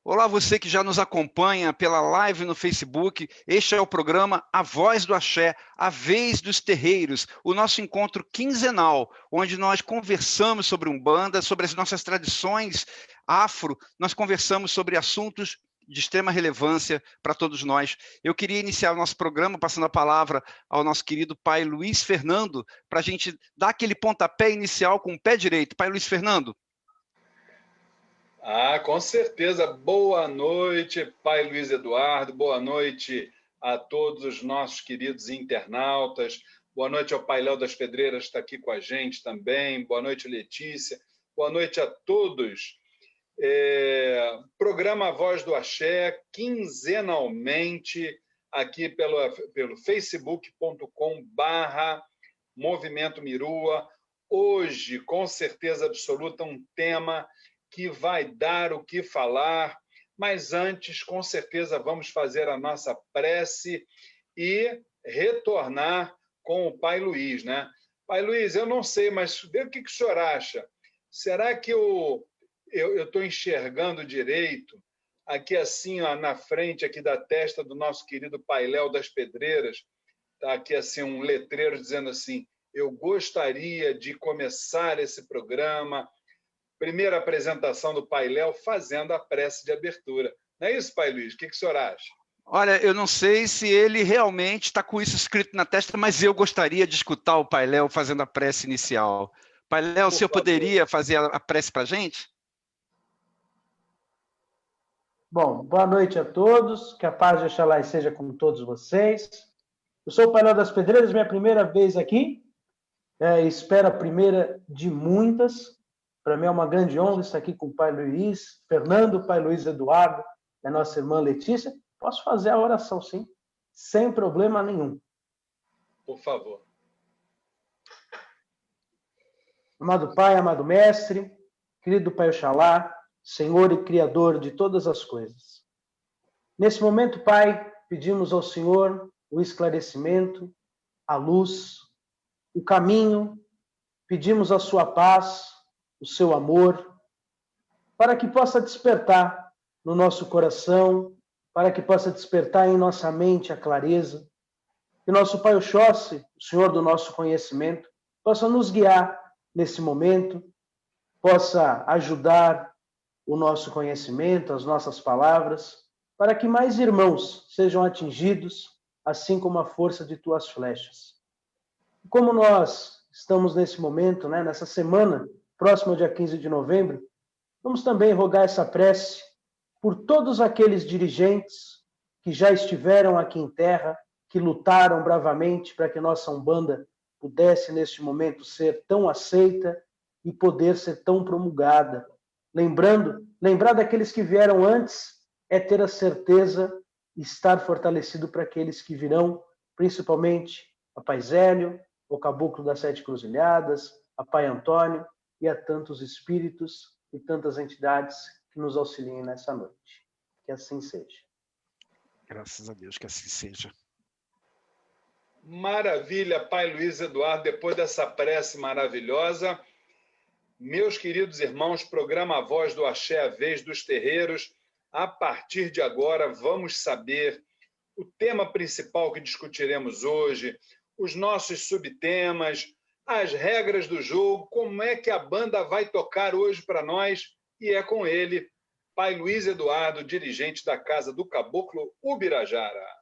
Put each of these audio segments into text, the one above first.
Olá, você que já nos acompanha pela live no Facebook. Este é o programa A Voz do Axé, a Vez dos Terreiros, o nosso encontro quinzenal, onde nós conversamos sobre Umbanda, sobre as nossas tradições afro, nós conversamos sobre assuntos de extrema relevância para todos nós. Eu queria iniciar o nosso programa passando a palavra ao nosso querido Pai Luiz Fernando, para a gente dar aquele pontapé inicial com o pé direito. Pai Luiz Fernando. Com certeza. Boa noite, Pai Luiz Eduardo. Boa noite a todos os nossos queridos internautas. Boa noite ao Pai Léo das Pedreiras, que está aqui com a gente também. Boa noite, Letícia. Boa noite a todos. Programa Voz do Axé, quinzenalmente, aqui pelo facebook.com/Movimento Mirua. Hoje, com certeza absoluta, um tema que vai dar o que falar, mas antes, com certeza, vamos fazer a nossa prece e retornar com o Pai Luiz, né? Pai Luiz, eu não sei, mas o que o senhor acha? Será que eu estou enxergando direito, aqui assim, ó, na frente aqui da testa do nosso querido Pai Léo das Pedreiras, está aqui assim um letreiro dizendo assim: eu gostaria de começar esse programa. Primeira apresentação do Pai Léo fazendo a prece de abertura. Não é isso, Pai Luiz? O que o senhor acha? Olha, eu não sei se ele realmente está com isso escrito na testa, mas eu gostaria de escutar o Pai Léo fazendo a prece inicial. Pai Léo, o senhor poderia fazer a prece para a gente? Bom, boa noite a todos, que a paz de Oxalá seja com todos vocês. Eu sou o Pai Léo das Pedreiras, minha primeira vez aqui, espero a primeira de muitas. Para mim é uma grande honra estar aqui com o Pai Luiz Fernando, o Pai Luiz Eduardo, a nossa irmã Letícia. Posso fazer a oração, sim, sem problema nenhum. Por favor. Amado Pai, amado Mestre, querido Pai Oxalá, Senhor e Criador de todas as coisas. Nesse momento, Pai, pedimos ao Senhor o esclarecimento, a luz, o caminho, pedimos a sua paz, o seu amor, para que possa despertar no nosso coração, para que possa despertar em nossa mente a clareza, que nosso Pai Oxóssi, o Senhor do nosso conhecimento, possa nos guiar nesse momento, possa ajudar o nosso conhecimento, as nossas palavras, para que mais irmãos sejam atingidos, assim como a força de tuas flechas. Como nós estamos nesse momento, né, nessa semana, próximo ao dia 15 de novembro, vamos também rogar essa prece por todos aqueles dirigentes que já estiveram aqui em terra, que lutaram bravamente para que nossa Umbanda pudesse, neste momento, ser tão aceita e poder ser tão promulgada. Lembrar daqueles que vieram antes é ter a certeza e estar fortalecido para aqueles que virão, principalmente a Pai Zélio, o Caboclo das Sete Cruzilhadas, a Pai Antônio, e a tantos espíritos e tantas entidades que nos auxiliem nessa noite. Que assim seja. Graças a Deus, que assim seja. Maravilha, Pai Luiz Eduardo, depois dessa prece maravilhosa. Meus queridos irmãos, programa A Voz do Axé, a Vez dos Terreiros. A partir de agora, vamos saber o tema principal que discutiremos hoje, os nossos subtemas, as regras do jogo, como é que a banda vai tocar hoje para nós, e é com ele, Pai Luiz Eduardo, dirigente da Casa do Caboclo Ubirajara.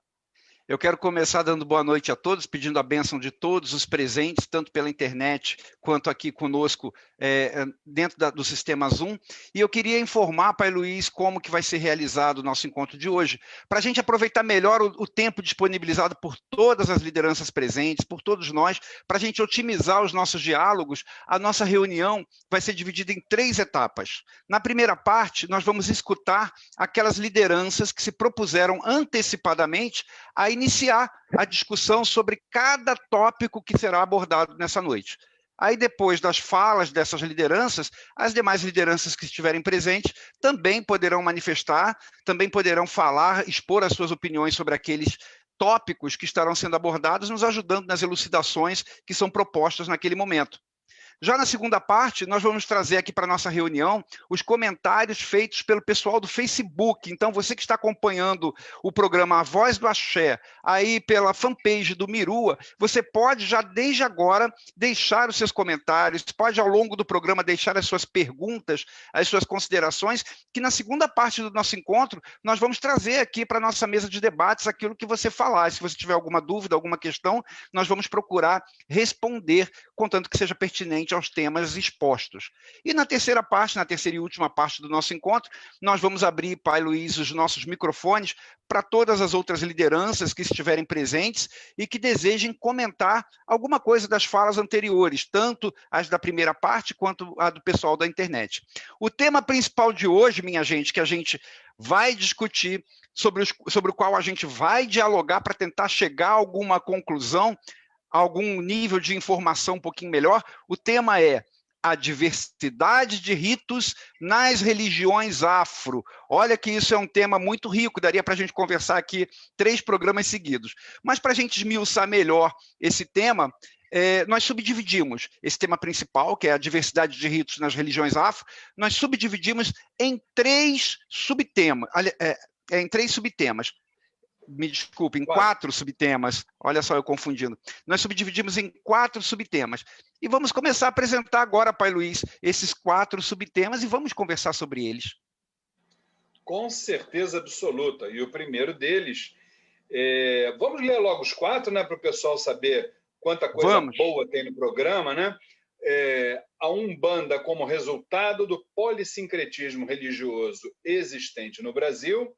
Eu quero começar dando boa noite a todos, pedindo a bênção de todos os presentes, tanto pela internet quanto aqui conosco dentro do sistema Zoom. E eu queria informar, Pai Luiz, como que vai ser realizado o nosso encontro de hoje, para a gente aproveitar melhor o tempo disponibilizado por todas as lideranças presentes, por todos nós, para a gente otimizar os nossos diálogos. A nossa reunião vai ser dividida em 3 etapas. Na primeira parte, nós vamos escutar aquelas lideranças que se propuseram antecipadamente a iniciar a discussão sobre cada tópico que será abordado nessa noite. Aí, depois das falas dessas lideranças, as demais lideranças que estiverem presentes também poderão manifestar, também poderão falar, expor as suas opiniões sobre aqueles tópicos que estarão sendo abordados, nos ajudando nas elucidações que são propostas naquele momento. Já na segunda parte, nós vamos trazer aqui para a nossa reunião os comentários feitos pelo pessoal do Facebook. Então, você que está acompanhando o programa A Voz do Axé, aí pela fanpage do Mirua, você pode já desde agora deixar os seus comentários, pode ao longo do programa deixar as suas perguntas, as suas considerações, que na segunda parte do nosso encontro, nós vamos trazer aqui para a nossa mesa de debates aquilo que você falar. Se você tiver alguma dúvida, alguma questão, nós vamos procurar responder, contanto que seja pertinente aos temas expostos. E na terceira parte, na terceira e última parte do nosso encontro, nós vamos abrir, Pai Luiz, os nossos microfones para todas as outras lideranças que estiverem presentes e que desejem comentar alguma coisa das falas anteriores, tanto as da primeira parte quanto a do pessoal da internet. O tema principal de hoje, minha gente, que a gente vai discutir, sobre o qual a gente vai dialogar para tentar chegar a alguma conclusão, algum nível de informação um pouquinho melhor, o tema é a diversidade de ritos nas religiões afro. Olha que isso é um tema muito rico, daria para a gente conversar aqui 3 programas seguidos. Mas para a gente esmiuçar melhor esse tema, nós subdividimos esse tema principal, que é a diversidade de ritos nas religiões afro, nós subdividimos em 3 subtemas, me desculpe, em 4 subtemas. Olha só eu confundindo. Nós subdividimos em 4 subtemas. E vamos começar a apresentar agora, Pai Luiz, esses 4 subtemas e vamos conversar sobre eles. Com certeza absoluta. E o primeiro deles, vamos ler logo os 4, né, para o pessoal saber quanta coisa boa tem no programa, né? A Umbanda como resultado do polissincretismo religioso existente no Brasil.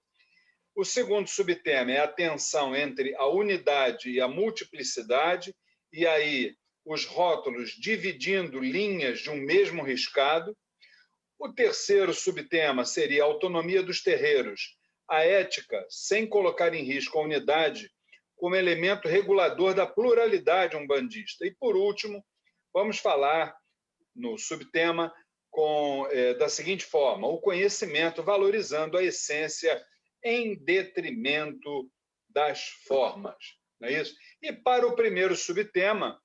O segundo subtema é a tensão entre a unidade e a multiplicidade, e aí os rótulos dividindo linhas de um mesmo riscado. O terceiro subtema seria a autonomia dos terreiros, a ética sem colocar em risco a unidade como elemento regulador da pluralidade umbandista. E, por último, vamos falar no subtema da seguinte forma: o conhecimento valorizando a essência em detrimento das formas. Não é isso? E para o primeiro subtema,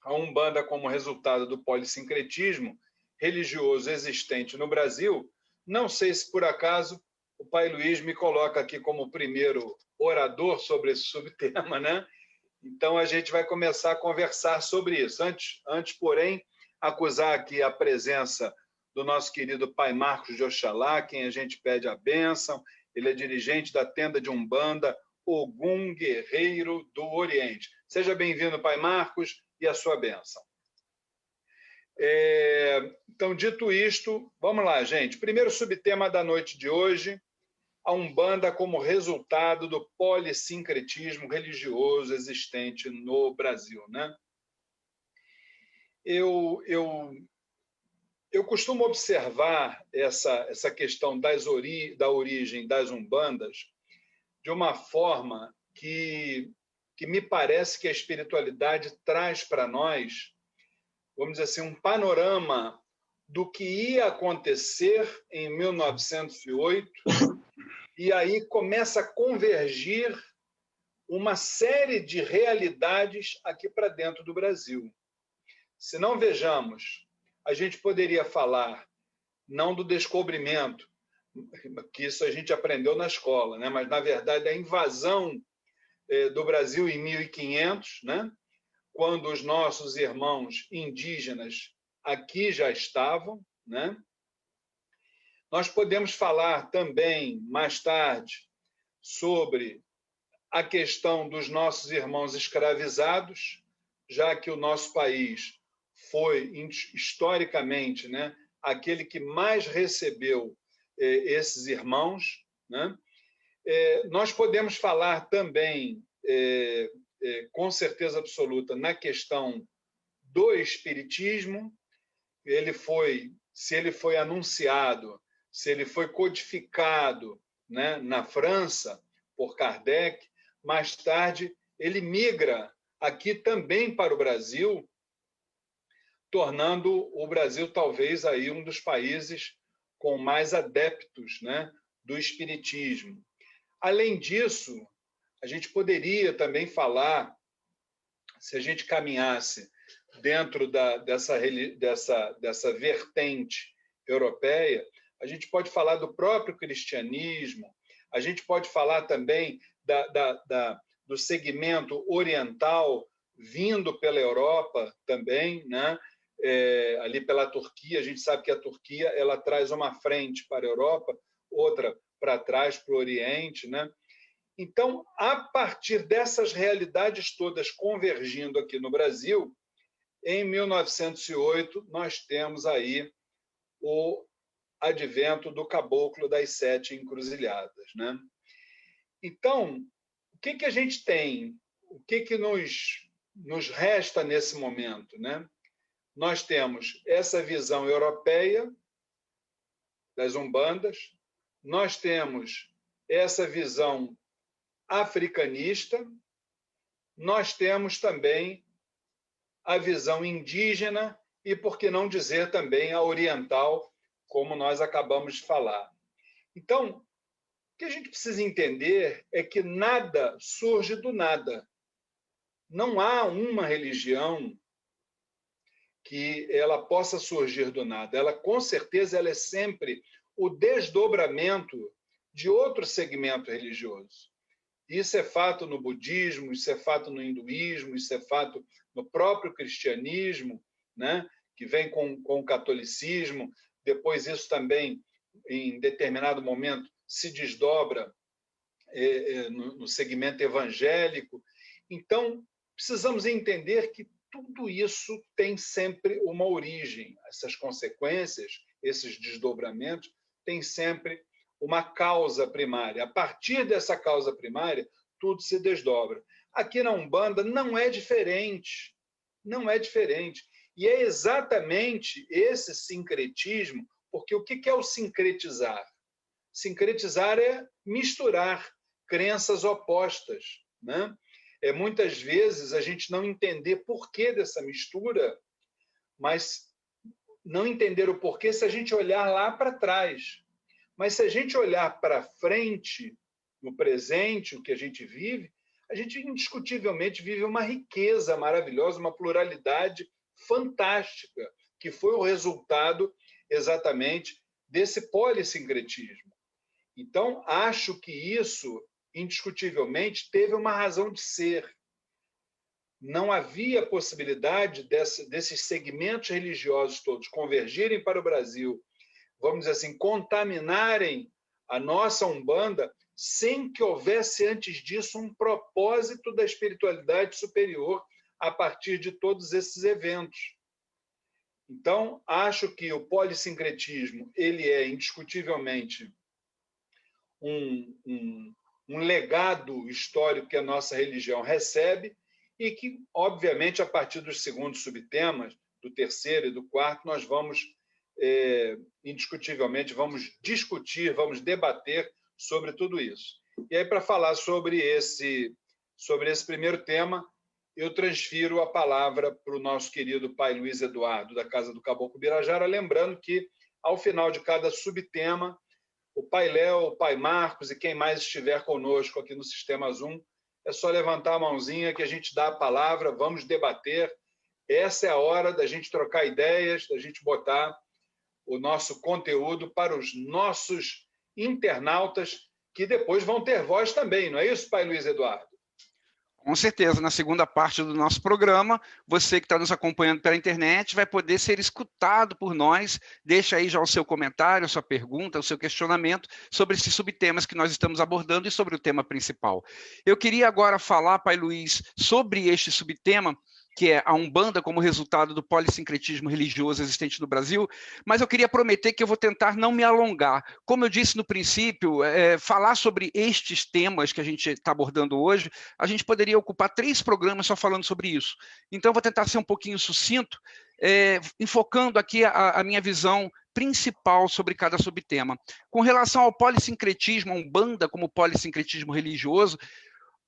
a Umbanda como resultado do polissincretismo religioso existente no Brasil, não sei se por acaso o Pai Luiz me coloca aqui como primeiro orador sobre esse subtema, né? Então a gente vai começar a conversar sobre isso. Antes, porém, acusar aqui a presença do nosso querido Pai Marcos de Oxalá, quem a gente pede a bênção. Ele é dirigente da tenda de Umbanda, Ogum Guerreiro do Oriente. Seja bem-vindo, Pai Marcos, e a sua bênção. Então, dito isto, vamos lá, gente. Primeiro subtema da noite de hoje, a Umbanda como resultado do polissincretismo religioso existente no Brasil, né? Eu costumo observar essa questão da origem das umbandas de uma forma que me parece que a espiritualidade traz para nós, vamos dizer assim, um panorama do que ia acontecer em 1908, e aí começa a convergir uma série de realidades aqui para dentro do Brasil. Se não vejamos, a gente poderia falar não do descobrimento, que isso a gente aprendeu na escola, né? Mas, na verdade, a invasão do Brasil em 1500, né? Quando os nossos irmãos indígenas aqui já estavam, né? Nós podemos falar também, mais tarde, sobre a questão dos nossos irmãos escravizados, já que o nosso país foi, historicamente, né, aquele que mais recebeu esses irmãos, né? Nós podemos falar também, com certeza absoluta, na questão do espiritismo. Se ele foi anunciado, se ele foi codificado, né, na França por Kardec, mais tarde ele migra aqui também para o Brasil, tornando o Brasil talvez aí um dos países com mais adeptos, né, do espiritismo. Além disso, a gente poderia também falar, se a gente caminhasse dentro dessa vertente europeia, a gente pode falar do próprio cristianismo, a gente pode falar também do segmento oriental vindo pela Europa também, né? Ali pela Turquia. A gente sabe que a Turquia ela traz uma frente para a Europa, outra para trás para o Oriente, né? Então, a partir dessas realidades todas convergindo aqui no Brasil, em 1908, nós temos aí o advento do Caboclo das Sete Encruzilhadas, né? Então, o que a gente tem? O que nos resta nesse momento, né? Nós temos essa visão europeia das umbandas, nós temos essa visão africanista, nós temos também a visão indígena e, por que não dizer, também a oriental, como nós acabamos de falar. Então, o que a gente precisa entender é que nada surge do nada. Não há uma religião que ela possa surgir do nada. Ela, com certeza, ela é sempre o desdobramento de outro segmento religioso. Isso é fato no budismo, isso é fato no hinduísmo, isso é fato no próprio cristianismo, né? Que vem com o catolicismo. Depois isso também, em determinado momento, se desdobra no segmento evangélico. Então, precisamos entender que tudo isso tem sempre uma origem. Essas consequências, esses desdobramentos, têm sempre uma causa primária. A partir dessa causa primária, tudo se desdobra. Aqui na Umbanda não é diferente. Não é diferente. E é exatamente esse sincretismo, porque o que é o sincretizar? Sincretizar é misturar crenças opostas, né? Muitas vezes a gente não entender porquê dessa mistura, mas não entender o porquê se a gente olhar lá para trás. Mas se a gente olhar para frente, no presente, o que a gente vive, a gente indiscutivelmente vive uma riqueza maravilhosa, uma pluralidade fantástica, que foi o resultado exatamente desse polissincretismo. Então, acho que isso, indiscutivelmente, teve uma razão de ser. Não havia possibilidade desses segmentos religiosos todos convergirem para o Brasil, vamos dizer assim, contaminarem a nossa Umbanda, sem que houvesse antes disso um propósito da espiritualidade superior a partir de todos esses eventos. Então, acho que o polissincretismo ele é indiscutivelmente um legado histórico que a nossa religião recebe e que, obviamente, a partir dos segundos subtemas, do terceiro e do quarto, nós vamos, indiscutivelmente, vamos discutir, vamos debater sobre tudo isso. E aí, para falar sobre esse primeiro tema, eu transfiro a palavra para o nosso querido pai Luiz Eduardo, da Casa do Caboclo Birajara, lembrando que, ao final de cada subtema, o pai Léo, o pai Marcos e quem mais estiver conosco aqui no Sistema Zoom, é só levantar a mãozinha que a gente dá a palavra, vamos debater. Essa é a hora da gente trocar ideias, da gente botar o nosso conteúdo para os nossos internautas, que depois vão ter voz também, não é isso, pai Luiz Eduardo? Com certeza, na segunda parte do nosso programa, você que está nos acompanhando pela internet vai poder ser escutado por nós. Deixa aí já o seu comentário, a sua pergunta, o seu questionamento sobre esses subtemas que nós estamos abordando e sobre o tema principal. Eu queria agora falar, pai Luiz, sobre este subtema, que é a Umbanda como resultado do polissincretismo religioso existente no Brasil, mas eu queria prometer que eu vou tentar não me alongar. Como eu disse no princípio, falar sobre estes temas que a gente está abordando hoje, a gente poderia ocupar 3 programas só falando sobre isso. Então, eu vou tentar ser um pouquinho sucinto, enfocando aqui a minha visão principal sobre cada subtema. Com relação ao polissincretismo, a Umbanda como polissincretismo religioso,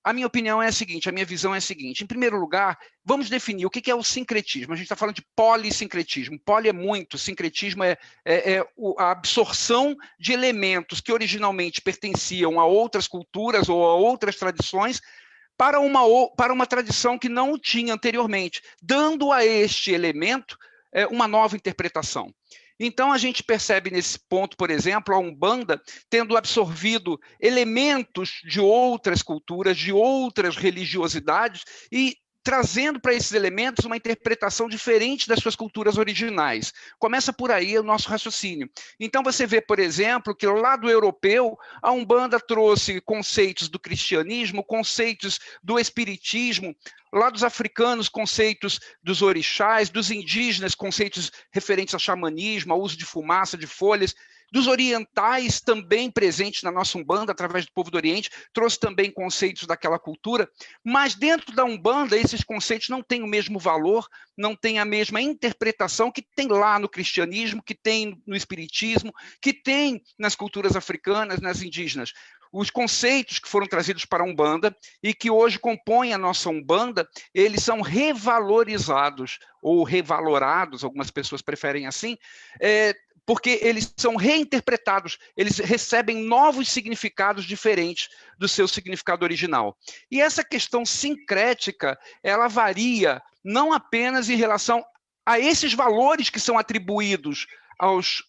a minha opinião é a seguinte, a minha visão é a seguinte. Em primeiro lugar, vamos definir o que é o sincretismo. A gente está falando de polissincretismo. Poli é muito, sincretismo é a absorção de elementos que originalmente pertenciam a outras culturas ou a outras tradições para uma tradição que não o tinha anteriormente, dando a este elemento uma nova interpretação. Então, a gente percebe nesse ponto, por exemplo, a Umbanda tendo absorvido elementos de outras culturas, de outras religiosidades e trazendo para esses elementos uma interpretação diferente das suas culturas originais. Começa por aí o nosso raciocínio. Então, você vê, por exemplo, que lá do europeu, a Umbanda trouxe conceitos do cristianismo, conceitos do espiritismo, lá dos africanos, conceitos dos orixás, dos indígenas, conceitos referentes ao xamanismo, ao uso de fumaça, de folhas, dos orientais também presentes na nossa Umbanda, através do povo do Oriente, trouxe também conceitos daquela cultura, mas dentro da Umbanda esses conceitos não têm o mesmo valor, não têm a mesma interpretação que tem lá no cristianismo, que tem no espiritismo, que tem nas culturas africanas, nas indígenas. Os conceitos que foram trazidos para a Umbanda e que hoje compõem a nossa Umbanda, eles são revalorizados ou revalorados, algumas pessoas preferem assim, porque eles são reinterpretados, eles recebem novos significados diferentes do seu significado original. E essa questão sincrética, ela varia não apenas em relação a esses valores que são atribuídos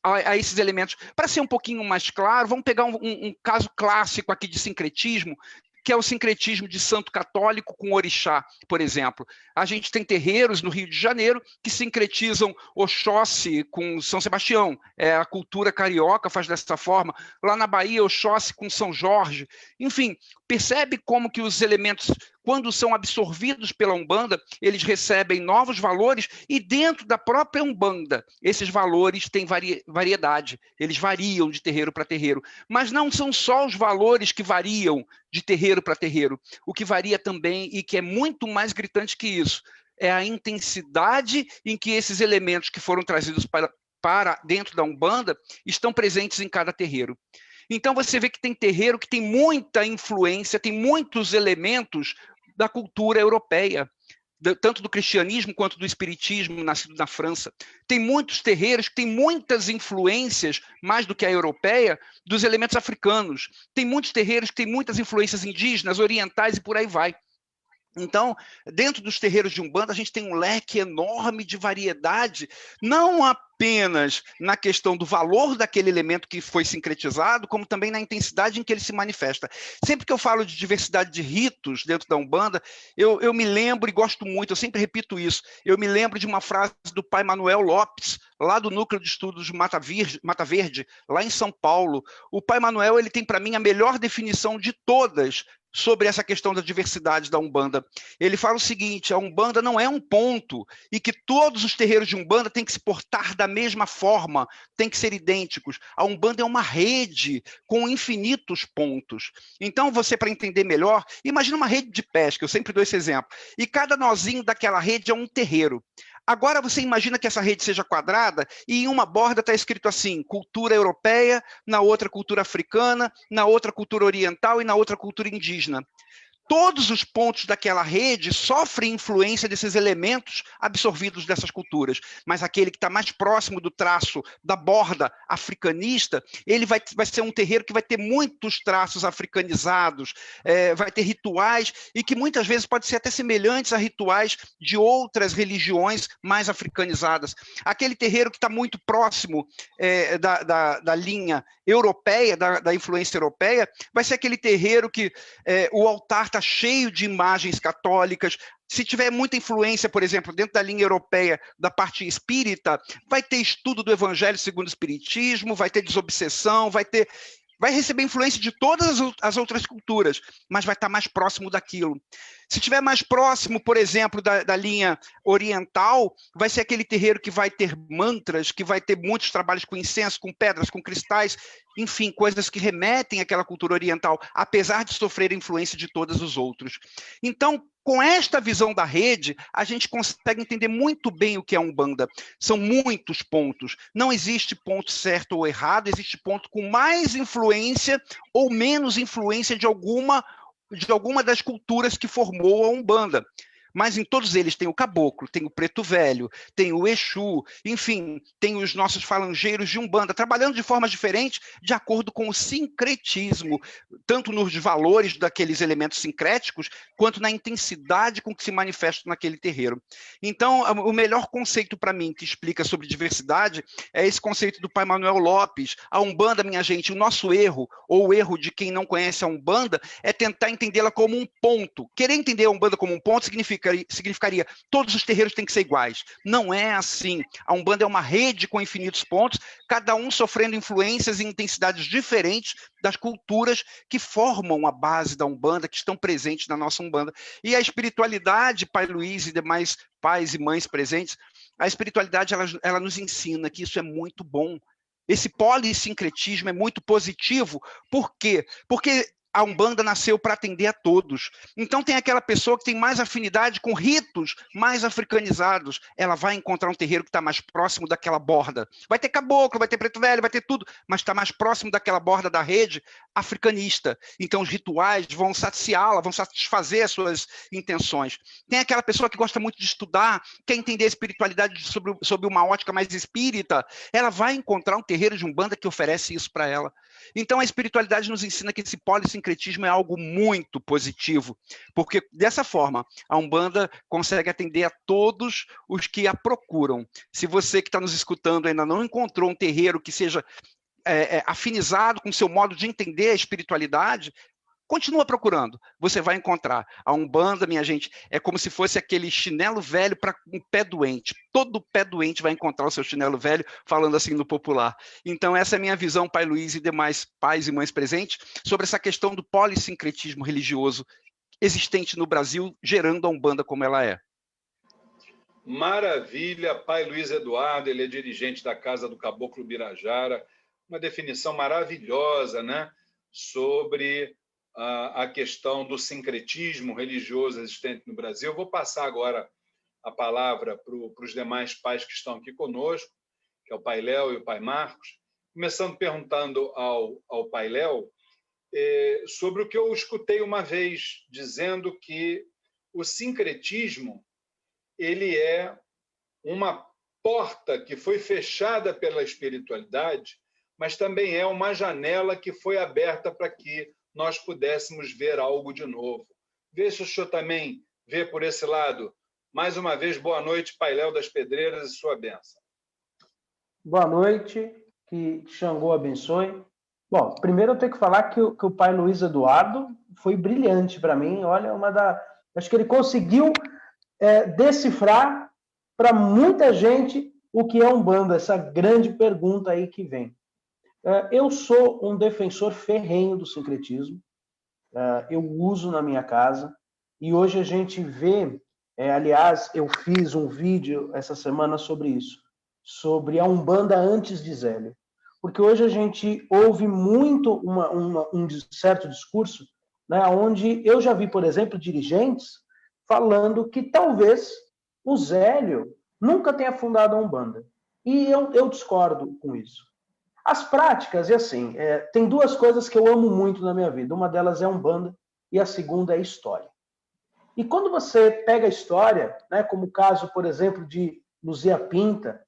a esses elementos. Para ser um pouquinho mais claro, vamos pegar um caso clássico aqui de sincretismo, que é o sincretismo de santo católico com orixá, por exemplo. A gente tem terreiros no Rio de Janeiro que sincretizam Oxóssi com São Sebastião. A cultura carioca faz dessa forma. Lá na Bahia, Oxóssi com São Jorge. Enfim, percebe como que os elementos, quando são absorvidos pela Umbanda, eles recebem novos valores e dentro da própria Umbanda, esses valores têm variedade. Eles variam de terreiro para terreiro. Mas não são só os valores que variam de terreiro para terreiro. O que varia também, e que é muito mais gritante que isso, é a intensidade em que esses elementos que foram trazidos para dentro da Umbanda estão presentes em cada terreiro. Então você vê que tem terreiro que tem muita influência, tem muitos elementos da cultura europeia, tanto do cristianismo quanto do espiritismo, nascido na França. Tem muitos terreiros que têm muitas influências, mais do que a europeia, dos elementos africanos. Tem muitos terreiros que têm muitas influências indígenas, orientais e por aí vai. Então, dentro dos terreiros de Umbanda, a gente tem um leque enorme de variedade, não apenas na questão do valor daquele elemento que foi sincretizado, como também na intensidade em que ele se manifesta. Sempre que eu falo de diversidade de ritos dentro da Umbanda, eu me lembro, e gosto muito, eu sempre repito isso, eu me lembro de uma frase do pai Manuel Lopes, lá do Núcleo de Estudos Mata Verde, lá em São Paulo. O pai Manuel, ele tem para mim a melhor definição de todas sobre essa questão da diversidade da Umbanda. Ele fala o seguinte: a Umbanda não é um ponto e que todos os terreiros de Umbanda têm que se portar da mesma forma, têm que ser idênticos. A Umbanda é uma rede com infinitos pontos. Então, você, para entender melhor, imagina uma rede de pesca, eu sempre dou esse exemplo, e cada nozinho daquela rede é um terreiro. Agora você imagina que essa rede seja quadrada e em uma borda está escrito assim, cultura europeia, na outra cultura africana, na outra cultura oriental e na outra cultura indígena. Todos os pontos daquela rede sofrem influência desses elementos absorvidos dessas culturas, mas aquele que está mais próximo do traço da borda africanista, ele vai ser um terreiro que vai ter muitos traços africanizados, vai ter rituais, e que muitas vezes podem ser até semelhantes a rituais de outras religiões mais africanizadas. Aquele terreiro que está muito próximo da linha europeia, da influência europeia, vai ser aquele terreiro que o altar está cheio de imagens católicas. Se tiver muita influência, por exemplo, dentro da linha europeia da parte espírita, vai ter estudo do Evangelho segundo o Espiritismo, vai ter desobsessão, vai receber influência de todas as outras culturas, mas vai estar mais próximo daquilo. Se estiver mais próximo, por exemplo, da linha oriental, vai ser aquele terreiro que vai ter mantras, que vai ter muitos trabalhos com incenso, com pedras, com cristais, enfim, coisas que remetem àquela cultura oriental, apesar de sofrer influência de todos os outros. Então, com esta visão da rede, a gente consegue entender muito bem o que é Umbanda. São muitos pontos. Não existe ponto certo ou errado, existe ponto com mais influência ou menos influência de alguma de alguma das culturas que formou a Umbanda. Mas em todos eles tem o caboclo, tem o preto velho, tem o Exu, enfim, tem os nossos falangeiros de Umbanda, trabalhando de formas diferentes, de acordo com o sincretismo, tanto nos valores daqueles elementos sincréticos, quanto na intensidade com que se manifestam naquele terreiro. Então, o melhor conceito para mim que explica sobre diversidade é esse conceito do pai Manuel Lopes. A Umbanda, minha gente, o nosso erro, ou o erro de quem não conhece a Umbanda, é tentar entendê-la como um ponto. Querer entender a Umbanda como um ponto significaria todos os terreiros têm que ser iguais. Não é assim. A Umbanda é uma rede com infinitos pontos, cada um sofrendo influências e intensidades diferentes das culturas que formam a base da Umbanda, que estão presentes na nossa Umbanda. E a espiritualidade, Pai Luiz e demais pais e mães presentes, a espiritualidade ela nos ensina que isso é muito bom. Esse polissincretismo é muito positivo. Por quê? Porque a Umbanda nasceu para atender a todos. Então tem aquela pessoa que tem mais afinidade com ritos mais africanizados. Ela vai encontrar um terreiro que está mais próximo daquela borda. Vai ter caboclo, vai ter preto velho, vai ter tudo, mas está mais próximo daquela borda da rede africanista. Então os rituais vão saciá-la, vão satisfazer as suas intenções. Tem aquela pessoa que gosta muito de estudar, quer entender a espiritualidade sob uma ótica mais espírita. Ela vai encontrar um terreiro de Umbanda que oferece isso para ela. Então a espiritualidade nos ensina que esse polissincretismo é algo muito positivo, porque dessa forma a Umbanda consegue atender a todos os que a procuram. Se você que está nos escutando ainda não encontrou um terreiro que seja afinizado com o seu modo de entender a espiritualidade, continua procurando, você vai encontrar. A Umbanda, minha gente, é como se fosse aquele chinelo velho para um pé doente. Todo pé doente vai encontrar o seu chinelo velho, falando assim no popular. Então essa é a minha visão, Pai Luiz e demais pais e mães presentes, sobre essa questão do polissincretismo religioso existente no Brasil, gerando a Umbanda como ela é. Maravilha, Pai Luiz Eduardo, ele é dirigente da Casa do Caboclo Birajara, uma definição maravilhosa, né, sobre a questão do sincretismo religioso existente no Brasil. Eu vou passar agora a palavra para os demais pais que estão aqui conosco, que é o Pai Léo e o Pai Marcos, começando perguntando ao Pai Léo sobre o que eu escutei uma vez, dizendo que o sincretismo ele é uma porta que foi fechada pela espiritualidade, mas também é uma janela que foi aberta para que nós pudéssemos ver algo de novo. Vê se o senhor também vê por esse lado. Mais uma vez, boa noite, Pai Léo das Pedreiras, e sua bênção. Boa noite, que Xangô abençoe. Bom, primeiro eu tenho que falar que o Pai Luiz Eduardo foi brilhante para mim. Olha, acho que ele conseguiu decifrar para muita gente o que é Umbanda, essa grande pergunta aí que vem. Eu sou um defensor ferrenho do sincretismo, eu uso na minha casa, e hoje a gente vê, aliás, eu fiz um vídeo essa semana sobre isso, sobre a Umbanda antes de Zélio, porque hoje a gente ouve muito um certo discurso, né, onde eu já vi, por exemplo, dirigentes falando que talvez o Zélio nunca tenha fundado a Umbanda, e eu discordo com isso. As práticas, e assim, tem duas coisas que eu amo muito na minha vida. Uma delas é Umbanda e a segunda é história. E quando você pega a história, né, como o caso, por exemplo, de Luzia Pinta,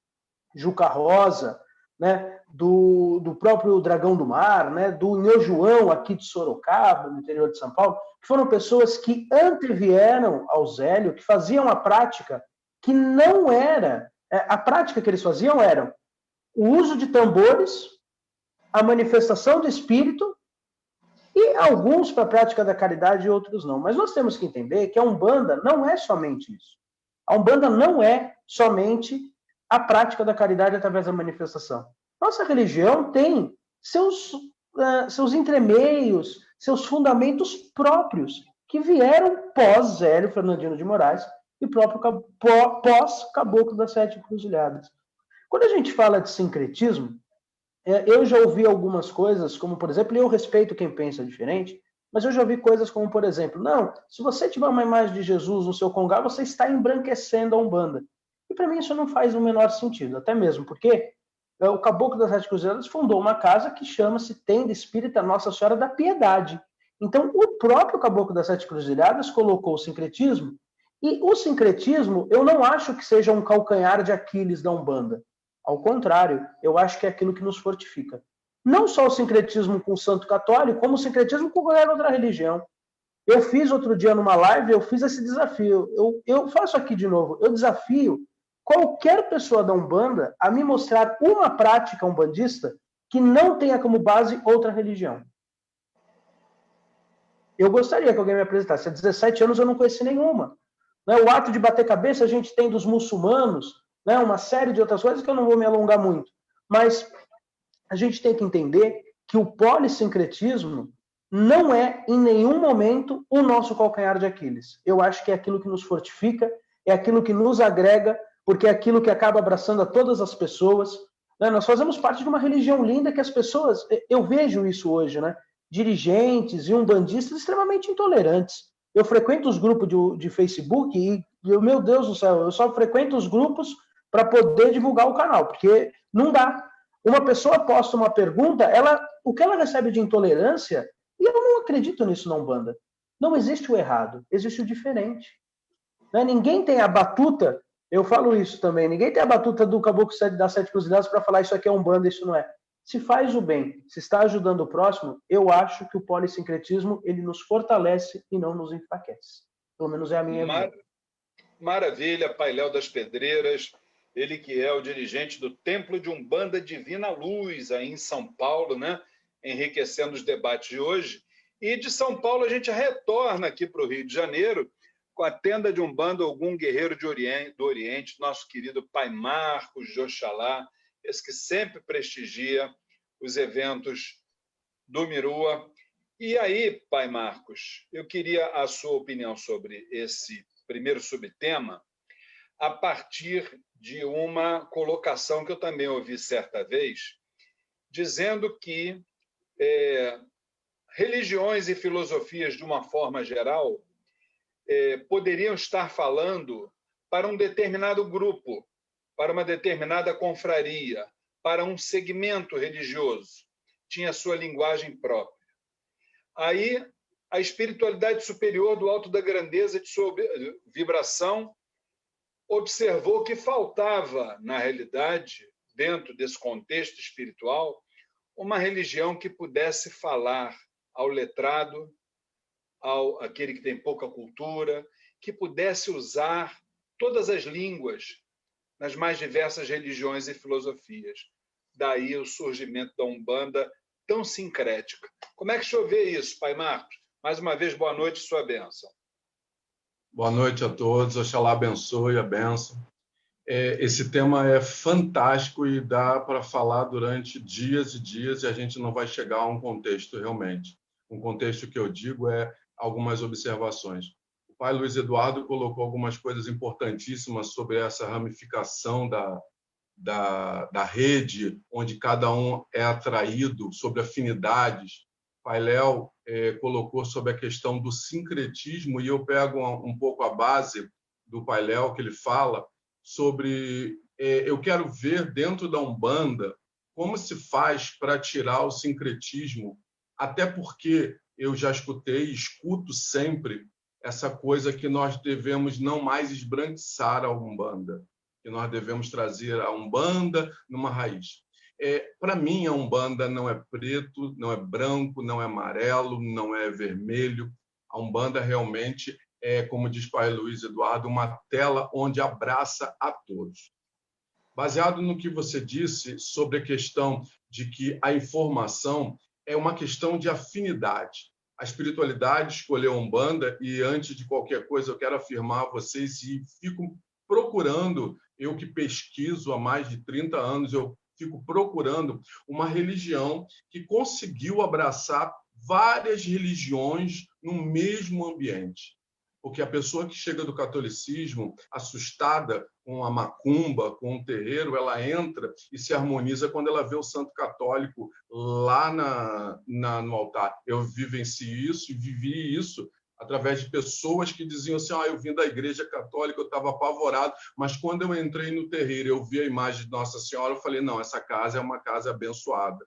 Juca Rosa, né, do próprio Dragão do Mar, né, do Neo João aqui de Sorocaba, no interior de São Paulo, que foram pessoas que antevieram ao Zélio, que faziam a prática que não era... A prática que eles faziam era o uso de tambores, a manifestação do espírito, e alguns para a prática da caridade e outros não. Mas nós temos que entender que a Umbanda não é somente isso. A Umbanda não é somente a prática da caridade através da manifestação. Nossa religião tem seus entremeios, seus fundamentos próprios, que vieram pós-Zélio Fernandino de Moraes e próprio pós-Caboclo das Sete Encruzilhadas. Quando a gente fala de sincretismo, eu já ouvi algumas coisas, como, por exemplo, eu respeito quem pensa diferente, mas eu já ouvi coisas como, por exemplo, não, se você tiver uma imagem de Jesus no seu congá, você está embranquecendo a Umbanda. E para mim isso não faz o menor sentido, até mesmo porque o Caboclo das Sete Cruzadas fundou uma casa que chama-se Tenda Espírita Nossa Senhora da Piedade. Então, o próprio Caboclo das Sete Cruzilhadas colocou o sincretismo, e o sincretismo eu não acho que seja um calcanhar de Aquiles da Umbanda. Ao contrário, eu acho que é aquilo que nos fortifica. Não só o sincretismo com o santo católico, como o sincretismo com qualquer outra religião. Eu fiz outro dia numa live, eu fiz esse desafio. Eu faço aqui de novo. Eu desafio qualquer pessoa da Umbanda a me mostrar uma prática umbandista que não tenha como base outra religião. Eu gostaria que alguém me apresentasse. Há 17 anos eu não conheci nenhuma. O ato de bater cabeça a gente tem dos muçulmanos, uma série de outras coisas que eu não vou me alongar muito. Mas a gente tem que entender que o polissincretismo não é, em nenhum momento, o nosso calcanhar de Aquiles. Eu acho que é aquilo que nos fortifica, é aquilo que nos agrega, porque é aquilo que acaba abraçando a todas as pessoas. Nós fazemos parte de uma religião linda que as pessoas... Eu vejo isso hoje, dirigentes e umbandistas extremamente intolerantes. Eu frequento os grupos de Facebook e, meu Deus do céu, eu só frequento os grupos para poder divulgar o canal, porque não dá. Uma pessoa posta uma pergunta, o que ela recebe de intolerância, e eu não acredito nisso na Umbanda. Não existe o errado, existe o diferente. Ninguém tem a batuta, eu falo isso também, ninguém tem a batuta do Caboclo das Sete Cruzilhadas para falar isso aqui é Umbanda, isso não é. Se faz o bem, se está ajudando o próximo, eu acho que o polissincretismo ele nos fortalece e não nos enfraquece. Pelo menos é a minha visão. Maravilha, Pai Léo das Pedreiras, ele que é o dirigente do Templo de Umbanda Divina Luz, aí em São Paulo, enriquecendo os debates de hoje. E de São Paulo a gente retorna aqui para o Rio de Janeiro com a tenda de Umbanda Ogum Guerreiro do Oriente, nosso querido Pai Marcos de Oxalá, esse que sempre prestigia os eventos do Mirua. E aí, Pai Marcos, eu queria a sua opinião sobre esse primeiro subtema, a partir de uma colocação que eu também ouvi certa vez, dizendo que religiões e filosofias, de uma forma geral, poderiam estar falando para um determinado grupo, para uma determinada confraria, para um segmento religioso. Tinha sua linguagem própria. Aí, a espiritualidade superior do alto da grandeza de sua vibração observou que faltava, na realidade, dentro desse contexto espiritual, uma religião que pudesse falar ao letrado, àquele que tem pouca cultura, que pudesse usar todas as línguas nas mais diversas religiões e filosofias. Daí o surgimento da Umbanda tão sincrética. Como é que o senhor vê isso, Pai Marcos? Mais uma vez, boa noite, sua bênção. Boa noite a todos, Oxalá abençoe a bênção. Esse tema é fantástico e dá para falar durante dias e dias e a gente não vai chegar a um contexto realmente. Um contexto que eu digo é algumas observações. O pai Luiz Eduardo colocou algumas coisas importantíssimas sobre essa ramificação da rede, onde cada um é atraído, sobre afinidades. O pai Léo colocou sobre a questão do sincretismo, e eu pego um pouco a base do pai Léo, que ele fala sobre... eu quero ver dentro da Umbanda como se faz para tirar o sincretismo, até porque eu já escutei e escuto sempre essa coisa que nós devemos não mais esbranquiçar a Umbanda, que nós devemos trazer a Umbanda numa raiz. Para mim, a Umbanda não é preto, não é branco, não é amarelo, não é vermelho. A Umbanda realmente é, como diz o pai Luiz Eduardo, uma tela onde abraça a todos. Baseado no que você disse sobre a questão de que a informação é uma questão de afinidade. A espiritualidade escolheu a Umbanda e, antes de qualquer coisa, eu quero afirmar a vocês e fico procurando, eu que pesquiso há mais de 30 anos, eu fico procurando uma religião que conseguiu abraçar várias religiões no mesmo ambiente. Porque a pessoa que chega do catolicismo, assustada com a macumba, com o terreiro, ela entra e se harmoniza quando ela vê o santo católico lá no altar. Eu vivenci isso e vivi isso através de pessoas que diziam assim, eu vim da igreja católica, eu estava apavorado, mas quando eu entrei no terreiro, eu vi a imagem de Nossa Senhora, eu falei, não, essa casa é uma casa abençoada.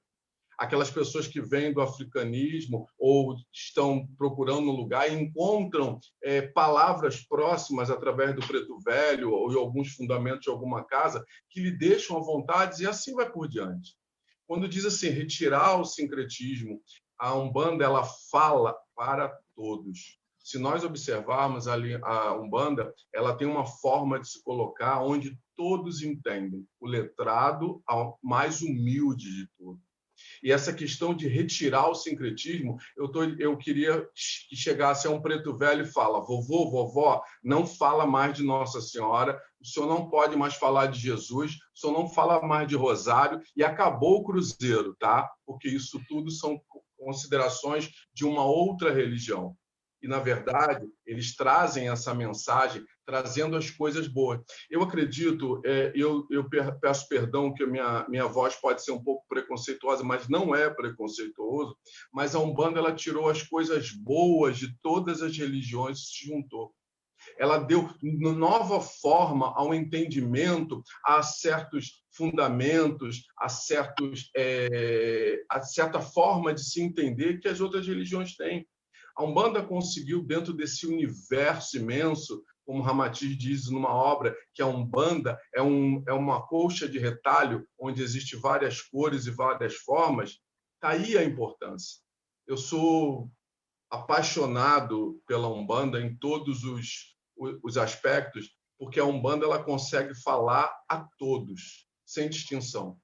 Aquelas pessoas que vêm do africanismo ou estão procurando um lugar e encontram palavras próximas através do Preto Velho ou em alguns fundamentos de alguma casa que lhe deixam à vontade e assim vai por diante. Quando diz assim, retirar o sincretismo, a Umbanda ela fala para todos. Se nós observarmos ali a Umbanda, ela tem uma forma de se colocar onde todos entendem, o letrado ao mais humilde de todos. E essa questão de retirar o sincretismo, eu queria que chegasse a um preto velho e fala, vovô, vovó, não fala mais de Nossa Senhora, o senhor não pode mais falar de Jesus, o senhor não fala mais de Rosário, e acabou o cruzeiro, tá? Porque isso tudo são considerações de uma outra religião. E, na verdade, eles trazem essa mensagem, trazendo as coisas boas. Eu acredito, eu peço perdão que a minha voz pode ser um pouco preconceituosa, mas não é preconceituoso, mas a Umbanda ela tirou as coisas boas de todas as religiões e se juntou. Ela deu nova forma ao entendimento, a certos fundamentos, a certa forma de se entender que as outras religiões têm. A Umbanda conseguiu, dentro desse universo imenso, como Ramatiz diz numa obra, que a Umbanda é uma colcha de retalho, onde existem várias cores e várias formas, está aí a importância. Eu sou apaixonado pela Umbanda em todos os aspectos, porque a Umbanda ela consegue falar a todos, sem distinção.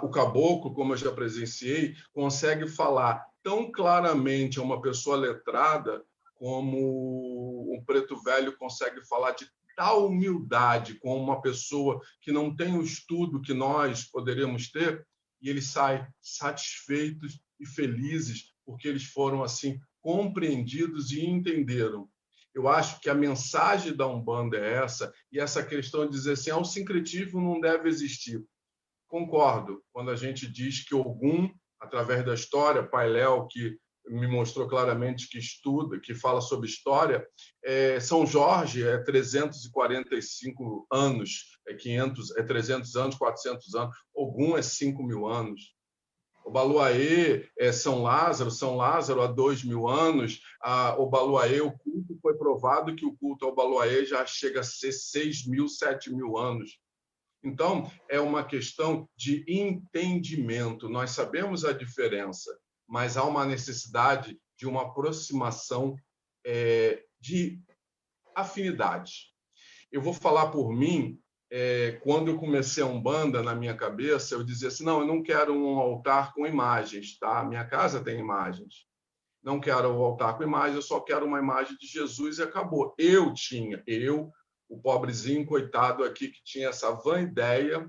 O caboclo, como eu já presenciei, consegue falar tão claramente a uma pessoa letrada como um preto velho consegue falar de tal humildade com uma pessoa que não tem o estudo que nós poderíamos ter, e eles saem satisfeitos e felizes porque eles foram assim compreendidos e entenderam. Eu acho que a mensagem da Umbanda é essa, e essa questão de dizer assim, o sincretismo não deve existir. Concordo, quando a gente diz que Ogum, através da história, Pai Léo, que me mostrou claramente que estuda, que fala sobre história, São Jorge é 345 anos, 300 anos, 400 anos, Ogum é 5.000 anos. O Baluaê é São Lázaro há 2.000 anos. O Baluaê, o culto, foi provado que o culto ao Baluaê já chega a ser 6.000, 7.000 anos. Então, é uma questão de entendimento. Nós sabemos a diferença, mas há uma necessidade de uma aproximação de afinidade. Eu vou falar por mim, quando eu comecei a Umbanda, na minha cabeça, eu dizia assim, não, eu não quero um altar com imagens, tá? Minha casa tem imagens. Não quero um altar com imagens, eu só quero uma imagem de Jesus e acabou. O pobrezinho, coitado aqui, que tinha essa vã ideia.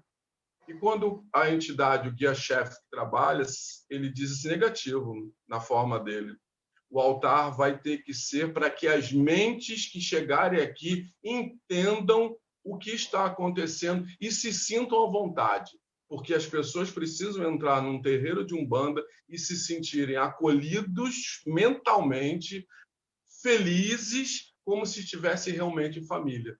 E quando a entidade, o guia-chefe que trabalha, ele diz assim, negativo na forma dele. O altar vai ter que ser para que as mentes que chegarem aqui entendam o que está acontecendo e se sintam à vontade. Porque as pessoas precisam entrar num terreiro de Umbanda e se sentirem acolhidos mentalmente, felizes, como se estivessem realmente em família.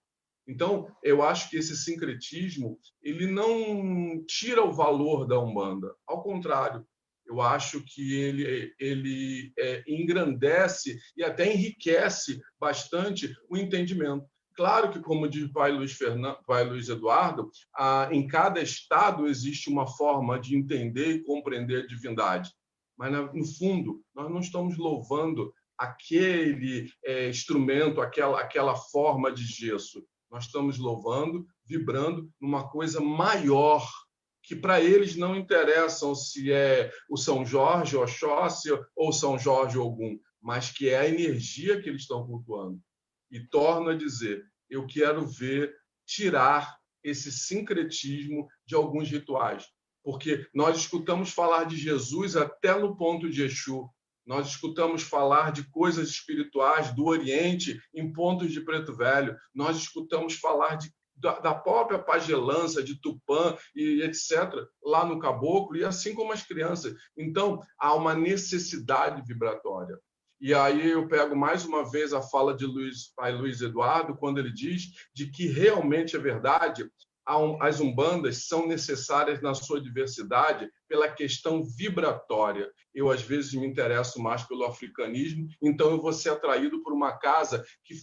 Então, eu acho que esse sincretismo ele não tira o valor da Umbanda. Ao contrário, eu acho que ele engrandece e até enriquece bastante o entendimento. Claro que, como diz o Pai Luiz Eduardo, em cada estado existe uma forma de entender e compreender a divindade. Mas, no fundo, nós não estamos louvando aquele instrumento, aquela forma de gesso. Nós estamos louvando, vibrando numa coisa maior, que para eles não interessam se é o São Jorge, Oxóssi ou São Jorge Ogum, mas que é a energia que eles estão cultuando. E torno a dizer, eu quero ver tirar esse sincretismo de alguns rituais, porque nós escutamos falar de Jesus até no ponto de Exu, nós escutamos falar de coisas espirituais do Oriente em pontos de Preto Velho. Nós escutamos falar da própria pagelança, de Tupã e etc., lá no Caboclo, e assim como as crianças. Então, há uma necessidade vibratória. E aí eu pego mais uma vez a fala de Pai Luiz Eduardo, quando ele diz de que realmente é verdade, As umbandas são necessárias na sua diversidade pela questão vibratória. Eu, às vezes, me interesso mais pelo africanismo, então eu vou ser atraído por uma casa que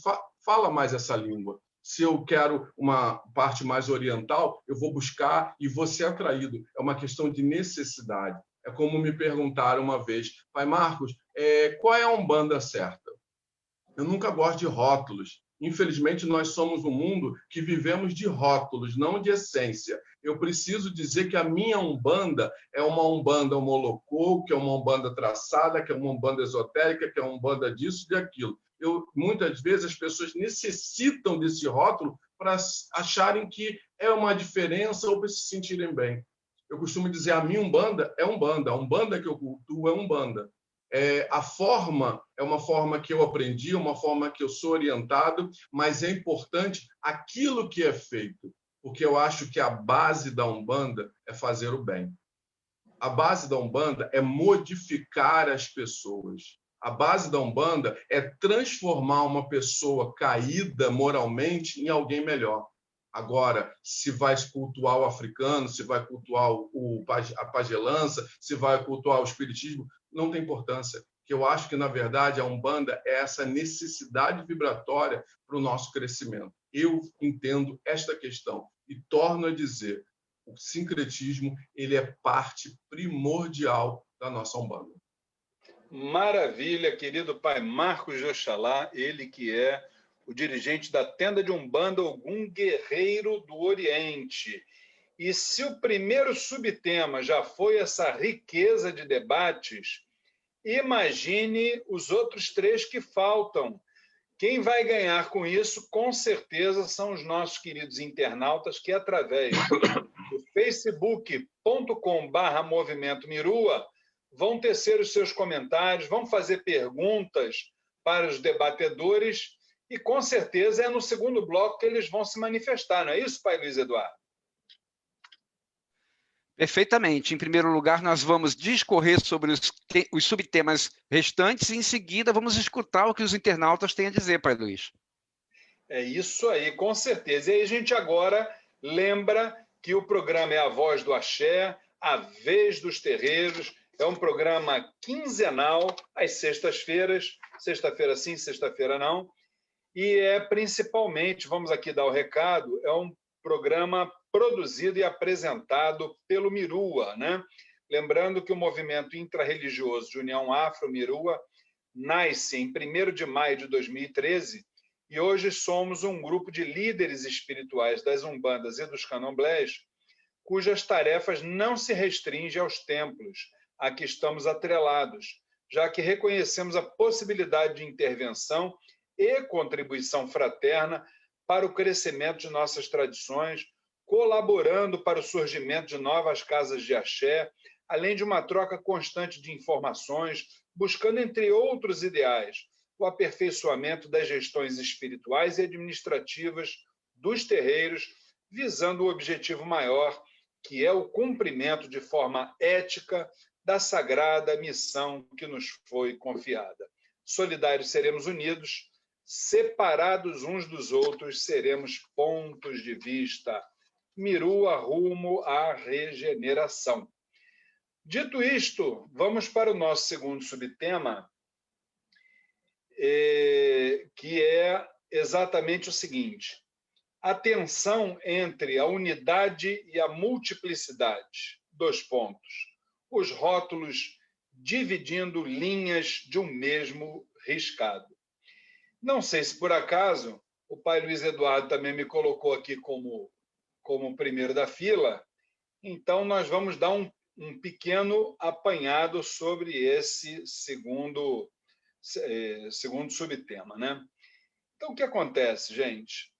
fala mais essa língua. Se eu quero uma parte mais oriental, eu vou buscar e vou ser atraído. É uma questão de necessidade. É como me perguntaram uma vez, Pai Marcos, qual é a umbanda certa? Eu nunca gosto de rótulos. Infelizmente, nós somos um mundo que vivemos de rótulos, não de essência. Eu preciso dizer que a minha umbanda é uma umbanda homolocô, que é uma umbanda traçada, que é uma umbanda esotérica, que é uma umbanda disso e daquilo. Muitas vezes as pessoas necessitam desse rótulo para acharem que é uma diferença ou para se sentirem bem. Eu costumo dizer, a minha umbanda é umbanda, a umbanda que eu cultuo é umbanda. A forma é uma forma que eu aprendi, uma forma que eu sou orientado, mas é importante aquilo que é feito, porque eu acho que a base da Umbanda é fazer o bem. A base da Umbanda é modificar as pessoas. A base da Umbanda é transformar uma pessoa caída moralmente em alguém melhor. Agora, se vai cultuar o africano, se vai cultuar a pagelança, se vai cultuar o espiritismo, não tem importância. Que eu acho que, na verdade, a Umbanda é essa necessidade vibratória para o nosso crescimento. Eu entendo esta questão e torno a dizer, o sincretismo ele é parte primordial da nossa Umbanda. Maravilha, querido Pai Marcos de Oxalá, ele que é o dirigente da tenda de Umbanda Ogum Guerreiro do Oriente. E se o primeiro subtema já foi essa riqueza de debates, imagine os outros 3 que faltam. Quem vai ganhar com isso, com certeza, são os nossos queridos internautas que, através do facebook.com/Movimento Mirua, vão tecer os seus comentários, vão fazer perguntas para os debatedores e, com certeza, é no segundo bloco que eles vão se manifestar. Não é isso, Pai Luiz Eduardo? Perfeitamente. Em primeiro lugar, nós vamos discorrer sobre os subtemas restantes e, em seguida, vamos escutar o que os internautas têm a dizer, Pai Luiz. É isso aí, com certeza. E aí a gente agora lembra que o programa é A Voz do Axé, A Vez dos Terreiros, é um programa quinzenal, às sextas-feiras, sexta-feira sim, sexta-feira não, e é principalmente, vamos aqui dar o recado, é um programa produzido e apresentado pelo Mirua, né? Lembrando que o movimento intrarreligioso de União Afro-Mirua nasce em 1º de maio de 2013 e hoje somos um grupo de líderes espirituais das umbandas e dos candomblés cujas tarefas não se restringem aos templos a que estamos atrelados, já que reconhecemos a possibilidade de intervenção e contribuição fraterna para o crescimento de nossas tradições, colaborando para o surgimento de novas casas de axé, além de uma troca constante de informações, buscando, entre outros ideais, o aperfeiçoamento das gestões espirituais e administrativas dos terreiros, visando o objetivo maior, que é o cumprimento de forma ética da sagrada missão que nos foi confiada. Solidários seremos unidos, separados uns dos outros seremos pontos de vista. Mirua rumo à regeneração. Dito isto, vamos para o nosso segundo subtema, que é exatamente o seguinte: a tensão entre a unidade e a multiplicidade. 2 pontos. Os rótulos dividindo linhas de um mesmo riscado. Não sei se por acaso o Pai Luiz Eduardo também me colocou aqui como primeiro da fila, então nós vamos dar um pequeno apanhado sobre esse segundo subtema, né? Então, o que acontece, gente?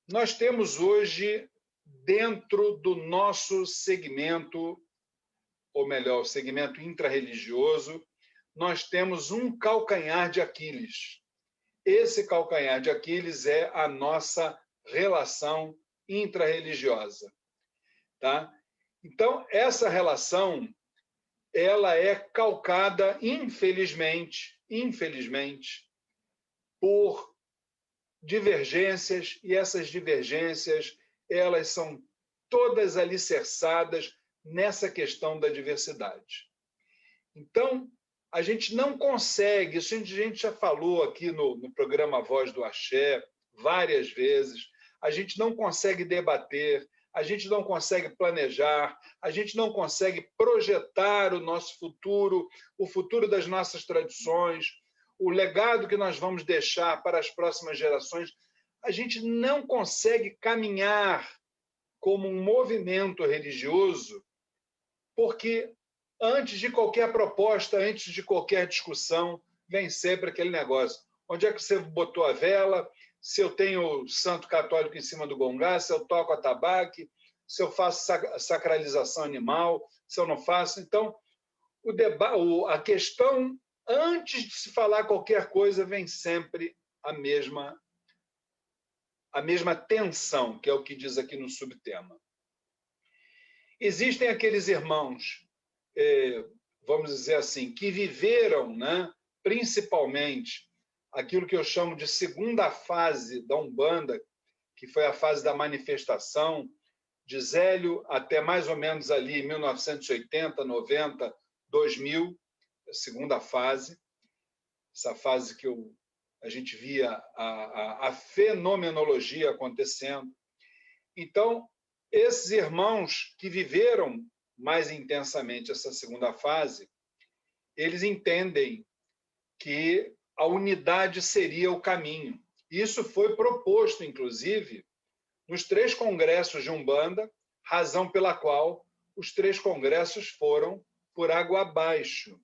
Nós temos hoje, dentro do nosso segmento, ou melhor, o segmento intrarreligioso, nós temos um calcanhar de Aquiles. Esse calcanhar de Aquiles é a nossa relação intrarreligiosa, tá? Então, essa relação, ela é calcada, infelizmente, por divergências, e essas divergências, elas são todas alicerçadas nessa questão da diversidade. Então, a gente não consegue, isso a gente já falou aqui no programa Voz do Axé várias vezes, a gente não consegue debater, a gente não consegue planejar, a gente não consegue projetar o nosso futuro, o futuro das nossas tradições, o legado que nós vamos deixar para as próximas gerações. A gente não consegue caminhar como um movimento religioso, porque antes de qualquer proposta, antes de qualquer discussão, vem sempre aquele negócio. Onde é que você botou a vela? Se eu tenho santo católico em cima do gongá, se eu toco atabaque, se eu faço sacralização animal, se eu não faço. Então, a questão, antes de se falar qualquer coisa, vem sempre a mesma tensão, que é o que diz aqui no subtema. Existem aqueles irmãos, vamos dizer assim, que viveram, né, principalmente aquilo que eu chamo de segunda fase da Umbanda, que foi a fase da manifestação, de Zélio até mais ou menos ali 1980, 90, 2000, a segunda fase, essa fase que a gente via a fenomenologia acontecendo. Então, esses irmãos que viveram mais intensamente essa segunda fase, eles entendem que a unidade seria o caminho. Isso foi proposto, inclusive, nos 3 congressos de Umbanda, razão pela qual os 3 congressos foram por água abaixo.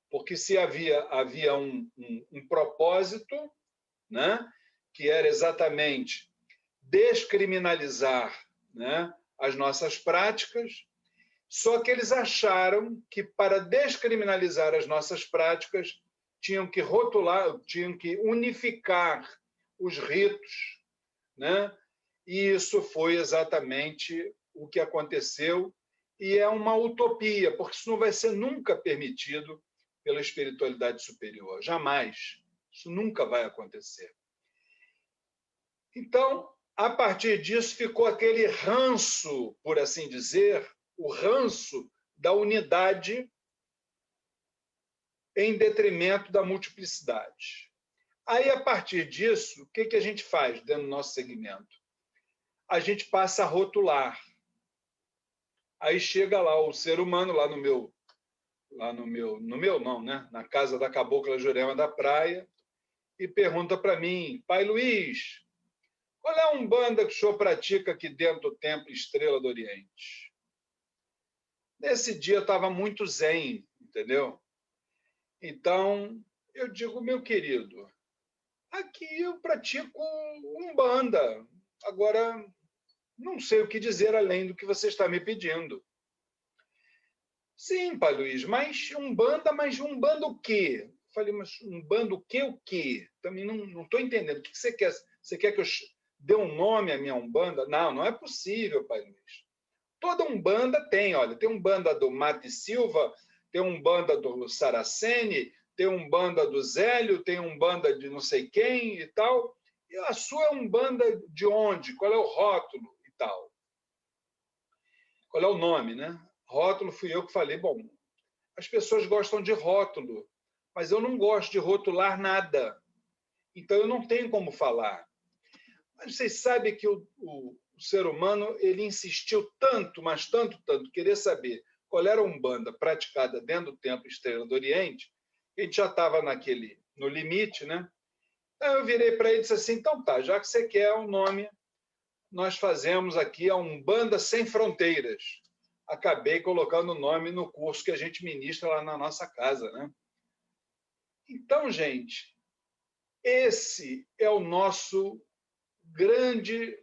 Porque se havia um propósito, né, que era exatamente descriminalizar, né, as nossas práticas, só que eles acharam que para descriminalizar as nossas práticas tinham que rotular, tinham que unificar os ritos, né? E isso foi exatamente o que aconteceu, e é uma utopia, porque isso não vai ser nunca permitido pela espiritualidade superior, jamais. Isso nunca vai acontecer. Então, a partir disso, ficou aquele ranço, por assim dizer, o ranço da unidade em detrimento da multiplicidade. Aí, a partir disso, o que a gente faz dentro do nosso segmento? A gente passa a rotular. Aí chega lá o ser humano, na casa da Cabocla Jurema da Praia, e pergunta para mim: Pai Luiz, qual é a Umbanda que o senhor pratica aqui dentro do Templo Estrela do Oriente? Nesse dia eu estava muito zen, entendeu? Então, eu digo, meu querido, aqui eu pratico Umbanda. Agora, não sei o que dizer além do que você está me pedindo. Sim, Pai Luiz, mas Umbanda o quê? Eu falei, mas Umbanda o quê? Também não estou entendendo. O que você quer? Você quer que eu dê um nome à minha Umbanda? Não é possível, Pai Luiz. Toda Umbanda tem, olha, tem Umbanda do Mate Silva, tem Umbanda do Saraceni, tem Umbanda do Zélio, tem Umbanda de não sei quem e tal. E a sua é Umbanda de onde? Qual é o rótulo e tal? Qual é o nome, né? Rótulo fui eu que falei. Bom, as pessoas gostam de rótulo, mas eu não gosto de rotular nada. Então, eu não tenho como falar. Mas vocês sabem que o ser humano ele insistiu tanto, mas tanto, querer saber qual era a Umbanda praticada dentro do Templo Estrela do Oriente, a gente já estava no limite, né? Então, eu virei para ele e disse assim, então tá, já que você quer um nome, nós fazemos aqui a Umbanda Sem Fronteiras. Acabei colocando o nome no curso que a gente ministra lá na nossa casa, né? Então, gente, esse é o nosso grande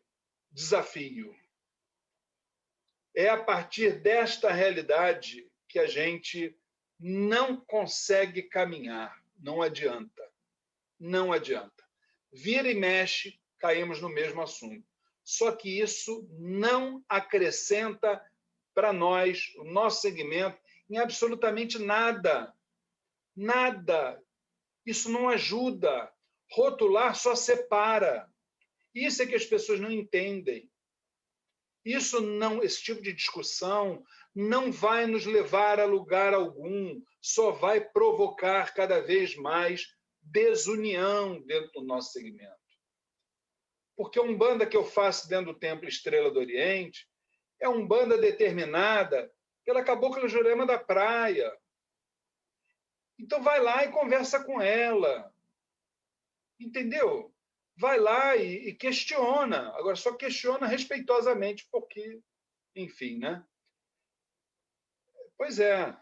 desafio. É a partir desta realidade que a gente não consegue caminhar. Não adianta. Não adianta. Vira e mexe, caímos no mesmo assunto. Só que isso não acrescenta para nós, o nosso segmento, em absolutamente nada. Nada. Isso não ajuda. Rotular só separa. Isso é que as pessoas não entendem. Esse tipo de discussão não vai nos levar a lugar algum, só vai provocar cada vez mais desunião dentro do nosso segmento. Porque a Umbanda que eu faço dentro do Templo Estrela do Oriente é uma Umbanda determinada pela Cabocla Jurema da Praia. Então vai lá e conversa com ela. Entendeu? Vai lá e questiona. Agora, só questiona respeitosamente, porque, enfim, né? Pois é.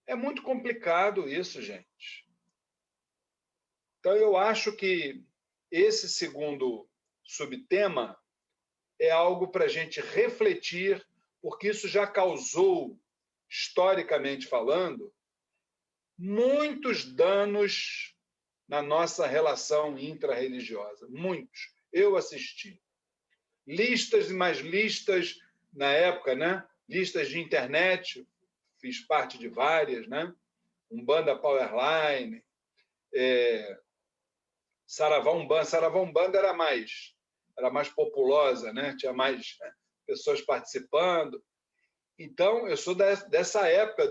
É muito complicado isso, gente. Então, eu acho que esse segundo subtema é algo para a gente refletir, porque isso já causou, historicamente falando, muitos danos na nossa relação intra-religiosa. Muitos. Eu assisti. Listas e mais listas na época, né? Listas de internet, fiz parte de várias, né? Umbanda Powerline, Saravá Umbanda. Saravá Umbanda era mais populosa, né? Tinha mais pessoas participando. Então, eu sou dessa época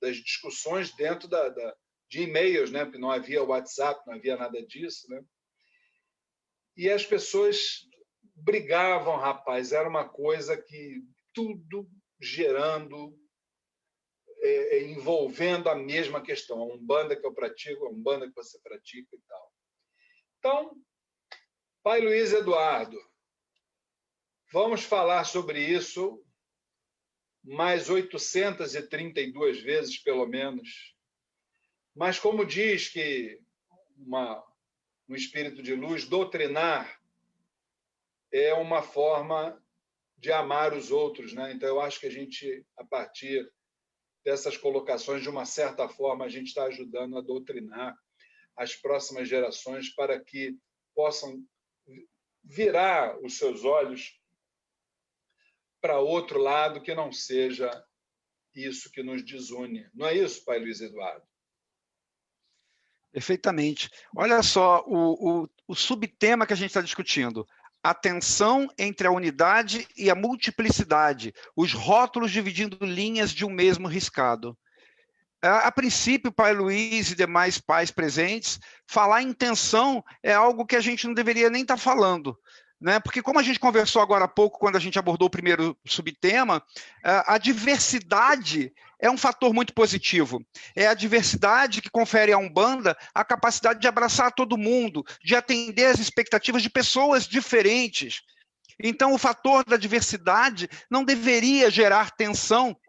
das discussões dentro de e-mails, né? Porque não havia WhatsApp, não havia nada disso, né? E as pessoas brigavam, rapaz. Era uma coisa que tudo gerando, envolvendo a mesma questão. A Umbanda que eu pratico, a Umbanda que você pratica e tal. Então, Pai Luiz Eduardo, vamos falar sobre isso mais 832 vezes, pelo menos. Mas, como diz que um espírito de luz, doutrinar é uma forma de amar os outros, né? Então, eu acho que a gente, a partir dessas colocações, de uma certa forma, a gente está ajudando a doutrinar as próximas gerações para que possam virar os seus olhos para outro lado que não seja isso que nos desune. Não é isso, Pai Luiz Eduardo? Perfeitamente. Olha só o subtema que a gente está discutindo. A tensão entre a unidade e a multiplicidade. Os rótulos dividindo linhas de um mesmo riscado. A princípio, Pai Luiz e demais pais presentes, falar em tensão é algo que a gente não deveria nem estar falando, né? Porque como a gente conversou agora há pouco, quando a gente abordou o primeiro subtema, a diversidade é um fator muito positivo. É a diversidade que confere à Umbanda a capacidade de abraçar todo mundo, de atender às expectativas de pessoas diferentes. Então, o fator da diversidade não deveria gerar tensão.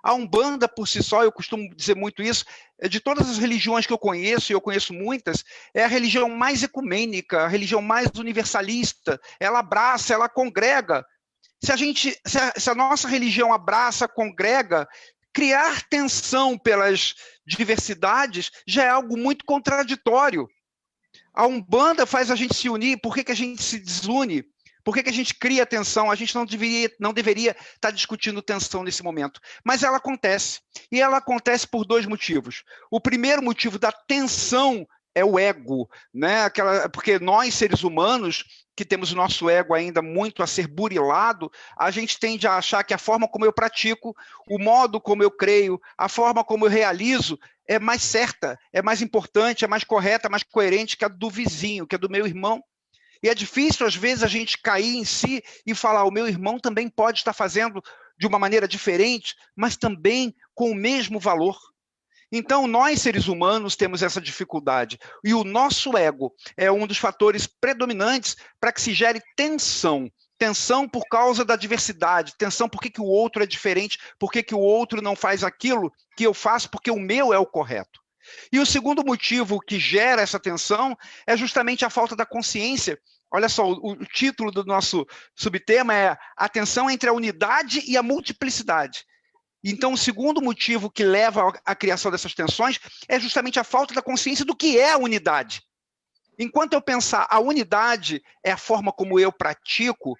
A Umbanda, por si só, eu costumo dizer muito isso, de todas as religiões que eu conheço, e eu conheço muitas, é a religião mais ecumênica, a religião mais universalista. Ela abraça, ela congrega. Se a nossa religião abraça, congrega, criar tensão pelas diversidades já é algo muito contraditório. A Umbanda faz a gente se unir, por que a gente se desune? Por que a gente cria tensão? A gente não deveria estar discutindo tensão nesse momento. Mas ela acontece. E ela acontece por dois motivos. O primeiro motivo da tensão é o ego, né? Porque nós, seres humanos, que temos o nosso ego ainda muito a ser burilado, a gente tende a achar que a forma como eu pratico, o modo como eu creio, a forma como eu realizo, é mais certa, é mais importante, é mais correta, mais coerente que a do vizinho, que a do meu irmão. E é difícil, às vezes, a gente cair em si e falar, o meu irmão também pode estar fazendo de uma maneira diferente, mas também com o mesmo valor. Então, nós, seres humanos, temos essa dificuldade. E o nosso ego é um dos fatores predominantes para que se gere tensão. Tensão por causa da diversidade, tensão por que o outro é diferente, por que o outro não faz aquilo que eu faço, porque o meu é o correto. E o segundo motivo que gera essa tensão é justamente a falta da consciência. Olha só, o título do nosso subtema é a tensão entre a unidade e a multiplicidade. Então, o segundo motivo que leva à criação dessas tensões é justamente a falta da consciência do que é a unidade. Enquanto eu pensar a unidade é a forma como eu pratico,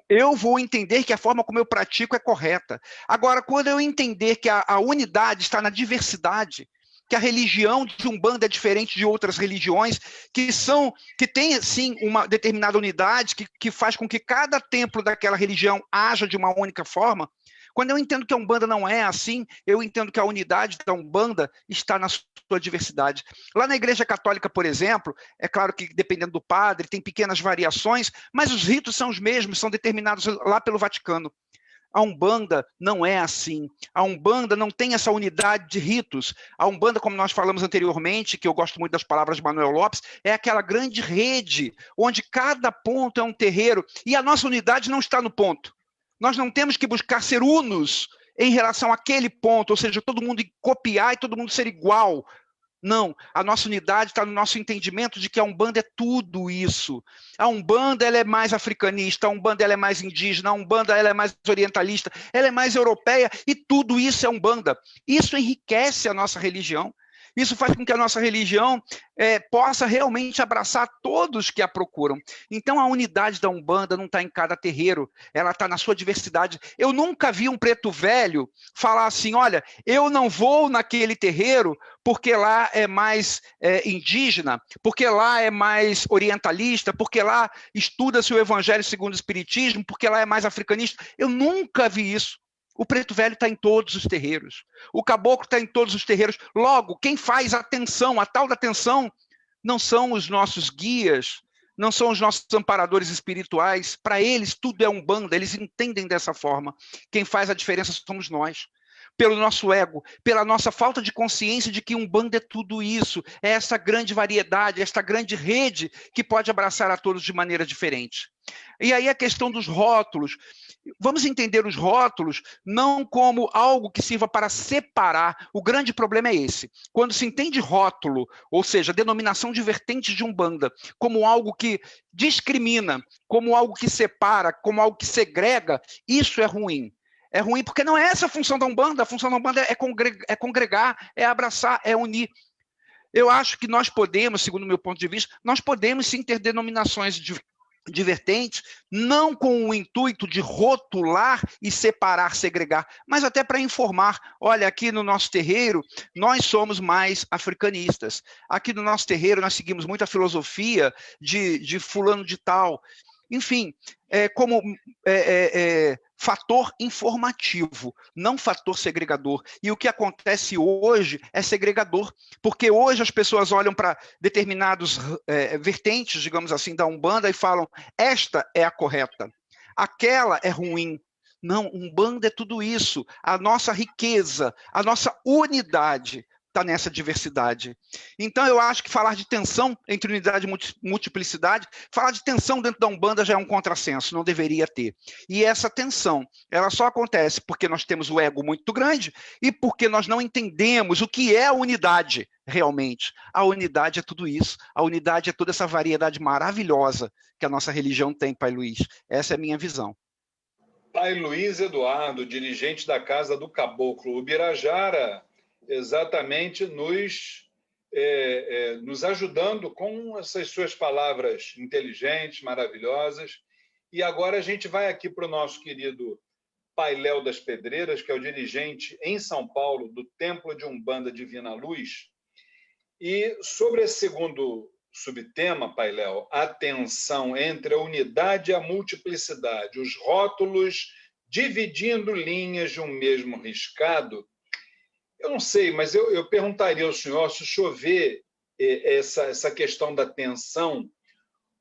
eu vou entender que a forma como eu pratico é correta. Agora, quando eu entender que a unidade está na diversidade, que a religião de Umbanda é diferente de outras religiões, que tem, sim, uma determinada unidade, que faz com que cada templo daquela religião haja de uma única forma. Quando eu entendo que a Umbanda não é assim, eu entendo que a unidade da Umbanda está na sua diversidade. Lá na Igreja Católica, por exemplo, é claro que dependendo do padre, tem pequenas variações, mas os ritos são os mesmos, são determinados lá pelo Vaticano. A Umbanda não é assim. A Umbanda não tem essa unidade de ritos. A Umbanda, como nós falamos anteriormente, que eu gosto muito das palavras de Manuel Lopes, é aquela grande rede, onde cada ponto é um terreiro, e a nossa unidade não está no ponto. Nós não temos que buscar ser unos em relação àquele ponto, ou seja, todo mundo copiar e todo mundo ser igual. Não, a nossa unidade está no nosso entendimento de que a Umbanda é tudo isso. A Umbanda ela é mais africanista, a Umbanda ela é mais indígena, a Umbanda ela é mais orientalista, ela é mais europeia, e tudo isso é Umbanda. Isso enriquece a nossa religião. Isso faz com que a nossa religião possa realmente abraçar todos que a procuram. Então, a unidade da Umbanda não está em cada terreiro, ela está na sua diversidade. Eu nunca vi um preto velho falar assim, olha, eu não vou naquele terreiro porque lá é mais indígena, porque lá é mais orientalista, porque lá estuda-se o Evangelho segundo o Espiritismo, porque lá é mais africanista. Eu nunca vi isso. O preto velho está em todos os terreiros. O caboclo está em todos os terreiros. Logo, quem faz a atenção, a tal da atenção, não são os nossos guias, não são os nossos amparadores espirituais. Para eles, tudo é Umbanda, eles entendem dessa forma. Quem faz a diferença somos nós. Pelo nosso ego, pela nossa falta de consciência de que Umbanda é tudo isso, é essa grande variedade, esta grande rede que pode abraçar a todos de maneira diferente. E aí a questão dos rótulos. Vamos entender os rótulos não como algo que sirva para separar. O grande problema é esse. Quando se entende rótulo, ou seja, denominação de vertentes de Umbanda, como algo que discrimina, como algo que separa, como algo que segrega, isso é ruim. É ruim porque não é essa a função da Umbanda. A função da Umbanda é congregar, é abraçar, é unir. Eu acho que nós podemos, segundo o meu ponto de vista, nós podemos sim ter denominações de vertentes, não com o intuito de rotular e separar, segregar, mas até para informar, olha, aqui no nosso terreiro, nós somos mais africanistas. Aqui no nosso terreiro, nós seguimos muito a filosofia de fulano de tal. Enfim, como fator informativo, não fator segregador. E o que acontece hoje é segregador, porque hoje as pessoas olham para determinados vertentes, digamos assim, da Umbanda e falam, esta é a correta, aquela é ruim. Não, Umbanda é tudo isso. A nossa riqueza, a nossa unidade está nessa diversidade. Então, eu acho que falar de tensão entre unidade e multiplicidade, falar de tensão dentro da Umbanda já é um contrassenso, não deveria ter. E essa tensão, ela só acontece porque nós temos o ego muito grande e porque nós não entendemos o que é a unidade realmente. A unidade é tudo isso. A unidade é toda essa variedade maravilhosa que a nossa religião tem, Pai Luiz. Essa é a minha visão. Pai Luiz Eduardo, dirigente da Casa do Caboclo Ubirajara, exatamente nos ajudando com essas suas palavras inteligentes, maravilhosas. E agora a gente vai aqui para o nosso querido Pai Léo das Pedreiras, que é o dirigente em São Paulo do Templo de Umbanda Divina Luz. E sobre esse segundo subtema, Pai Léo, a tensão entre a unidade e a multiplicidade, os rótulos dividindo linhas de um mesmo riscado, eu não sei, mas eu perguntaria ao senhor se o senhor vê essa questão da tensão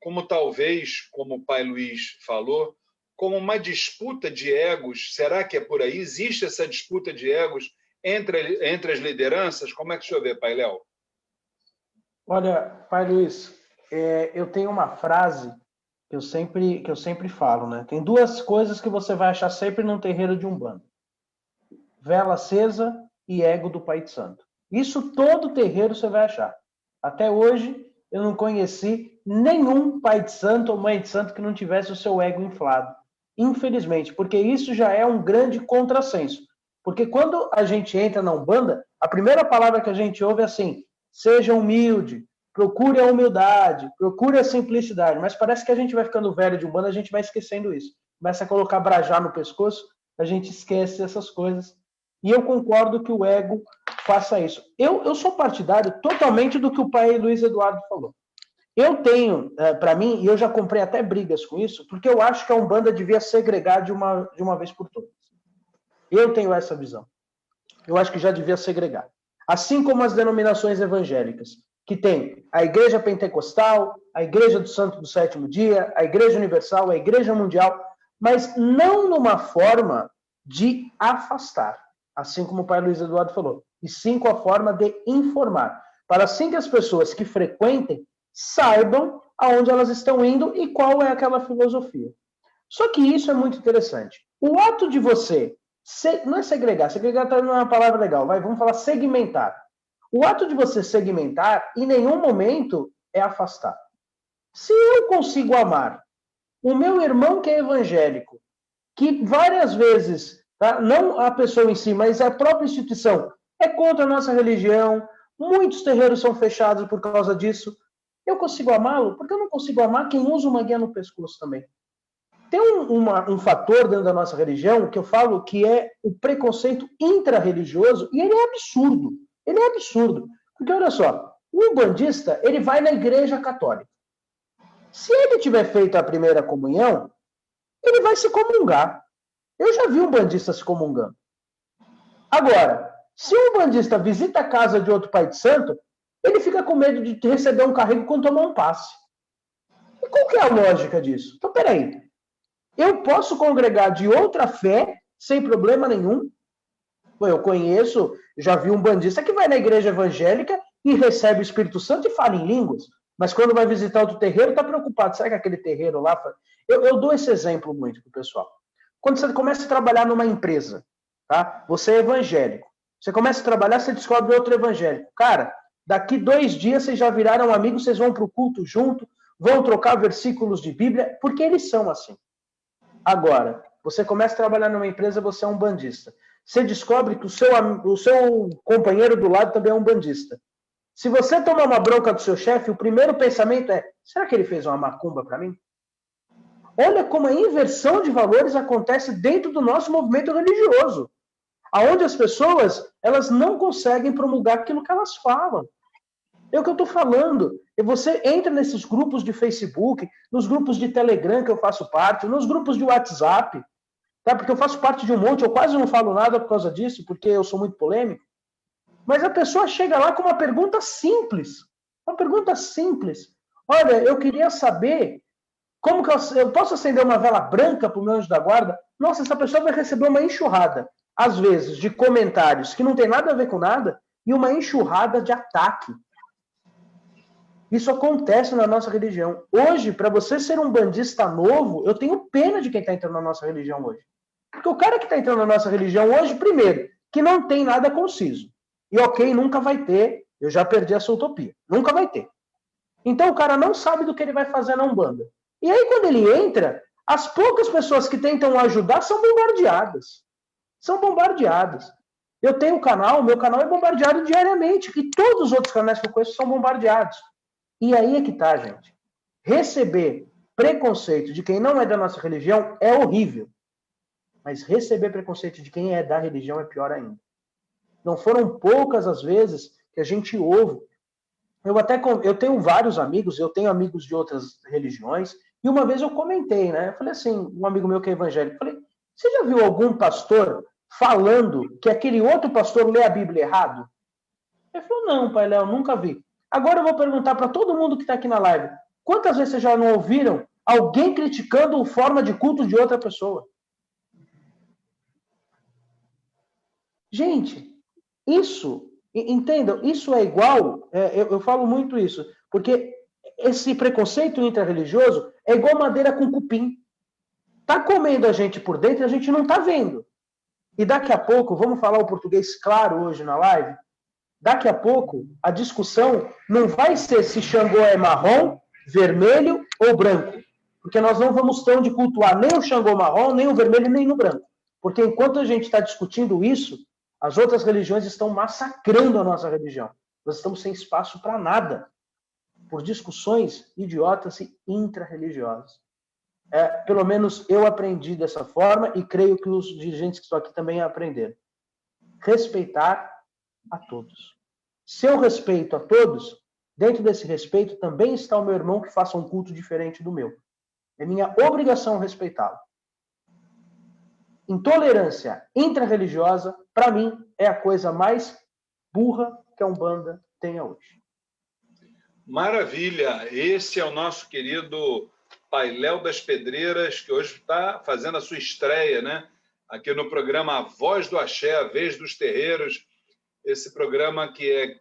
como talvez, como o Pai Luiz falou, como uma disputa de egos. Será que é por aí? Existe essa disputa de egos entre as lideranças? Como é que o senhor vê, Pai Léo? Olha, Pai Luiz, eu tenho uma frase que eu sempre falo, né? Tem duas coisas que você vai achar sempre num terreiro de Umbanda: vela acesa e ego do Pai de Santo. Isso todo terreiro você vai achar. Até hoje, eu não conheci nenhum Pai de Santo ou Mãe de Santo que não tivesse o seu ego inflado. Infelizmente, porque isso já é um grande contrassenso. Porque quando a gente entra na Umbanda, a primeira palavra que a gente ouve é assim: seja humilde, procure a humildade, procure a simplicidade. Mas parece que a gente vai ficando velho de Umbanda, a gente vai esquecendo isso. Começa a colocar brajá no pescoço, a gente esquece essas coisas. E eu concordo que o ego faça isso. Eu sou partidário totalmente do que o pai Luiz Eduardo falou. Eu tenho, para mim, e eu já comprei até brigas com isso, porque eu acho que a Umbanda devia segregar de uma vez por todas. Eu tenho essa visão. Eu acho que já devia segregar. Assim como as denominações evangélicas, que tem a Igreja Pentecostal, a Igreja do Santo do Sétimo Dia, a Igreja Universal, a Igreja Mundial, mas não numa forma de afastar, assim como o pai Luiz Eduardo falou, e sim com a forma de informar, para assim que as pessoas que frequentem saibam aonde elas estão indo e qual é aquela filosofia. Só que isso é muito interessante. O ato de você, não é segregar não é uma palavra legal, vamos falar segmentar. O ato de você segmentar, em nenhum momento, é afastar. Se eu consigo amar o meu irmão que é evangélico, que várias vezes, tá, não a pessoa em si, mas a própria instituição, é contra a nossa religião, muitos terreiros são fechados por causa disso, eu consigo amá-lo? Porque eu não consigo amar quem usa uma guia no pescoço também. Tem um fator dentro da nossa religião que eu falo que é o preconceito intra-religioso, e ele é absurdo. Ele é absurdo. Porque, olha só, o umbandista, ele vai na igreja católica. Se ele tiver feito a primeira comunhão, ele vai se comungar. Eu já vi um umbandista se comungando. Agora, se um umbandista visita a casa de outro pai de santo, ele fica com medo de receber um carrego quando tomar um passe. E qual que é a lógica disso? Então, peraí. Eu posso congregar de outra fé sem problema nenhum? Eu conheço, já vi um bandista que vai na igreja evangélica e recebe o Espírito Santo e fala em línguas, mas quando vai visitar outro terreiro, está preocupado. Será que aquele terreiro lá... Eu dou esse exemplo muito para o pessoal. Quando você começa a trabalhar numa empresa, tá? Você é evangélico. Você começa a trabalhar, você descobre outro evangélico. Cara, daqui 2 dias vocês já viraram amigos, vocês vão para o culto junto, vão trocar versículos de Bíblia, porque eles são assim. Agora, você começa a trabalhar numa empresa, você é um bandista. Você descobre que o seu companheiro do lado também é um bandista. Se você tomar uma bronca do seu chefe, o primeiro pensamento é, será que ele fez uma macumba para mim? Olha como a inversão de valores acontece dentro do nosso movimento religioso, aonde as pessoas elas não conseguem promulgar aquilo que elas falam. É o que eu estou falando. E você entra nesses grupos de Facebook, nos grupos de Telegram que eu faço parte, nos grupos de WhatsApp, tá? Porque eu faço parte de um monte, eu quase não falo nada por causa disso, porque eu sou muito polêmico. Mas a pessoa chega lá com uma pergunta simples. Uma pergunta simples. Olha, eu queria saber como que eu posso acender uma vela branca para o meu anjo da guarda? Nossa, essa pessoa vai receber uma enxurrada, às vezes, de comentários que não tem nada a ver com nada, e uma enxurrada de ataque. Isso acontece na nossa religião. Hoje, para você ser um bandista novo, eu tenho pena de quem está entrando na nossa religião hoje. Porque o cara que está entrando na nossa religião hoje, primeiro, que não tem nada conciso. E ok, nunca vai ter. Eu já perdi essa utopia. Nunca vai ter. Então o cara não sabe do que ele vai fazer na Umbanda. E aí quando ele entra, as poucas pessoas que tentam ajudar são bombardeadas. São bombardeadas. Eu tenho um canal, meu canal é bombardeado diariamente. E todos os outros canais que eu conheço são bombardeados. E aí é que tá, gente. Receber preconceito de quem não é da nossa religião é horrível. Mas receber preconceito de quem é da religião é pior ainda. Não foram poucas as vezes que a gente ouve. Eu tenho vários amigos, eu tenho amigos de outras religiões, e uma vez eu comentei, né? Eu falei assim, um amigo meu que é evangélico, eu falei, você já viu algum pastor falando que aquele outro pastor lê a Bíblia errado? Ele falou, não, pai Léo, nunca vi. Agora eu vou perguntar para todo mundo que está aqui na live, quantas vezes vocês já não ouviram alguém criticando a forma de culto de outra pessoa? Gente, isso, entendam, isso é igual, eu falo muito isso, porque esse preconceito intrarreligioso é igual madeira com cupim. Tá comendo a gente por dentro e a gente não tá vendo. E daqui a pouco, vamos falar o português claro hoje na live, daqui a pouco a discussão não vai ser se Xangô é marrom, vermelho ou branco. Porque nós não vamos ter onde cultuar nem o Xangô marrom, nem o vermelho, nem no branco. Porque enquanto a gente está discutindo isso, as outras religiões estão massacrando a nossa religião. Nós estamos sem espaço para nada, por discussões idiotas e intra-religiosas. Pelo menos eu aprendi dessa forma e creio que os dirigentes que estão aqui também aprenderam. Respeitar a todos. Se eu respeito a todos, dentro desse respeito também está o meu irmão que faça um culto diferente do meu. É minha obrigação respeitá-lo. Intolerância intra-religiosa, para mim, é a coisa mais burra que a Umbanda tenha hoje. Maravilha! Esse é o nosso querido Pai Léo das Pedreiras, que hoje está fazendo a sua estreia, né? Aqui no programa A Voz do Axé, a Vez dos Terreiros, esse programa que é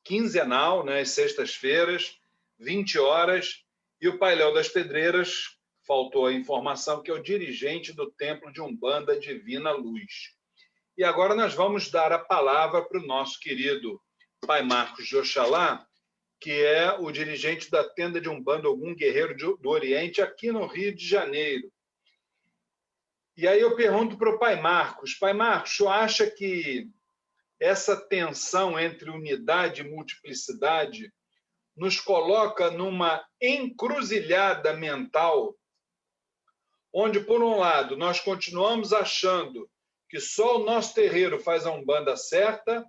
quinzenal, né? Às sextas-feiras, 20 horas, e o Pai Léo das Pedreiras, faltou a informação, que é o dirigente do Templo de Umbanda Divina Luz. E agora nós vamos dar a palavra para o nosso querido Pai Marcos de Oxalá, que é o dirigente da tenda de Umbanda Ogum Guerreiro do Oriente, aqui no Rio de Janeiro. E aí eu pergunto para o Pai Marcos, o senhor acha que essa tensão entre unidade e multiplicidade nos coloca numa encruzilhada mental, onde, por um lado, nós continuamos achando que só o nosso terreiro faz a Umbanda certa,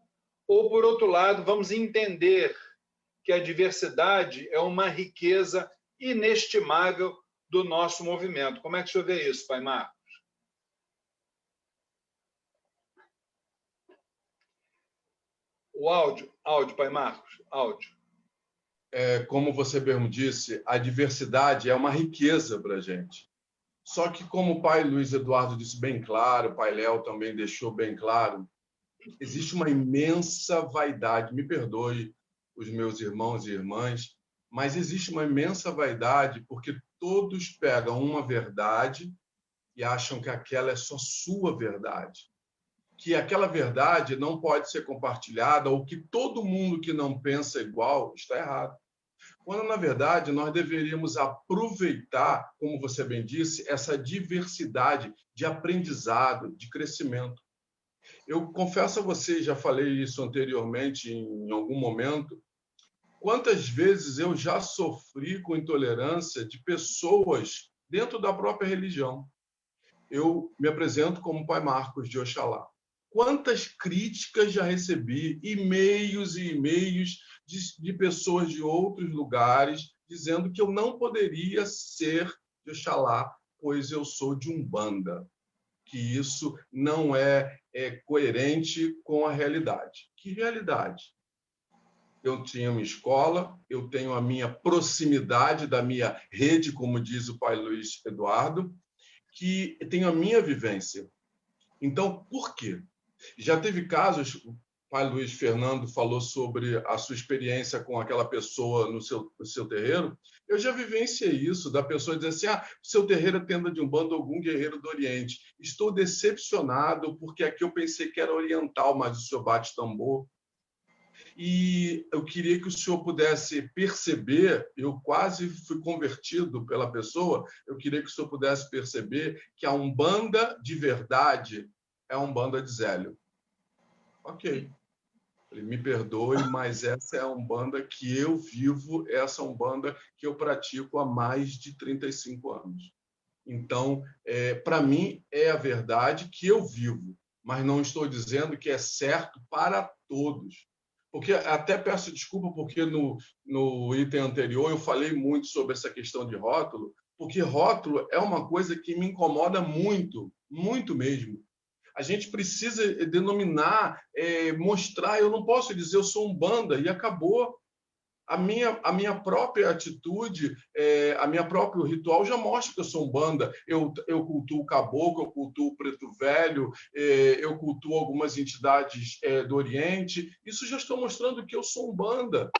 ou, por outro lado, vamos entender que a diversidade é uma riqueza inestimável do nosso movimento. Como é que o senhor vê isso, Pai Marcos? O áudio, Pai Marcos, áudio. Como você mesmo disse, a diversidade é uma riqueza para a gente. Só que, como o Pai Luiz Eduardo disse bem claro, o Pai Léo também deixou bem claro, existe uma imensa vaidade, me perdoe os meus irmãos e irmãs, mas existe uma imensa vaidade porque todos pegam uma verdade e acham que aquela é só sua verdade, que aquela verdade não pode ser compartilhada ou que todo mundo que não pensa igual está errado. Quando, na verdade, nós deveríamos aproveitar, como você bem disse, essa diversidade de aprendizado, de crescimento. Eu confesso a você, já falei isso anteriormente em algum momento, quantas vezes eu já sofri com intolerância de pessoas dentro da própria religião. Eu me apresento como Pai Marcos de Oxalá. Quantas críticas já recebi, e-mails e e-mails de pessoas de outros lugares dizendo que eu não poderia ser de Oxalá, pois eu sou de Umbanda, que isso não é coerente com a realidade. Que realidade? Eu tinha minha escola, eu tenho a minha proximidade da minha rede, como diz o Pai Luiz Eduardo, que tenho a minha vivência. Então, por quê? Já teve casos, o Pai Luiz Fernando falou sobre a sua experiência com aquela pessoa no seu terreiro. Eu já vivenciei isso, da pessoa dizer assim, o seu terreiro é tenda de Umbanda Ogum Guerreiro do Oriente. Estou decepcionado porque aqui eu pensei que era oriental, mas o senhor bate tambor. E eu queria que o senhor pudesse perceber, eu quase fui convertido pela pessoa, eu queria que o senhor pudesse perceber que a Umbanda de verdade é a Umbanda de Zélio. Ok. Ele me perdoe, mas essa é a Umbanda que eu vivo, essa Umbanda que eu pratico há mais de 35 anos. Então, para mim, é a verdade que eu vivo, mas não estou dizendo que é certo para todos. Porque até peço desculpa, porque no item anterior eu falei muito sobre essa questão de rótulo, porque rótulo é uma coisa que me incomoda muito, muito mesmo. A gente precisa denominar, mostrar. Eu não posso dizer eu sou Umbanda e acabou. A minha própria atitude, a minha próprio ritual já mostra que eu sou Umbanda. Eu cultuo o caboclo, eu cultuo o preto velho, eu cultuo algumas entidades do Oriente. Isso já estou mostrando que eu sou Umbanda.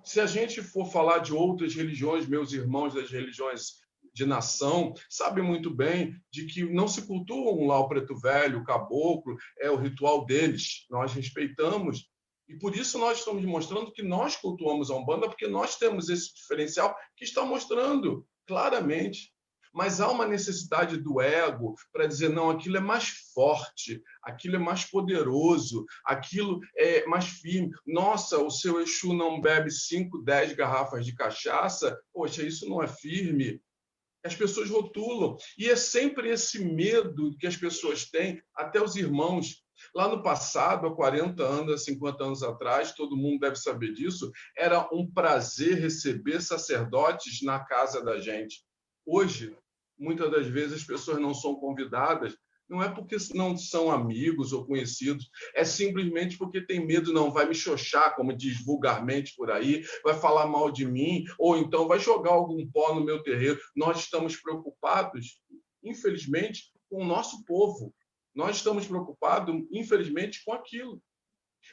Se a gente for falar de outras religiões, meus irmãos das religiões de nação sabem muito bem de que não se cultuam lá o preto velho, o caboclo, é o ritual deles. Nós respeitamos. E por isso nós estamos mostrando que nós cultuamos a Umbanda, porque nós temos esse diferencial que está mostrando claramente. Mas há uma necessidade do ego para dizer, não, aquilo é mais forte, aquilo é mais poderoso, aquilo é mais firme. Nossa, o seu Exu não bebe 5, 10 garrafas de cachaça? Poxa, isso não é firme. As pessoas rotulam. E é sempre esse medo que as pessoas têm, até os irmãos. Lá no passado, há 40 anos, há 50 anos atrás, todo mundo deve saber disso, era um prazer receber sacerdotes na casa da gente. Hoje, muitas das vezes, as pessoas não são convidadas, não é porque não são amigos ou conhecidos, é simplesmente porque tem medo, não vai me xoxar, como diz vulgarmente por aí, vai falar mal de mim, ou então vai jogar algum pó no meu terreiro. Nós estamos preocupados, infelizmente, com o nosso povo. Nós estamos preocupados, infelizmente, com aquilo.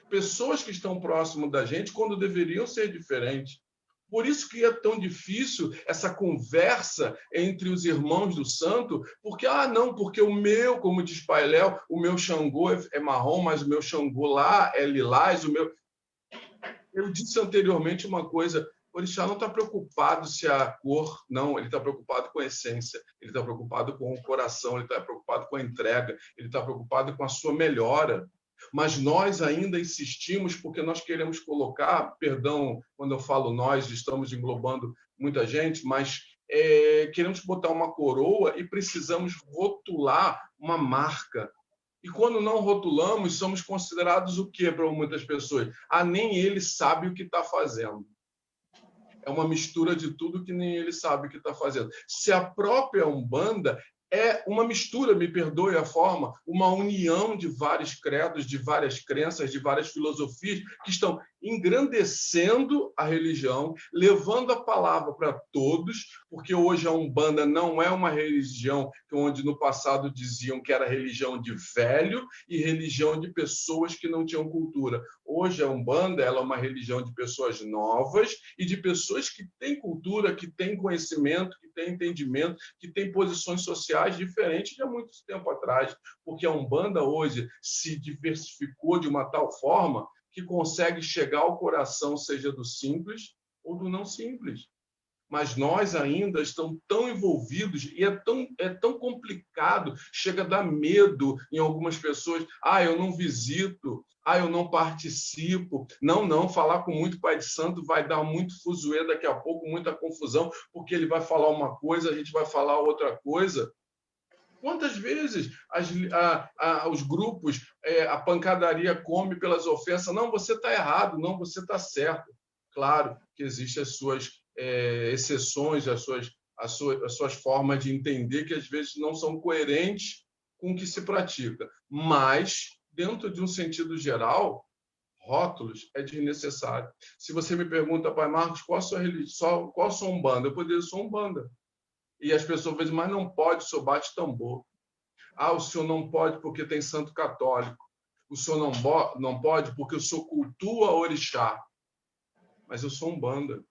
Pessoas que estão próximas da gente, quando deveriam ser diferentes. Por isso que é tão difícil essa conversa entre os irmãos do santo, porque, não, porque o meu, como diz Pai Léo, o meu Xangô é marrom, mas o meu Xangô lá é lilás, o meu... Eu disse anteriormente uma coisa, o orixá não está preocupado se a cor, não, ele está preocupado com a essência, ele está preocupado com o coração, ele está preocupado com a entrega, ele está preocupado com a sua melhora. Mas nós ainda insistimos porque nós queremos colocar, perdão, quando eu falo nós, estamos englobando muita gente, mas queremos botar uma coroa e precisamos rotular uma marca. E quando não rotulamos, somos considerados o quê para muitas pessoas? Nem ele sabe o que está fazendo. É uma mistura de tudo que nem ele sabe o que está fazendo. Se a própria Umbanda é uma mistura, me perdoe a forma, uma união de vários credos, de várias crenças, de várias filosofias que estão engrandecendo a religião, levando a palavra para todos, porque hoje a Umbanda não é uma religião onde no passado diziam que era religião de velho e religião de pessoas que não tinham cultura. Hoje a Umbanda ela é uma religião de pessoas novas e de pessoas que têm cultura, que têm conhecimento, que têm entendimento, que têm posições sociais diferentes de há muito tempo atrás, porque a Umbanda hoje se diversificou de uma tal forma que consegue chegar ao coração, seja do simples ou do não simples. Mas nós ainda estamos tão envolvidos e é tão complicado, chega a dar medo em algumas pessoas. Eu não visito, eu não participo. Não, falar com muito pai de santo vai dar muito fuzuê daqui a pouco, muita confusão, porque ele vai falar uma coisa, a gente vai falar outra coisa. Quantas vezes os grupos, a pancadaria come pelas ofensas? Não, você está errado, não, você está certo. Claro que existem as suas exceções, as suas formas de entender que às vezes não são coerentes com o que se pratica. Mas, dentro de um sentido geral, rótulos é desnecessário. Se você me pergunta, Pai Marcos, qual a sua religião, qual a sua Umbanda? Eu poderia ser Umbanda. E as pessoas dizem, mas não pode, o senhor bate tambor. O senhor não pode porque tem santo católico. O senhor não pode porque o senhor cultua orixá. Mas eu sou Umbanda.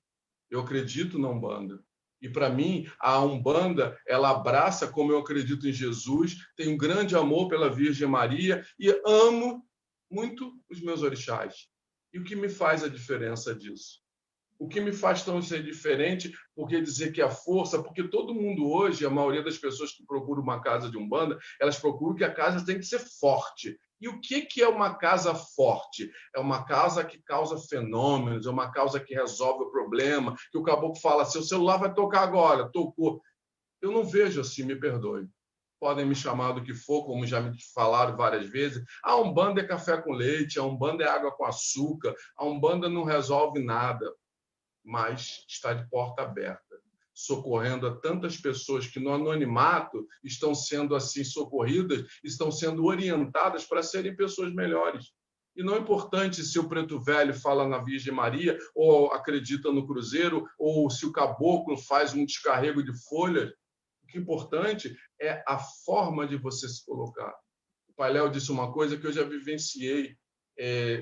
Eu acredito na Umbanda. E, para mim, a Umbanda, ela abraça como eu acredito em Jesus, tenho um grande amor pela Virgem Maria e amo muito os meus orixás. E o que me faz a diferença disso? O que me faz tão ser diferente, porque dizer que a força, porque todo mundo hoje, a maioria das pessoas que procuram uma casa de Umbanda, elas procuram que a casa tem que ser forte. E o que é uma casa forte? É uma casa que causa fenômenos, é uma casa que resolve o problema, que o caboclo fala, seu celular vai tocar agora, tocou. Eu não vejo assim, me perdoe. Podem me chamar do que for, como já me falaram várias vezes. A Umbanda é café com leite, a Umbanda é água com açúcar, a Umbanda não resolve nada. Mas está de porta aberta, socorrendo a tantas pessoas que no anonimato estão sendo assim socorridas, estão sendo orientadas para serem pessoas melhores. E não é importante se o preto velho fala na Virgem Maria, ou acredita no cruzeiro, ou se o caboclo faz um descarrego de folhas. O que é importante é a forma de você se colocar. O Pai Léo disse uma coisa que eu já vivenciei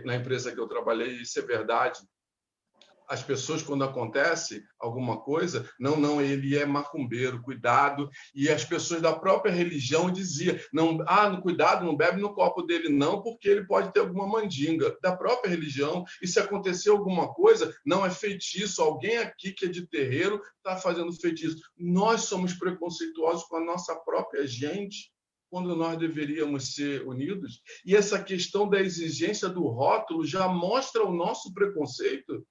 na empresa que eu trabalhei, e isso é verdade. As pessoas, quando acontece alguma coisa, não, ele é macumbeiro, cuidado. E as pessoas da própria religião diziam, cuidado, não bebe no copo dele não, porque ele pode ter alguma mandinga. Da própria religião. E se acontecer alguma coisa, não é feitiço. Alguém aqui que é de terreiro está fazendo feitiço. Nós somos preconceituosos com a nossa própria gente, quando nós deveríamos ser unidos. E essa questão da exigência do rótulo já mostra o nosso preconceito.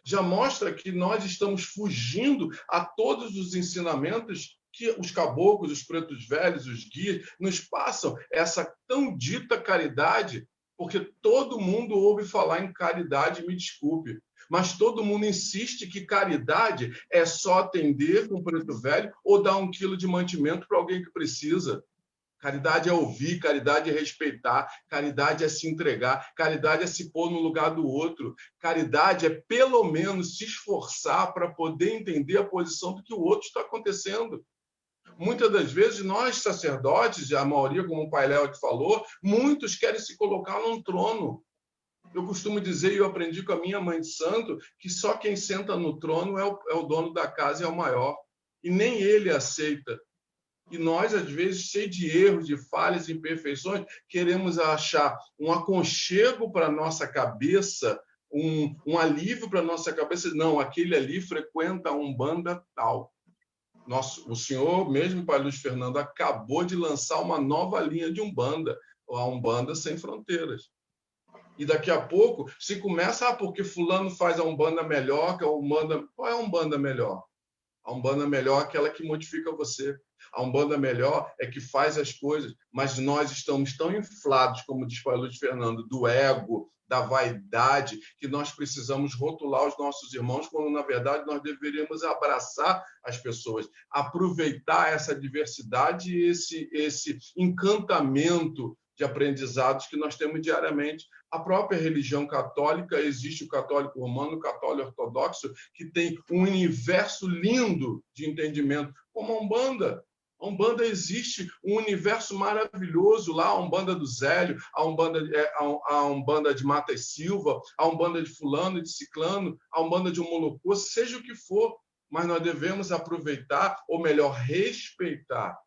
já mostra que nós estamos fugindo a todos os ensinamentos que os caboclos, os pretos velhos, os guias, nos passam, essa tão dita caridade, porque todo mundo ouve falar em caridade, me desculpe, mas todo mundo insiste que caridade é só atender com o preto velho ou dar 1 quilo de mantimento para alguém que precisa. Caridade é ouvir, caridade é respeitar, caridade é se entregar, caridade é se pôr no lugar do outro, caridade é, pelo menos, se esforçar para poder entender a posição do que o outro está acontecendo. Muitas das vezes, nós, sacerdotes, a maioria, como o Pai Léo que falou, muitos querem se colocar num trono. Eu costumo dizer, e eu aprendi com a minha mãe de santo, que só quem senta no trono é o dono da casa e é o maior. E nem ele aceita. E nós, às vezes, cheios de erros, de falhas, de imperfeições, queremos achar um aconchego para a nossa cabeça, um alívio para a nossa cabeça. Não, aquele ali frequenta a Umbanda tal. O senhor, mesmo Pai Luiz Fernando, acabou de lançar uma nova linha de Umbanda, a Umbanda Sem Fronteiras. E daqui a pouco se começa, porque fulano faz a Umbanda melhor, que a Umbanda... Qual é a Umbanda melhor? A Umbanda melhor é aquela que modifica você. A Umbanda melhor é que faz as coisas, mas nós estamos tão inflados, como diz Pai Luiz Fernando, do ego, da vaidade, que nós precisamos rotular os nossos irmãos, quando, na verdade, nós deveríamos abraçar as pessoas, aproveitar essa diversidade e esse encantamento de aprendizados que nós temos diariamente. A própria religião católica, existe o católico romano, o católico ortodoxo, que tem um universo lindo de entendimento, como a Umbanda. A Umbanda existe um universo maravilhoso lá, a Umbanda do Zélio, a Umbanda de Mata e Silva, a Umbanda de fulano e de ciclano, a Umbanda de Omolocô, seja o que for, mas nós devemos aproveitar, ou melhor, respeitar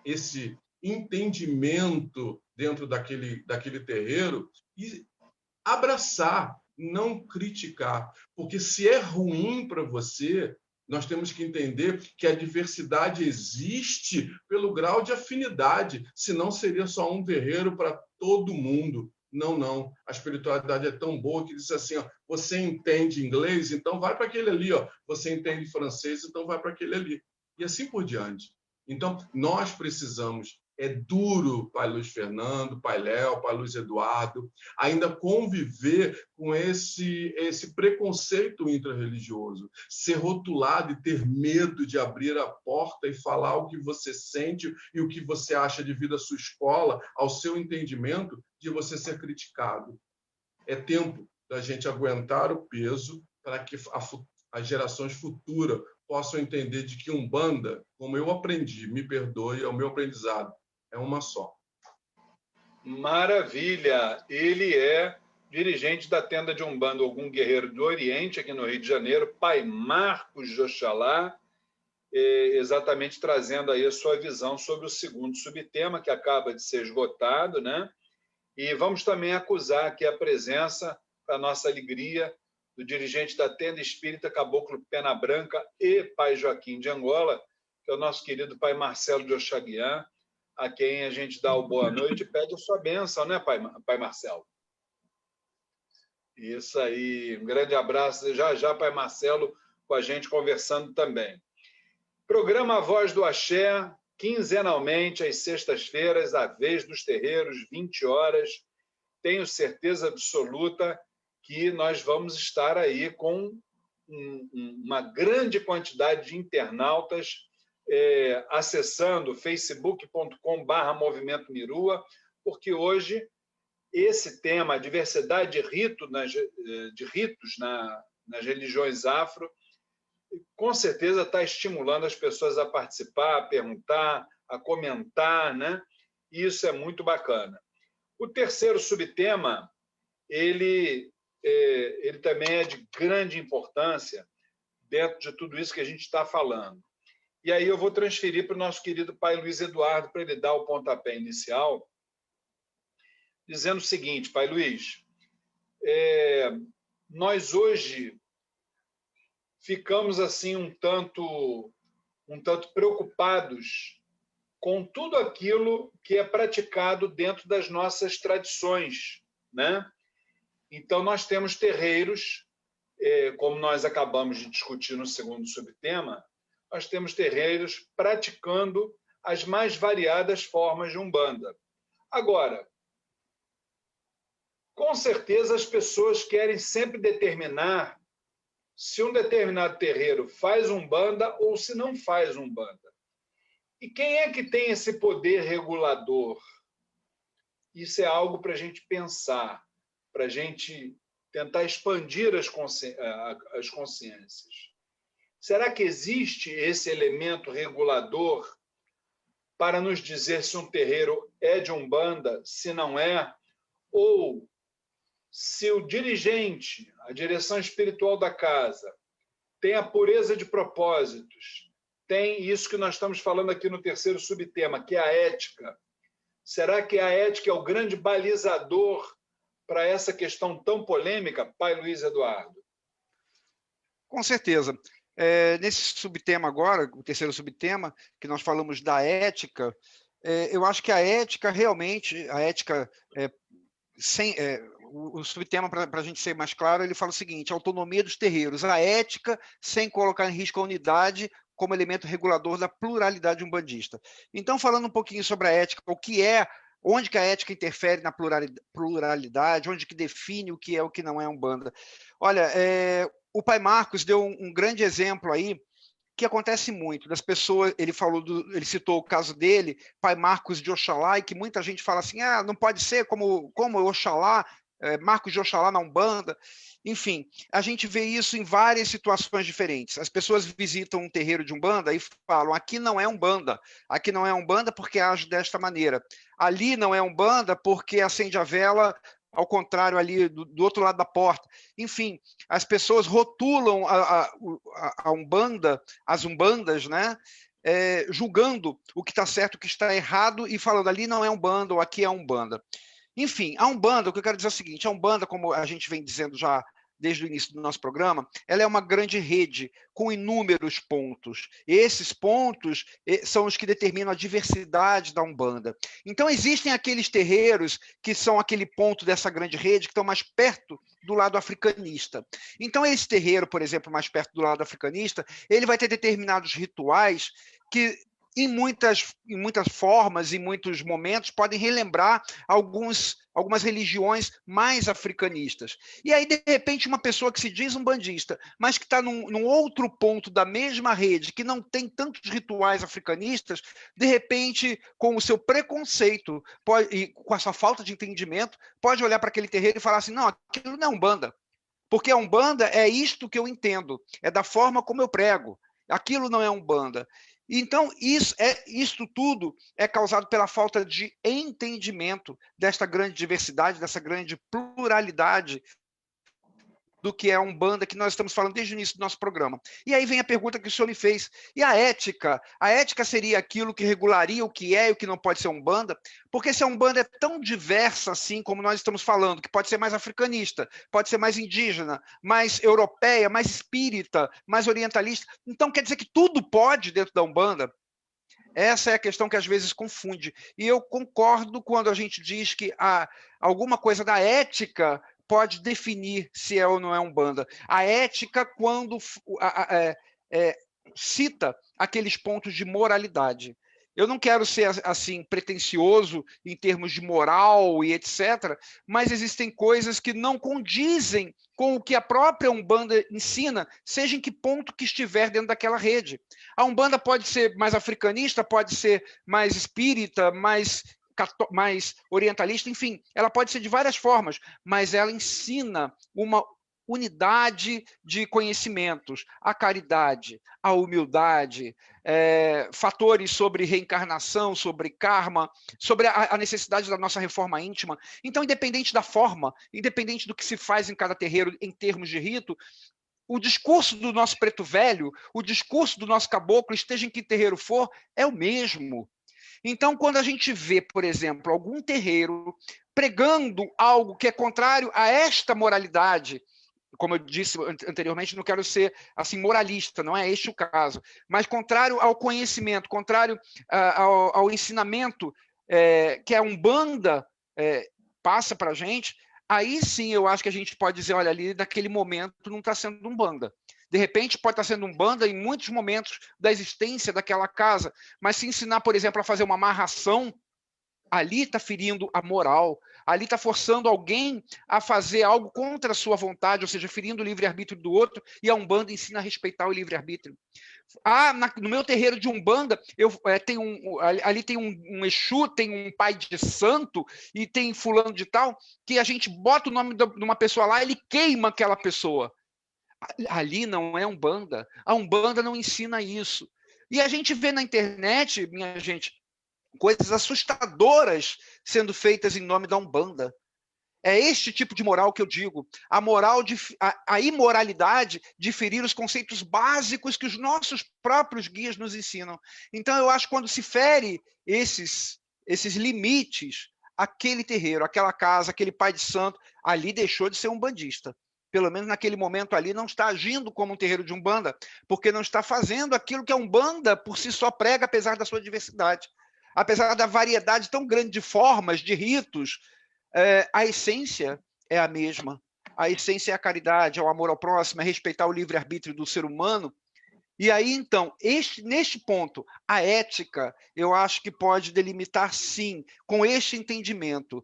esse entendimento dentro daquele terreiro e abraçar, não criticar. Porque se é ruim para você, nós temos que entender que a diversidade existe pelo grau de afinidade, senão seria só um terreiro para todo mundo. Não, não. A espiritualidade é tão boa que diz assim, ó, você entende inglês, então vai para aquele ali. Ó. Você entende francês, então vai para aquele ali. E assim por diante. Então, nós precisamos, é duro, Pai Luiz Fernando, Pai Léo, Pai Luiz Eduardo, ainda conviver com esse preconceito intrarreligioso, ser rotulado e ter medo de abrir a porta e falar o que você sente e o que você acha devido à sua escola, ao seu entendimento, de você ser criticado. É tempo da gente aguentar o peso para que as gerações futuras possam entender de que Umbanda, como eu aprendi, me perdoe, é o meu aprendizado, é uma só. Maravilha! Ele é dirigente da tenda de Umbanda Ogum Guerreiro do Oriente, aqui no Rio de Janeiro, Pai Marcos de Oxalá, exatamente trazendo aí a sua visão sobre o segundo subtema, que acaba de ser esgotado, né? E vamos também acusar aqui a presença, para nossa alegria, do dirigente da Tenda Espírita Caboclo Pena Branca e Pai Joaquim de Angola, que é o nosso querido Pai Marcelo de Oxaguian, a quem a gente dá o boa noite e pede a sua bênção, né, Pai Marcelo? Isso aí, um grande abraço. Já já, Pai Marcelo, com a gente conversando também. Programa A Voz do Axé, quinzenalmente, às sextas-feiras, a vez dos terreiros, 20 horas. Tenho certeza absoluta que nós vamos estar aí com uma grande quantidade de internautas acessando facebook.com/Movimento Mirua, porque hoje esse tema, a diversidade de ritos nas religiões afro, com certeza está estimulando as pessoas a participar, a perguntar, a comentar, né? E isso é muito bacana. O terceiro subtema, ele também é de grande importância dentro de tudo isso que a gente está falando. E aí eu vou transferir para o nosso querido Pai Luiz Eduardo para ele dar o pontapé inicial, dizendo o seguinte: Pai Luiz, nós hoje ficamos assim um tanto preocupados com tudo aquilo que é praticado dentro das nossas tradições, né? Então nós temos terreiros como nós acabamos de discutir no segundo subtema, nós temos terreiros praticando as mais variadas formas de Umbanda. Agora, com certeza as pessoas querem sempre determinar se um determinado terreiro faz Umbanda ou se não faz Umbanda. E quem é que tem esse poder regulador? Isso é algo para a gente pensar, para a gente tentar expandir as consciências. Será que existe esse elemento regulador para nos dizer se um terreiro é de Umbanda, se não é? Ou se o dirigente, a direção espiritual da casa, tem a pureza de propósitos, tem isso que nós estamos falando aqui no terceiro subtema, que é a ética. Será que a ética é o grande balizador para essa questão tão polêmica, Pai Luiz Eduardo? Com certeza. Nesse subtema agora, o terceiro subtema, que nós falamos da ética, eu acho que a ética realmente, o subtema, para a gente ser mais claro, ele fala o seguinte: autonomia dos terreiros, a ética sem colocar em risco a unidade como elemento regulador da pluralidade umbandista. Então, falando um pouquinho sobre a ética, o que é, onde que a ética interfere na pluralidade, onde que define o que é o que não é Umbanda. Olha, o Pai Marcos deu um grande exemplo aí, que acontece muito, das pessoas, ele citou o caso dele, Pai Marcos de Oxalá, e que muita gente fala assim, não pode ser como Oxalá, Marcos de Oxalá na Umbanda. Enfim, a gente vê isso em várias situações diferentes. As pessoas visitam um terreiro de Umbanda e falam, aqui não é Umbanda porque age desta maneira, ali não é Umbanda porque acende a vela ao contrário ali do outro lado da porta. Enfim, as pessoas rotulam a Umbanda, as Umbandas, né? Julgando o que está certo, o que está errado, e falando ali não é Umbanda ou aqui é Umbanda. Enfim, a Umbanda, o que eu quero dizer é o seguinte, a Umbanda, como a gente vem dizendo já desde o início do nosso programa, ela é uma grande rede com inúmeros pontos. Esses pontos são os que determinam a diversidade da Umbanda. Então, existem aqueles terreiros que são aquele ponto dessa grande rede que estão mais perto do lado africanista. Então, esse terreiro, por exemplo, mais perto do lado africanista, ele vai ter determinados rituais que, em muitas formas, em muitos momentos, podem relembrar algumas religiões mais africanistas. E aí, de repente, uma pessoa que se diz umbandista, mas que está num outro ponto da mesma rede, que não tem tantos rituais africanistas, de repente, com o seu preconceito e com a sua falta de entendimento, pode olhar para aquele terreiro e falar assim, não, aquilo não é Umbanda, porque a Umbanda é isto que eu entendo, é da forma como eu prego, aquilo não é Umbanda. Então, isso tudo é causado pela falta de entendimento desta grande diversidade, dessa grande pluralidade do que é a Umbanda, que nós estamos falando desde o início do nosso programa. E aí vem a pergunta que o senhor me fez. E a ética? A ética seria aquilo que regularia o que é e o que não pode ser Umbanda? Porque se a Umbanda é tão diversa assim como nós estamos falando, que pode ser mais africanista, pode ser mais indígena, mais europeia, mais espírita, mais orientalista, então quer dizer que tudo pode dentro da Umbanda? Essa é a questão que às vezes confunde. E eu concordo quando a gente diz que alguma coisa da ética pode definir se é ou não é Umbanda. A ética, quando cita aqueles pontos de moralidade. Eu não quero ser assim pretensioso em termos de moral e etc., mas existem coisas que não condizem com o que a própria Umbanda ensina, seja em que ponto que estiver dentro daquela rede. A Umbanda pode ser mais africanista, pode ser mais espírita, mais orientalista, enfim, ela pode ser de várias formas, mas ela ensina uma unidade de conhecimentos, a caridade, a humildade, fatores sobre reencarnação, sobre karma, sobre a necessidade da nossa reforma íntima. Então, independente da forma, independente do que se faz em cada terreiro em termos de rito, o discurso do nosso preto velho, o discurso do nosso caboclo, esteja em que terreiro for, é o mesmo. Então, quando a gente vê, por exemplo, algum terreiro pregando algo que é contrário a esta moralidade, como eu disse anteriormente, não quero ser assim moralista, não é este o caso, mas contrário ao conhecimento, contrário ao ensinamento que a Umbanda passa para a gente, aí sim eu acho que a gente pode dizer, olha, ali naquele momento não está sendo Umbanda. De repente pode estar sendo Umbanda em muitos momentos da existência daquela casa, mas se ensinar, por exemplo, a fazer uma amarração, ali está ferindo a moral, ali está forçando alguém a fazer algo contra a sua vontade, ou seja, ferindo o livre-arbítrio do outro, e a Umbanda ensina a respeitar o livre-arbítrio. No meu terreiro de Umbanda, ali tem um Exu, tem um pai de santo, e tem fulano de tal, que a gente bota o nome de uma pessoa lá, ele queima aquela pessoa. Ali não é Umbanda. A Umbanda não ensina isso. E a gente vê na internet, minha gente, coisas assustadoras sendo feitas em nome da Umbanda. É este tipo de moral que eu digo. A imoralidade de ferir os conceitos básicos que os nossos próprios guias nos ensinam. Então, eu acho que quando se fere esses limites, aquele terreiro, aquela casa, aquele pai de santo, ali deixou de ser umbandista. Pelo menos naquele momento ali, não está agindo como um terreiro de Umbanda, porque não está fazendo aquilo que a Umbanda por si só prega, apesar da sua diversidade. Apesar da variedade tão grande de formas, de ritos, a essência é a mesma. A essência é a caridade, é o amor ao próximo, é respeitar o livre-arbítrio do ser humano. E aí, então, neste ponto, a ética, eu acho que pode delimitar, sim, com este entendimento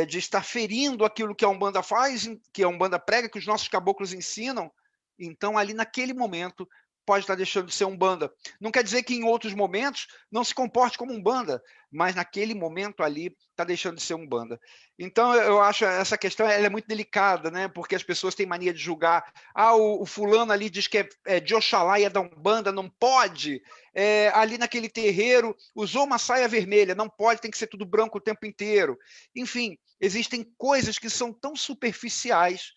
de estar ferindo aquilo que a Umbanda faz, que a Umbanda prega, que os nossos caboclos ensinam. Então, ali naquele momento, pode estar deixando de ser Umbanda. Não quer dizer que em outros momentos não se comporte como Umbanda, mas naquele momento ali está deixando de ser Umbanda. Então, eu acho essa questão ela é muito delicada, né? Porque as pessoas têm mania de julgar. O fulano ali diz que é de Oxalá e é da Umbanda, não pode. Ali naquele terreiro usou uma saia vermelha, não pode, tem que ser tudo branco o tempo inteiro. Enfim, existem coisas que são tão superficiais,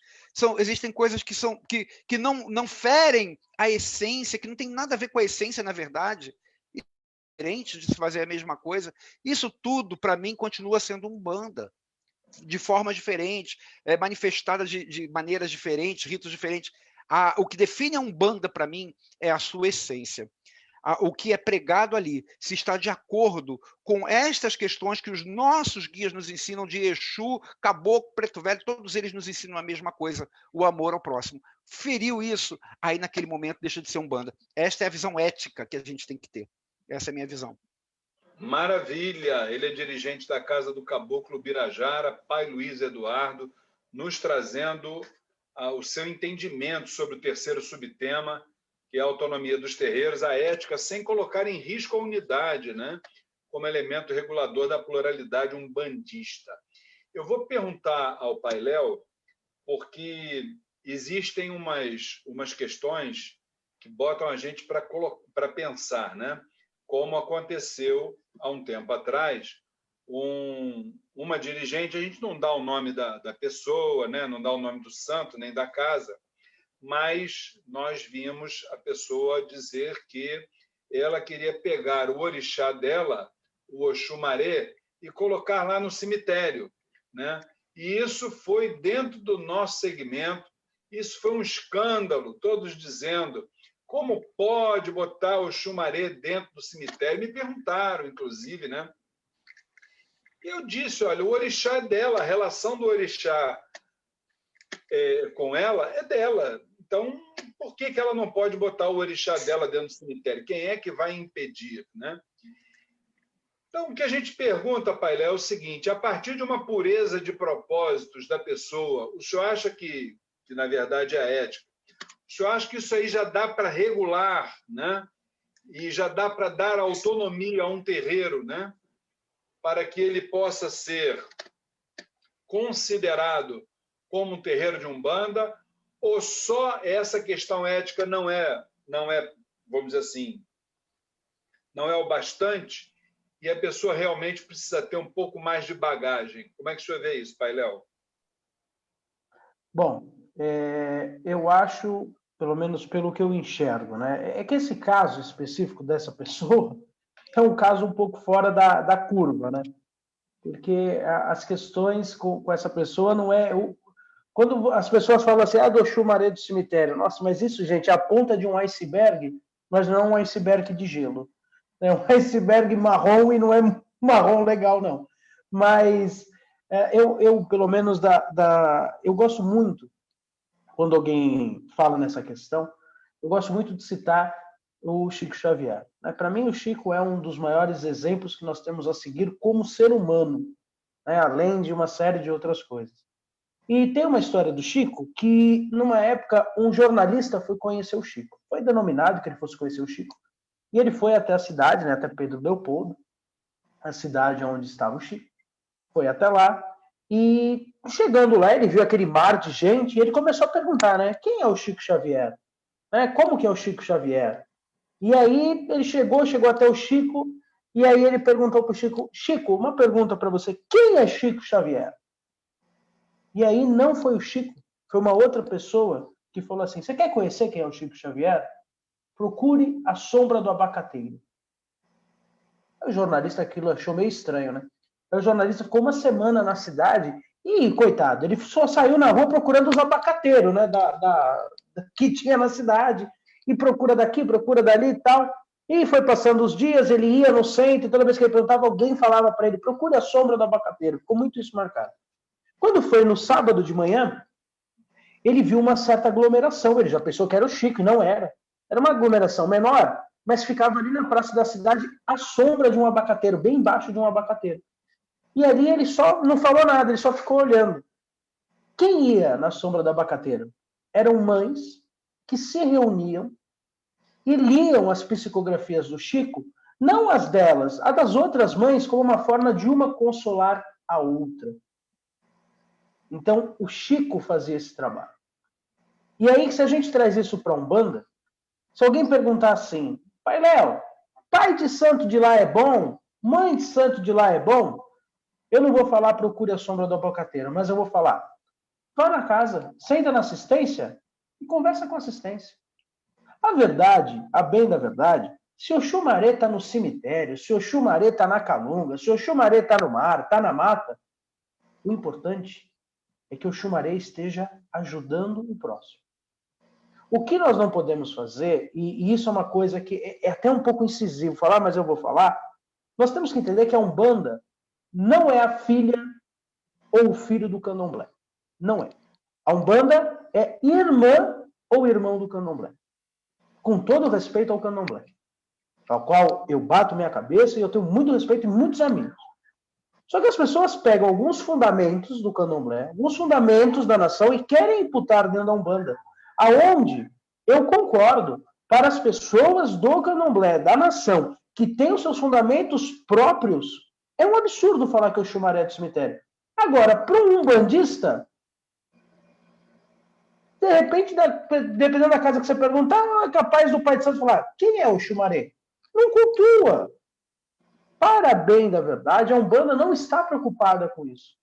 existem coisas que não ferem a essência, que não tem nada a ver com a essência, na verdade, diferente de se fazer a mesma coisa. Isso tudo, para mim, continua sendo Umbanda, de formas diferentes, manifestadas de maneiras diferentes, ritos diferentes. O que define a Umbanda, para mim, é a sua essência. O que é pregado ali, se está de acordo com estas questões que os nossos guias nos ensinam de Exu, Caboclo, Preto Velho, todos eles nos ensinam a mesma coisa, o amor ao próximo. Feriu isso, aí naquele momento deixa de ser Umbanda. Esta é a visão ética que a gente tem que ter. Essa é a minha visão. Maravilha! Ele é dirigente da Casa do Caboclo Birajara, Pai Luiz Eduardo, nos trazendo o seu entendimento sobre o terceiro subtema, que é a autonomia dos terreiros, a ética, sem colocar em risco a unidade, né? Como elemento regulador da pluralidade umbandista. Eu vou perguntar ao Pai Léo, porque existem umas questões que botam a gente para pensar, né? Como aconteceu há um tempo atrás, uma dirigente, a gente não dá o nome da pessoa, né? Não dá o nome do santo, nem da casa, mas nós vimos a pessoa dizer que ela queria pegar o orixá dela, o Oxumaré, e colocar lá no cemitério, né? E isso foi dentro do nosso segmento, isso foi um escândalo, todos dizendo como pode botar o Oxumaré dentro do cemitério? Me perguntaram, inclusive, né? Eu disse, olha, o orixá é dela, a relação do orixá com ela é dela. Então, por que ela não pode botar o orixá dela dentro do cemitério? Quem é que vai impedir, né? Então, o que a gente pergunta, Pai Léo, é o seguinte: a partir de uma pureza de propósitos da pessoa, o senhor acha que na verdade é a ética, o senhor acha que isso aí já dá para regular, né? E já dá para dar autonomia a um terreiro, né? Para que ele possa ser considerado como um terreiro de Umbanda, ou só essa questão ética não é, vamos dizer assim, não é o bastante, e a pessoa realmente precisa ter um pouco mais de bagagem? Como é que o senhor vê isso, Pai Léo? Bom, eu acho, pelo menos pelo que eu enxergo, né, é que esse caso específico dessa pessoa é um caso um pouco fora da curva, né? Porque as questões com essa pessoa não é... Quando as pessoas falam assim, do Oxumaré do cemitério, nossa, mas isso, gente, é a ponta de um iceberg, mas não é um iceberg de gelo. É um iceberg marrom e não é marrom legal, não. Mas Pelo menos, eu gosto muito, quando alguém fala nessa questão, eu gosto muito de citar o Chico Xavier. Para mim, o Chico é um dos maiores exemplos que nós temos a seguir como ser humano, além de uma série de outras coisas. E tem uma história do Chico que, numa época, um jornalista foi conhecer o Chico. Foi denominado que ele fosse conhecer o Chico. E ele foi até a cidade, até Pedro Leopoldo, a cidade onde estava o Chico. Foi até lá. E, chegando lá, ele viu aquele mar de gente e ele começou a perguntar, quem é o Chico Xavier? Como que é o Chico Xavier? E aí ele chegou até o Chico, e aí ele perguntou para o Chico, Chico, uma pergunta para você, quem é Chico Xavier? E aí não foi o Chico, foi uma outra pessoa que falou assim, você quer conhecer quem é o Chico Xavier? Procure a sombra do abacateiro. O jornalista aquilo achou meio estranho, Aí o jornalista ficou uma semana na cidade e, coitado, ele só saiu na rua procurando os abacateiros, que tinha na cidade. E procura daqui, procura dali e tal. E foi passando os dias, ele ia no centro, e toda vez que ele perguntava, alguém falava para ele, procure a sombra do abacateiro. Ficou muito isso marcado. Quando foi no sábado de manhã, ele viu uma certa aglomeração. Ele já pensou que era o Chico, e não era. Era uma aglomeração menor, mas ficava ali na praça da cidade, à sombra de um abacateiro, bem embaixo de um abacateiro. E ali ele só não falou nada, ele só ficou olhando. Quem ia na sombra do abacateiro? Eram mães que se reuniam e liam as psicografias do Chico, não as delas, a das outras mães, como uma forma de uma consolar a outra. Então, o Chico fazia esse trabalho. E aí, se a gente traz isso para a Umbanda, se alguém perguntar assim, Pai Léo, pai de santo de lá é bom? Mãe de santo de lá é bom? Eu não vou falar procure a sombra do abacateiro, mas eu vou falar, vá na casa, senta na assistência e conversa com a assistência. A verdade, a bem da verdade, se o Xumaré está no cemitério, se o Xumaré está na calunga, se o Xumaré está no mar, está na mata, o importante é que o Xumaré esteja ajudando o próximo. O que nós não podemos fazer, e isso é uma coisa que é até um pouco incisivo falar, mas eu vou falar, nós temos que entender que a Umbanda não é a filha ou o filho do Candomblé. Não é. A Umbanda é irmã ou irmão do Candomblé. Com todo respeito ao Candomblé, ao qual eu bato minha cabeça e eu tenho muito respeito e muitos amigos. Só que as pessoas pegam alguns fundamentos do Candomblé, alguns fundamentos da nação e querem imputar dentro da Umbanda, aonde eu concordo, para as pessoas do Candomblé, da nação, que têm os seus fundamentos próprios, é um absurdo falar que o Xumaré é do cemitério. Agora, para um umbandista, de repente, dependendo da casa que você perguntar, é capaz do pai de santo falar, quem é o Xumaré? Não cultua. Para bem da verdade, a Umbanda não está preocupada com isso.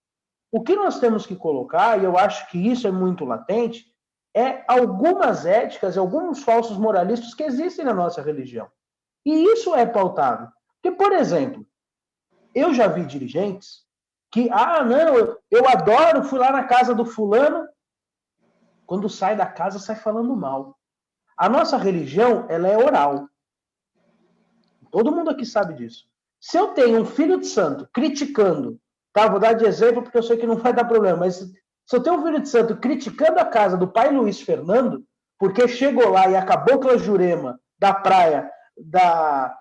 O que nós temos que colocar, e eu acho que isso é muito latente, é algumas éticas e alguns falsos moralistas que existem na nossa religião. E isso é pautável. Porque, por exemplo, eu já vi dirigentes que, não, eu adoro, fui lá na casa do fulano, quando sai da casa, sai falando mal. A nossa religião, ela é oral. Todo mundo aqui sabe disso. Se eu tenho um filho de santo criticando, tá? Vou dar de exemplo porque eu sei que não vai dar problema, mas se eu tenho um filho de santo criticando a casa do pai Luiz Fernando, porque chegou lá e acabou com a Jurema da praia da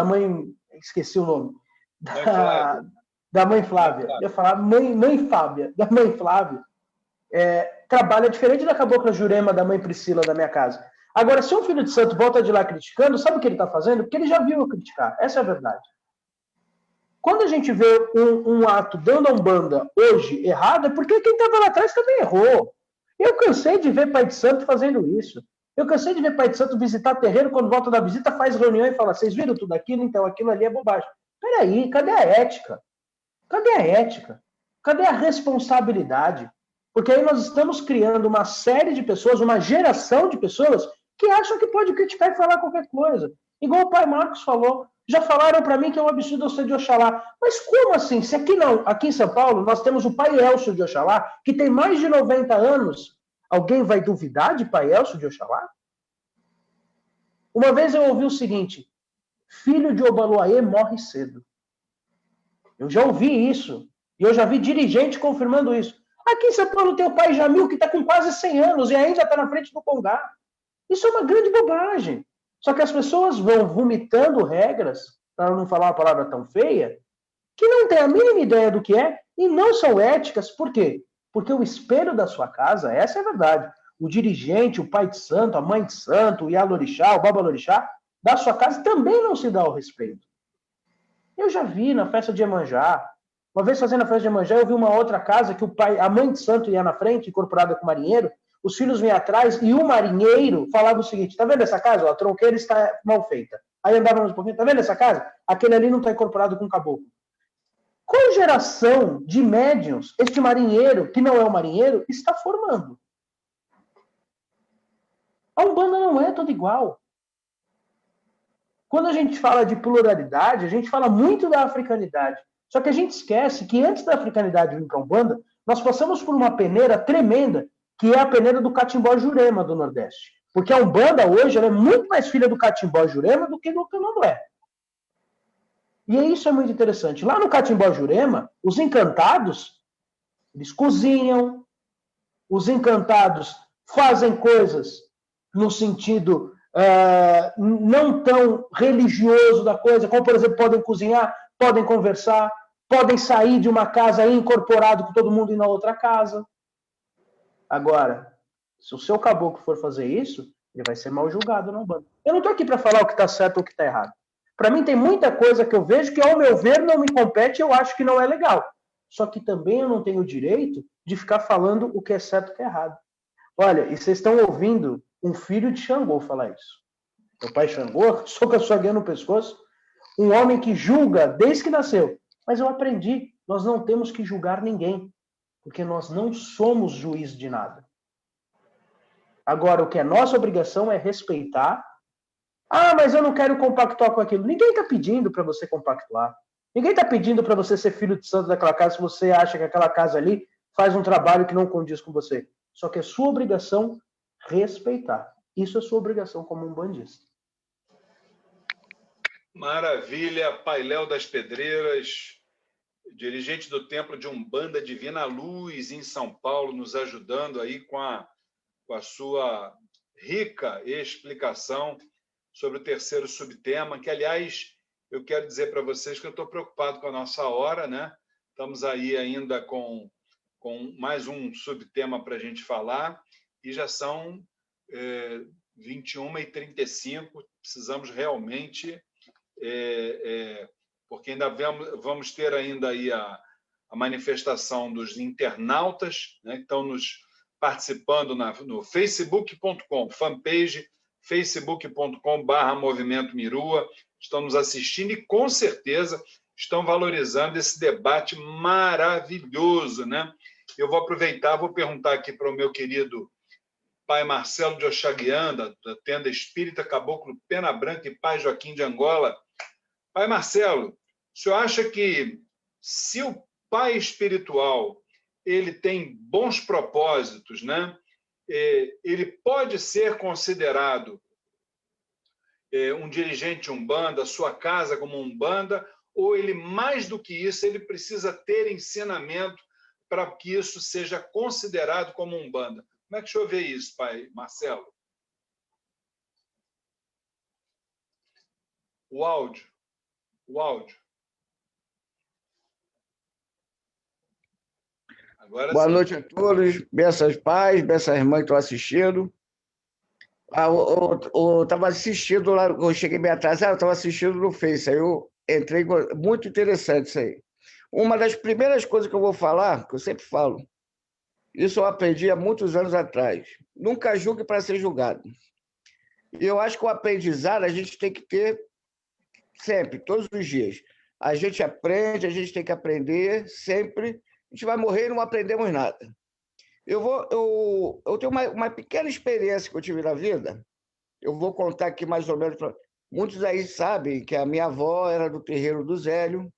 mãe, esqueci o nome, da mãe Flávia, eu ia falar mãe Fábia, da mãe Flávia, trabalha diferente da cabocla Jurema da mãe Priscila da minha casa. Agora, se um filho de santo volta de lá criticando, sabe o que ele está fazendo? Porque ele já viu eu criticar. Essa é a verdade. Quando a gente vê um ato dentro da Umbanda hoje errado, é porque quem estava lá atrás também errou. Eu cansei de ver pai de santo fazendo isso. Eu cansei de ver pai de santo visitar terreiro, quando volta da visita, faz reunião e fala, vocês viram tudo aquilo? Então aquilo ali é bobagem. Peraí, cadê a ética? Cadê a ética? Cadê a responsabilidade? Porque aí nós estamos criando uma série de pessoas, uma geração de pessoas que acham que pode criticar e falar qualquer coisa. Igual o pai Marcos falou. Já falaram para mim que é um absurdo eu ser de Oxalá. Mas como assim? Se aqui não, aqui em São Paulo, nós temos o pai Elcio de Oxalá, que tem mais de 90 anos. Alguém vai duvidar de pai Elcio de Oxalá? Uma vez eu ouvi o seguinte, filho de Obaloaê morre cedo. Eu já ouvi isso E eu já vi dirigente confirmando isso. Aqui em São Paulo tem o pai Jamil, que está com quase 100 anos e ainda está na frente do Congá. Isso é uma grande bobagem. Só que as pessoas vão vomitando regras, para não falar uma palavra tão feia, que não tem a mínima ideia do que é e não são éticas. Por quê? Porque o espelho da sua casa, essa é a verdade. O dirigente, o pai de santo, a mãe de santo, o Ialorixá, o Babalorixá, da sua casa também não se dá o respeito. Eu já vi na festa de Iemanjá. Uma vez fazendo a festa de Iemanjá, eu vi uma outra casa que a mãe de santo ia na frente, incorporada com o marinheiro, os filhos vinham atrás e o marinheiro falava o seguinte: tá vendo essa casa? A tronqueira está mal feita. Aí andava um pouquinho, tá vendo essa casa? Aquele ali não está incorporado com caboclo. Qual geração de médiuns este marinheiro, que não é um marinheiro, está formando? A Umbanda não é toda igual. Quando a gente fala de pluralidade, a gente fala muito da africanidade. Só que a gente esquece que antes da africanidade vir para a Umbanda, nós passamos por uma peneira tremenda, que é a peneira do Catimbó Jurema do Nordeste. Porque a Umbanda hoje ela é muito mais filha do Catimbó Jurema do que do Candomblé. E isso é muito interessante. Lá no Catimbó Jurema, os encantados, eles cozinham, os encantados fazem coisas no sentido não tão religioso da coisa, como, por exemplo, podem cozinhar, podem conversar, podem sair de uma casa incorporado com todo mundo e ir na outra casa. Agora, se o seu caboclo for fazer isso, ele vai ser mal julgado na Umbanda. Eu não estou aqui para falar o que está certo ou o que está errado. Para mim, tem muita coisa que eu vejo que, ao meu ver, não me compete e eu acho que não é legal. Só que também eu não tenho o direito de ficar falando o que é certo e o que é errado. Olha, e vocês estão ouvindo um filho de Xangô falar isso. Meu pai Xangô, sou com a sua guia no pescoço, um homem que julga desde que nasceu. Mas eu aprendi, nós não temos que julgar ninguém, porque nós não somos juiz de nada. Agora, o que é nossa obrigação é respeitar. Ah, mas eu não quero compactuar com aquilo. Ninguém está pedindo para você compactuar. Ninguém está pedindo para você ser filho de santo daquela casa se você acha que aquela casa ali faz um trabalho que não condiz com você. Só que é sua obrigação respeitar. Isso é sua obrigação como um bandista. Maravilha, Pai Léo das Pedreiras, dirigente do Templo de Umbanda Divina Luz em São Paulo, nos ajudando aí com a sua rica explicação sobre o terceiro subtema, que, aliás, eu quero dizer para vocês que eu estou preocupado com a nossa hora, né? Estamos aí ainda com mais um subtema para a gente falar, e já são 21h35, precisamos realmente, porque ainda vamos ter ainda aí a manifestação dos internautas, né, que estão nos participando no facebook.com, fanpage facebook.com/Movimento Mirua, estão nos assistindo e, com certeza, estão valorizando esse debate maravilhoso, né? Eu vou aproveitar, vou perguntar aqui para o meu querido Pai Marcelo de Oxaguian, da Tenda Espírita Caboclo Pena Branca e Pai Joaquim de Angola. Pai Marcelo, o senhor acha que, se o pai espiritual ele tem bons propósitos, né? Ele pode ser considerado um dirigente Umbanda, sua casa como Umbanda, ou ele, mais do que isso, ele precisa ter ensinamento para que isso seja considerado como Umbanda? Como é que o senhor vê isso, Pai Marcelo? O áudio. Agora Boa sim. noite a todos, bençãos pais, bençãs mães que estão assistindo. Eu estava assistindo lá, eu cheguei bem atrasado, eu estava assistindo no Face, aí eu entrei, muito interessante isso aí. Uma das primeiras coisas que eu vou falar, que eu sempre falo, isso eu aprendi há muitos anos atrás, nunca julgue para ser julgado. E eu acho que o aprendizado a gente tem que ter sempre, todos os dias. A gente aprende, a gente tem que aprender sempre. A gente vai morrer e não aprendemos nada. Eu tenho uma pequena experiência que eu tive na vida. Eu vou contar aqui mais ou menos. Muitos aí sabem que a minha avó era do terreiro do Zélio.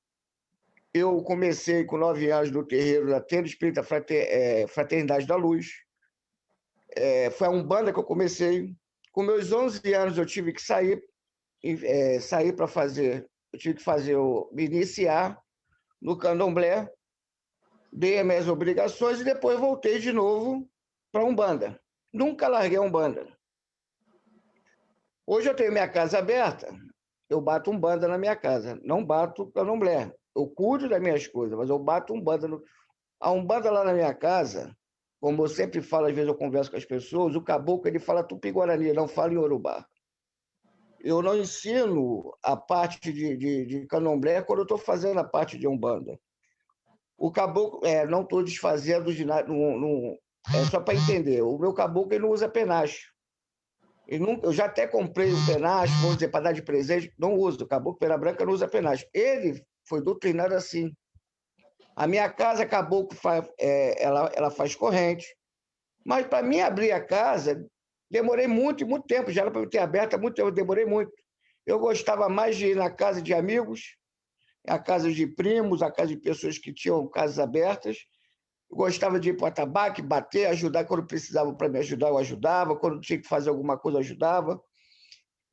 Eu comecei com 9 anos no terreiro da Tenda Espírita Fraternidade da Luz. Foi a Umbanda que eu comecei. Com meus 11 anos eu tive que sair para fazer... Eu tive que me iniciar no Candomblé. dei as minhas obrigações e depois voltei de novo para a Umbanda. Nunca larguei a Umbanda. Hoje eu tenho minha casa aberta, eu bato Umbanda na minha casa, não bato Candomblé. Eu cuido das minhas coisas, mas eu bato Umbanda. A Umbanda lá na minha casa, como eu sempre falo, às vezes eu converso com as pessoas, o caboclo ele fala Tupi-Guarani, não fala em Yorubá. Eu não ensino a parte de Candomblé quando eu estou fazendo a parte de Umbanda. O caboclo, não estou desfazendo de nada, é só para entender. O meu caboclo ele não usa penacho. Eu já até comprei um penacho, vamos dizer, para dar de presente, não uso. O caboclo Pena Branca não usa penacho. Ele foi doutrinado assim. A minha casa, caboclo, ela faz corrente. Mas para mim abrir a casa, demorei muito tempo. Já era para eu ter aberto há muito tempo, demorei muito. Eu gostava mais de ir na casa de amigos, a casa de primos, a casa de pessoas que tinham casas abertas. Eu gostava de ir para o atabaque, bater, ajudar. Quando precisava para me ajudar, eu ajudava. Quando tinha que fazer alguma coisa, eu ajudava.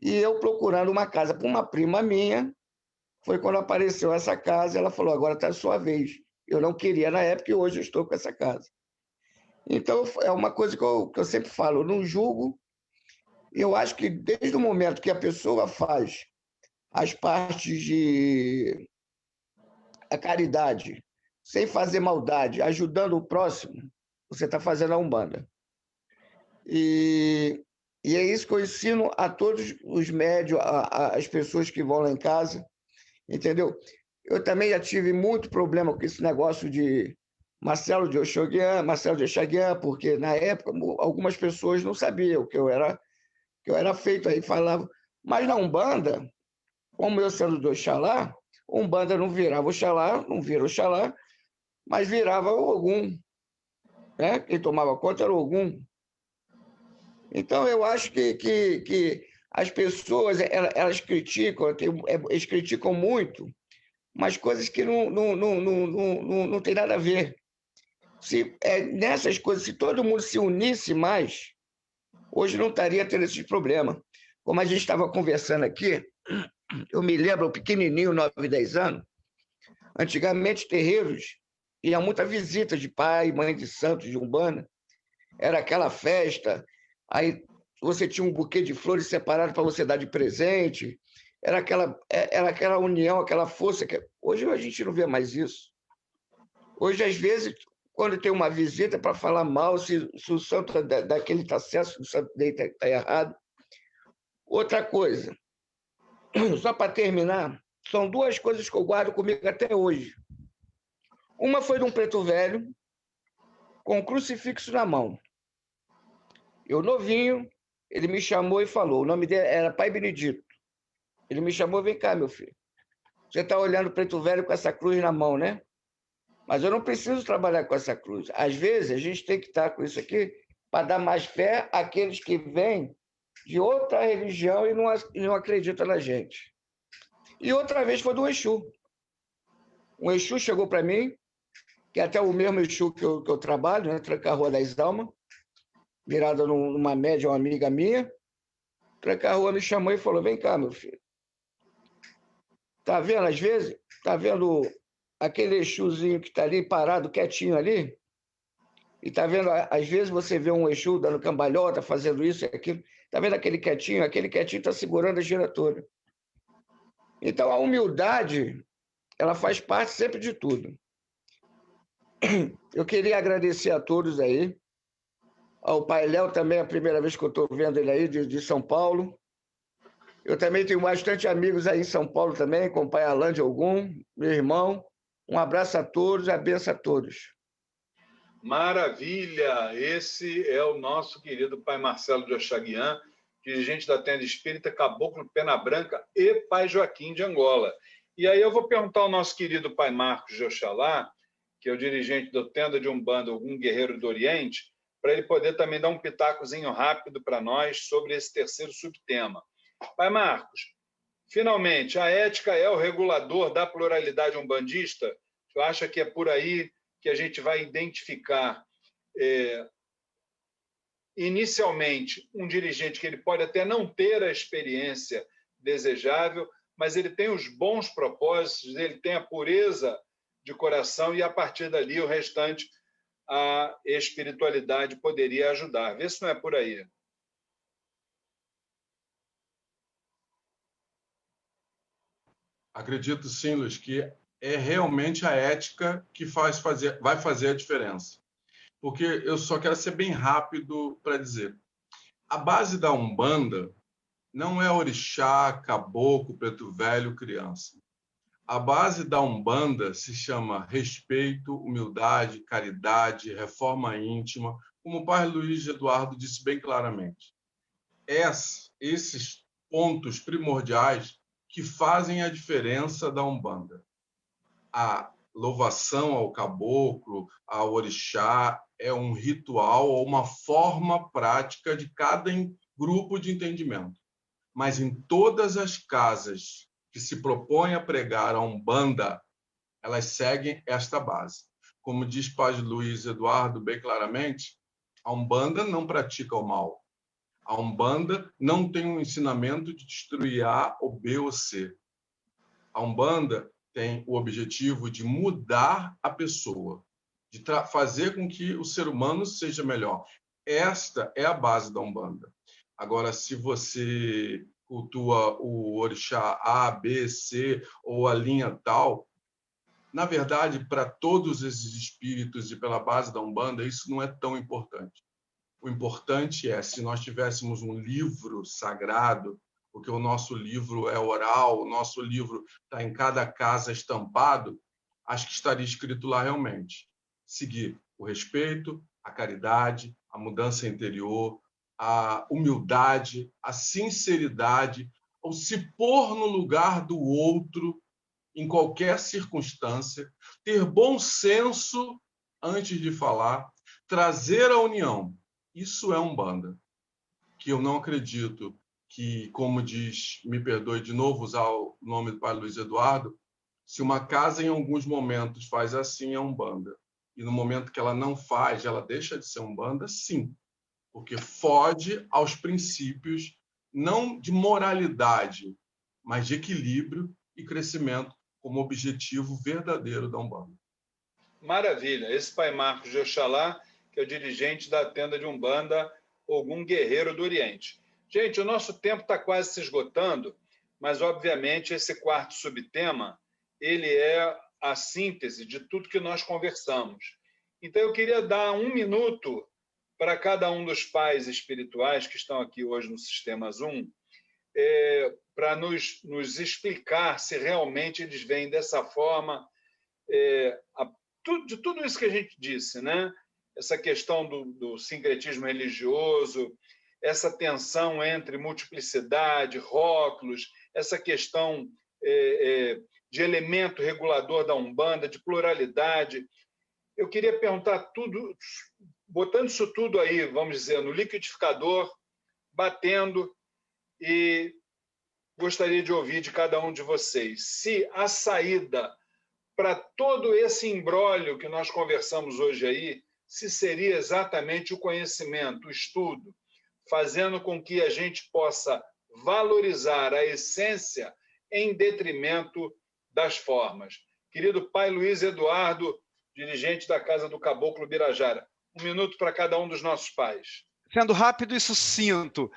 E eu procurando uma casa para uma prima minha, foi quando apareceu essa casa. Ela falou, agora está a sua vez. Eu não queria na época e hoje eu estou com essa casa. Então, é uma coisa que eu sempre falo, eu não julgo. Eu acho que desde o momento que a pessoa faz as partes de a caridade, sem fazer maldade, ajudando o próximo, você está fazendo a Umbanda. E é isso que eu ensino a todos os médios, as pessoas que vão lá em casa, entendeu? Eu também já tive muito problema com esse negócio de Marcelo de Oxaguian, porque na época algumas pessoas não sabiam que eu era feito, aí falavam, mas na Umbanda, como eu sendo do Oxalá, Umbanda não virava Oxalá, não vira Oxalá, mas virava o Ogum, né? Quem tomava conta era o Ogum. Então, eu acho que as pessoas, elas criticam, eles criticam muito, mas coisas que não tem nada a ver. Nessas coisas, se todo mundo se unisse mais, hoje não estaria tendo esses problemas. Como a gente estava conversando aqui, eu me lembro, pequenininho, 9, 10 anos, antigamente, terreiros, ia muita visita de pai, mãe de santo, de Umbanda, era aquela festa, aí você tinha um buquê de flores separado para você dar de presente, era aquela união, aquela força. Hoje a gente não vê mais isso. Hoje, às vezes, quando tem uma visita para falar mal, se o santo daquele está certo, se o santo dele está errado. Outra coisa, só para terminar, são 2 coisas que eu guardo comigo até hoje. Uma foi de um preto velho, com um crucifixo na mão. Eu novinho, ele me chamou e falou, o nome dele era Pai Benedito. Ele me chamou, vem cá, meu filho. Você está olhando o preto velho com essa cruz na mão, né? Mas eu não preciso trabalhar com essa cruz. Às vezes, a gente tem que estar com isso aqui para dar mais fé àqueles que vêm de outra religião e não acreditam na gente. E outra vez foi do Exu. Um Exu chegou para mim, que é até o mesmo Exu que eu trabalho, né? Tranca-Rua das Almas, virada numa média, uma amiga minha. Tranca-Rua me chamou e falou, vem cá, meu filho. Tá vendo, às vezes, tá vendo aquele Exuzinho que está ali, parado, quietinho ali? E tá vendo, às vezes você vê um Exu dando cambalhota, fazendo isso e aquilo. Tá vendo aquele quietinho está segurando a giratória. Então, a humildade, ela faz parte sempre de tudo. Eu queria agradecer a todos aí. Ao Pai Léo também, a primeira vez que eu estou vendo ele aí, de São Paulo. Eu também tenho bastante amigos aí em São Paulo também, com o Pai Alain de Ogum, meu irmão. Um abraço a todos, a benção a todos. Maravilha! Esse é o nosso querido Pai Marcelo de Oxaguian, dirigente da Tenda Espírita, Caboclo Pena Branca e Pai Joaquim de Angola. E aí eu vou perguntar ao nosso querido Pai Marcos de Oxalá, que é o dirigente do Tenda de Umbanda, algum guerreiro do Oriente, para ele poder também dar um pitacozinho rápido para nós sobre esse terceiro subtema. Pai Marcos, finalmente, a ética é o regulador da pluralidade umbandista? Você acha que é por aí que a gente vai identificar, inicialmente, um dirigente que ele pode até não ter a experiência desejável, mas ele tem os bons propósitos, ele tem a pureza de coração, e a partir dali o restante a espiritualidade poderia ajudar. Vê se não é por aí. Acredito sim, Luiz, que é realmente a ética que vai fazer a diferença. Porque eu só quero ser bem rápido para dizer. A base da Umbanda não é orixá, caboclo, preto velho, criança. A base da Umbanda se chama respeito, humildade, caridade, reforma íntima, como o pai Luiz Eduardo disse bem claramente. Esses pontos primordiais que fazem a diferença da Umbanda. A louvação ao caboclo, ao orixá, é um ritual ou uma forma prática de cada grupo de entendimento. Mas em todas as casas que se propõem a pregar a Umbanda, elas seguem esta base. Como diz Padre Luiz Eduardo bem claramente, a Umbanda não pratica o mal. A Umbanda não tem um ensinamento de destruir A ou B ou C. A Umbanda tem o objetivo de mudar a pessoa, de fazer com que o ser humano seja melhor. Esta é a base da Umbanda. Agora, se você cultua o orixá A, B, C ou a linha tal, na verdade, para todos esses espíritos e pela base da Umbanda, isso não é tão importante. O importante é, se nós tivéssemos um livro sagrado, porque o nosso livro é oral, o nosso livro está em cada casa estampado, acho que estaria escrito lá realmente. Seguir o respeito, a caridade, a mudança interior, a humildade, a sinceridade, o se pôr no lugar do outro em qualquer circunstância, ter bom senso antes de falar, trazer a união. Isso é Umbanda, que eu não acredito que, como diz, me perdoe de novo usar o nome do pai Luiz Eduardo, se uma casa em alguns momentos faz assim, é Umbanda. E no momento que ela não faz, ela deixa de ser Umbanda, sim. Porque foge aos princípios, não de moralidade, mas de equilíbrio e crescimento como objetivo verdadeiro da Umbanda. Maravilha. Esse pai Marcos de Oxalá, que é o dirigente da tenda de Umbanda, Ogum Guerreiro do Oriente. Gente, o nosso tempo está quase se esgotando, mas, obviamente, esse quarto subtema, ele é a síntese de tudo que nós conversamos. Então, eu queria dar 1 minuto para cada um dos pais espirituais que estão aqui hoje no Sistema Zoom, para nos explicar se realmente eles veem dessa forma, de tudo isso que a gente disse, né? Essa questão do sincretismo religioso, essa tensão entre multiplicidade, rótulos, essa questão de elemento regulador da Umbanda, de pluralidade. Eu queria perguntar tudo, botando isso tudo aí, vamos dizer, no liquidificador, batendo, e gostaria de ouvir de cada um de vocês se a saída para todo esse imbróglio que nós conversamos hoje aí, se seria exatamente o conhecimento, o estudo, fazendo com que a gente possa valorizar a essência em detrimento das formas. Querido pai Luiz Eduardo, dirigente da Casa do Caboclo Birajara, 1 minuto para cada um dos nossos pais. Sendo rápido e sucinto,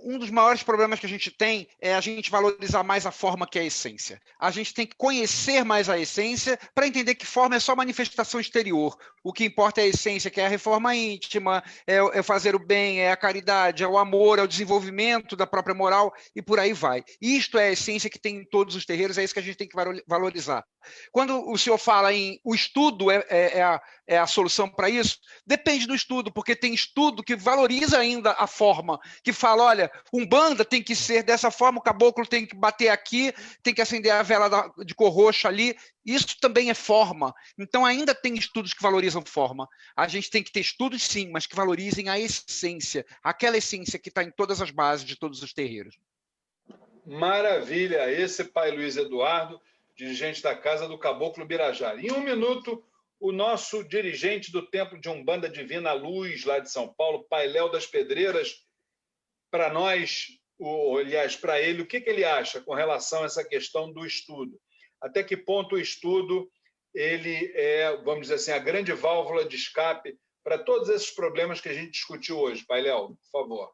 um dos maiores problemas que a gente tem é a gente valorizar mais a forma que a essência. A gente tem que conhecer mais a essência para entender que forma é só manifestação exterior. O que importa é a essência, que é a reforma íntima, é fazer o bem, é a caridade, é o amor, é o desenvolvimento da própria moral e por aí vai. Isto é a essência que tem em todos os terreiros, é isso que a gente tem que valorizar. Quando o senhor fala em o estudo é a solução para isso, depende do estudo, porque tem estudo que valoriza ainda a forma, que fala, olha, Umbanda tem que ser dessa forma, o caboclo tem que bater aqui, tem que acender a vela de cor roxa ali, isso também é forma. Então ainda tem estudos que valorizam forma. A gente tem que ter estudos sim, mas que valorizem a essência, aquela essência que está em todas as bases de todos os terreiros. Maravilha! Esse pai Luiz Eduardo, dirigente da Casa do Caboclo Birajara. Em 1 minuto, o nosso dirigente do Templo de Umbanda Divina Luz, lá de São Paulo, pai Léo das Pedreiras, para nós, aliás, para ele, o que ele acha com relação a essa questão do estudo? Até que ponto o estudo ele é, vamos dizer assim, a grande válvula de escape para todos esses problemas que a gente discutiu hoje. Pai Léo, por favor.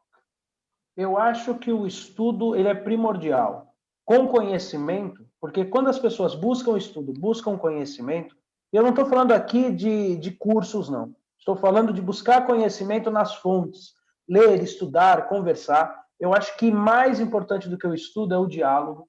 Eu acho que o estudo ele é primordial. Com conhecimento, porque quando as pessoas buscam estudo, buscam conhecimento, eu não estou falando aqui de cursos, não. Estou falando de buscar conhecimento nas fontes, ler, estudar, conversar. Eu acho que mais importante do que o estudo é o diálogo.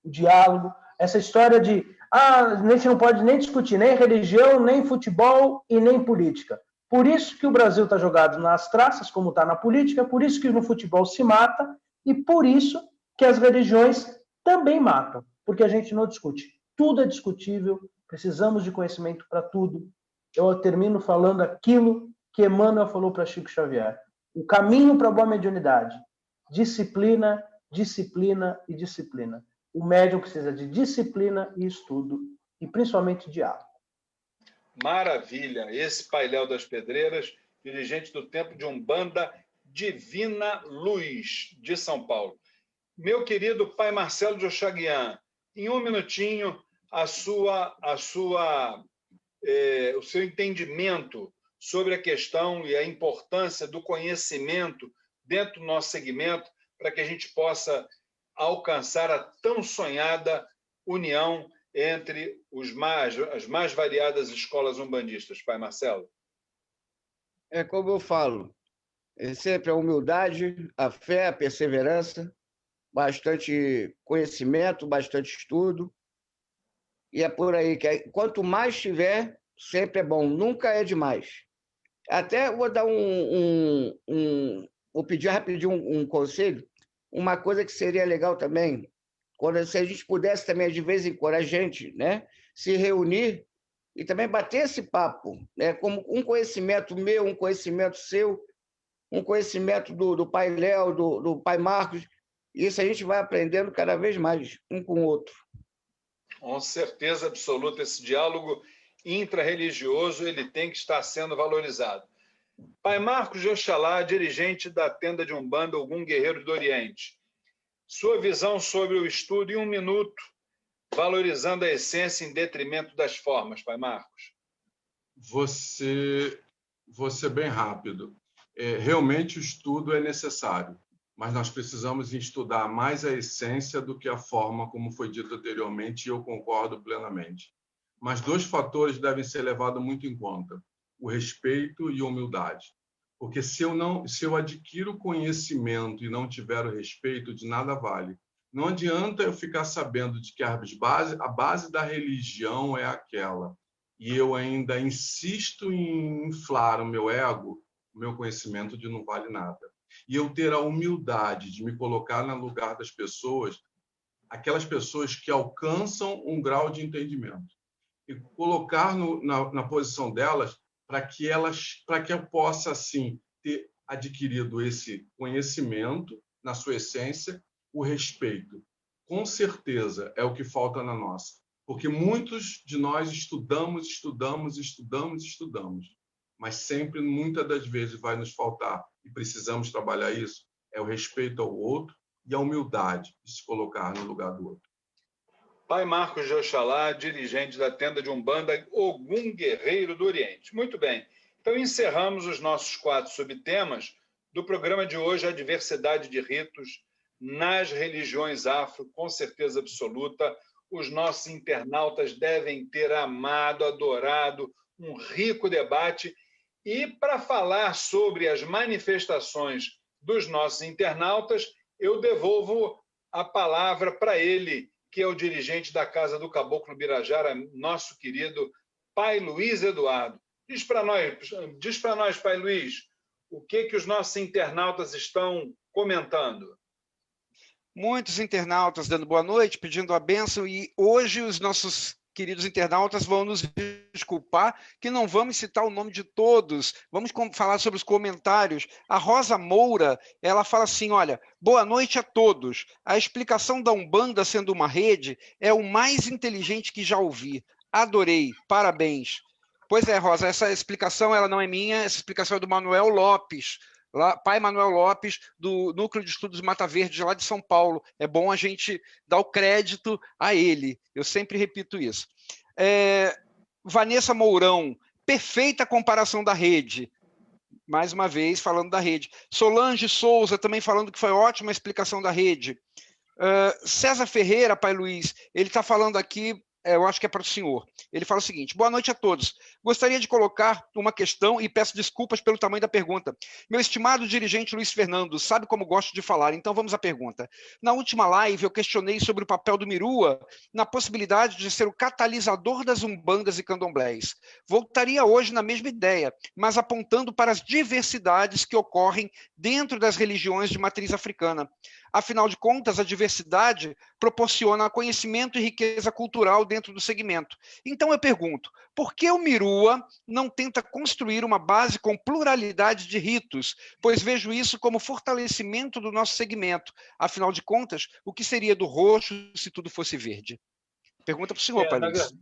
O diálogo, essa história de a gente não pode nem discutir nem religião, nem futebol e nem política. Por isso que o Brasil está jogado nas traças, como está na política, por isso que no futebol se mata e por isso que as religiões também matam, porque a gente não discute. Tudo é discutível, precisamos de conhecimento para tudo. Eu termino falando aquilo que Emmanuel falou para Chico Xavier. O caminho para a boa mediunidade. Disciplina, disciplina e disciplina. O médium precisa de disciplina e estudo, e principalmente diálogo. Maravilha! Esse Pai Léo das Pedreiras, dirigente do Templo de Umbanda Divina Luz, de São Paulo. Meu querido Pai Marcelo de Oxaguian, em um minutinho, o seu entendimento sobre a questão e a importância do conhecimento dentro do nosso segmento, para que a gente possa alcançar a tão sonhada união entre as mais variadas escolas umbandistas. Pai Marcelo. É como eu falo, é sempre a humildade, a fé, a perseverança, bastante conhecimento, bastante estudo, e é por aí que quanto mais tiver, sempre é bom, nunca é demais. Até vou dar vou pedir rapidinho um conselho, uma coisa que seria legal também, se a gente pudesse também, de vez em quando, a gente, né, se reunir e também bater esse papo, né, como um conhecimento meu, um conhecimento seu, um conhecimento do Pai Léo, do Pai Marcos, isso a gente vai aprendendo cada vez mais, um com o outro. Com certeza absoluta, esse diálogo intra-religioso ele tem que estar sendo valorizado. Pai Marcos de Oxalá, dirigente da tenda de Umbanda Ogum Guerreiro do Oriente. Sua visão sobre o estudo em um minuto, valorizando a essência em detrimento das formas, Pai Marcos. Vou ser bem rápido. Realmente o estudo é necessário, mas nós precisamos estudar mais a essência do que a forma, como foi dito anteriormente, e eu concordo plenamente. Mas 2 fatores devem ser levados muito em conta: o respeito e a humildade. Porque se eu adquiro conhecimento e não tiver o respeito, de nada vale. Não adianta eu ficar sabendo de que a base da religião é aquela, e eu ainda insisto em inflar o meu ego, o meu conhecimento de não vale nada. E eu ter a humildade de me colocar no lugar das pessoas, aquelas pessoas que alcançam um grau de entendimento, e colocar na posição delas, para que eu possa, assim, ter adquirido esse conhecimento na sua essência, o respeito. Com certeza é o que falta na nossa, porque muitos de nós estudamos, mas sempre, muitas das vezes, vai nos faltar, e precisamos trabalhar isso, é o respeito ao outro e a humildade de se colocar no lugar do outro. Pai Marcos de Oxalá, dirigente da tenda de Umbanda Ogum Guerreiro do Oriente. Muito bem, então encerramos os nossos 4 subtemas do programa de hoje, a diversidade de ritos nas religiões afro, com certeza absoluta. Os nossos internautas devem ter amado, adorado um rico debate. E para falar sobre as manifestações dos nossos internautas, eu devolvo a palavra para ele, que é o dirigente da Casa do Caboclo Birajara, nosso querido Pai Luiz Eduardo. Diz para nós, Pai Luiz, o que os nossos internautas estão comentando? Muitos internautas dando boa noite, pedindo a bênção, e hoje os nossos queridos internautas vão nos desculpar que não vamos citar o nome de todos, vamos falar sobre os comentários. A Rosa Moura, ela fala assim, olha, boa noite a todos, a explicação da Umbanda sendo uma rede é o mais inteligente que já ouvi, adorei, parabéns. Pois é, Rosa, essa explicação ela não é minha, essa explicação é do Manuel Lopes, Pai Manuel Lopes, do Núcleo de Estudos Mata Verde, lá de São Paulo. É bom a gente dar o crédito a ele. Eu sempre repito isso. Vanessa Mourão, perfeita comparação da rede. Mais uma vez, falando da rede. Solange Souza, também falando que foi ótima a explicação da rede. César Ferreira, pai Luiz, ele está falando aqui, eu acho que é para o senhor. Ele fala o seguinte: boa noite a todos. Gostaria de colocar uma questão e peço desculpas pelo tamanho da pergunta. Meu estimado dirigente Luiz Fernando, sabe como gosto de falar, então vamos à pergunta. Na última live, eu questionei sobre o papel do Mirua na possibilidade de ser o catalisador das umbandas e candomblés. Voltaria hoje na mesma ideia, mas apontando para as diversidades que ocorrem dentro das religiões de matriz africana. Afinal de contas, a diversidade proporciona conhecimento e riqueza cultural dentro do segmento. Então eu pergunto, por que o Mirua não tenta construir uma base com pluralidade de ritos? Pois vejo isso como fortalecimento do nosso segmento. Afinal de contas, o que seria do roxo se tudo fosse verde? Pergunta para o senhor, pai Luiz.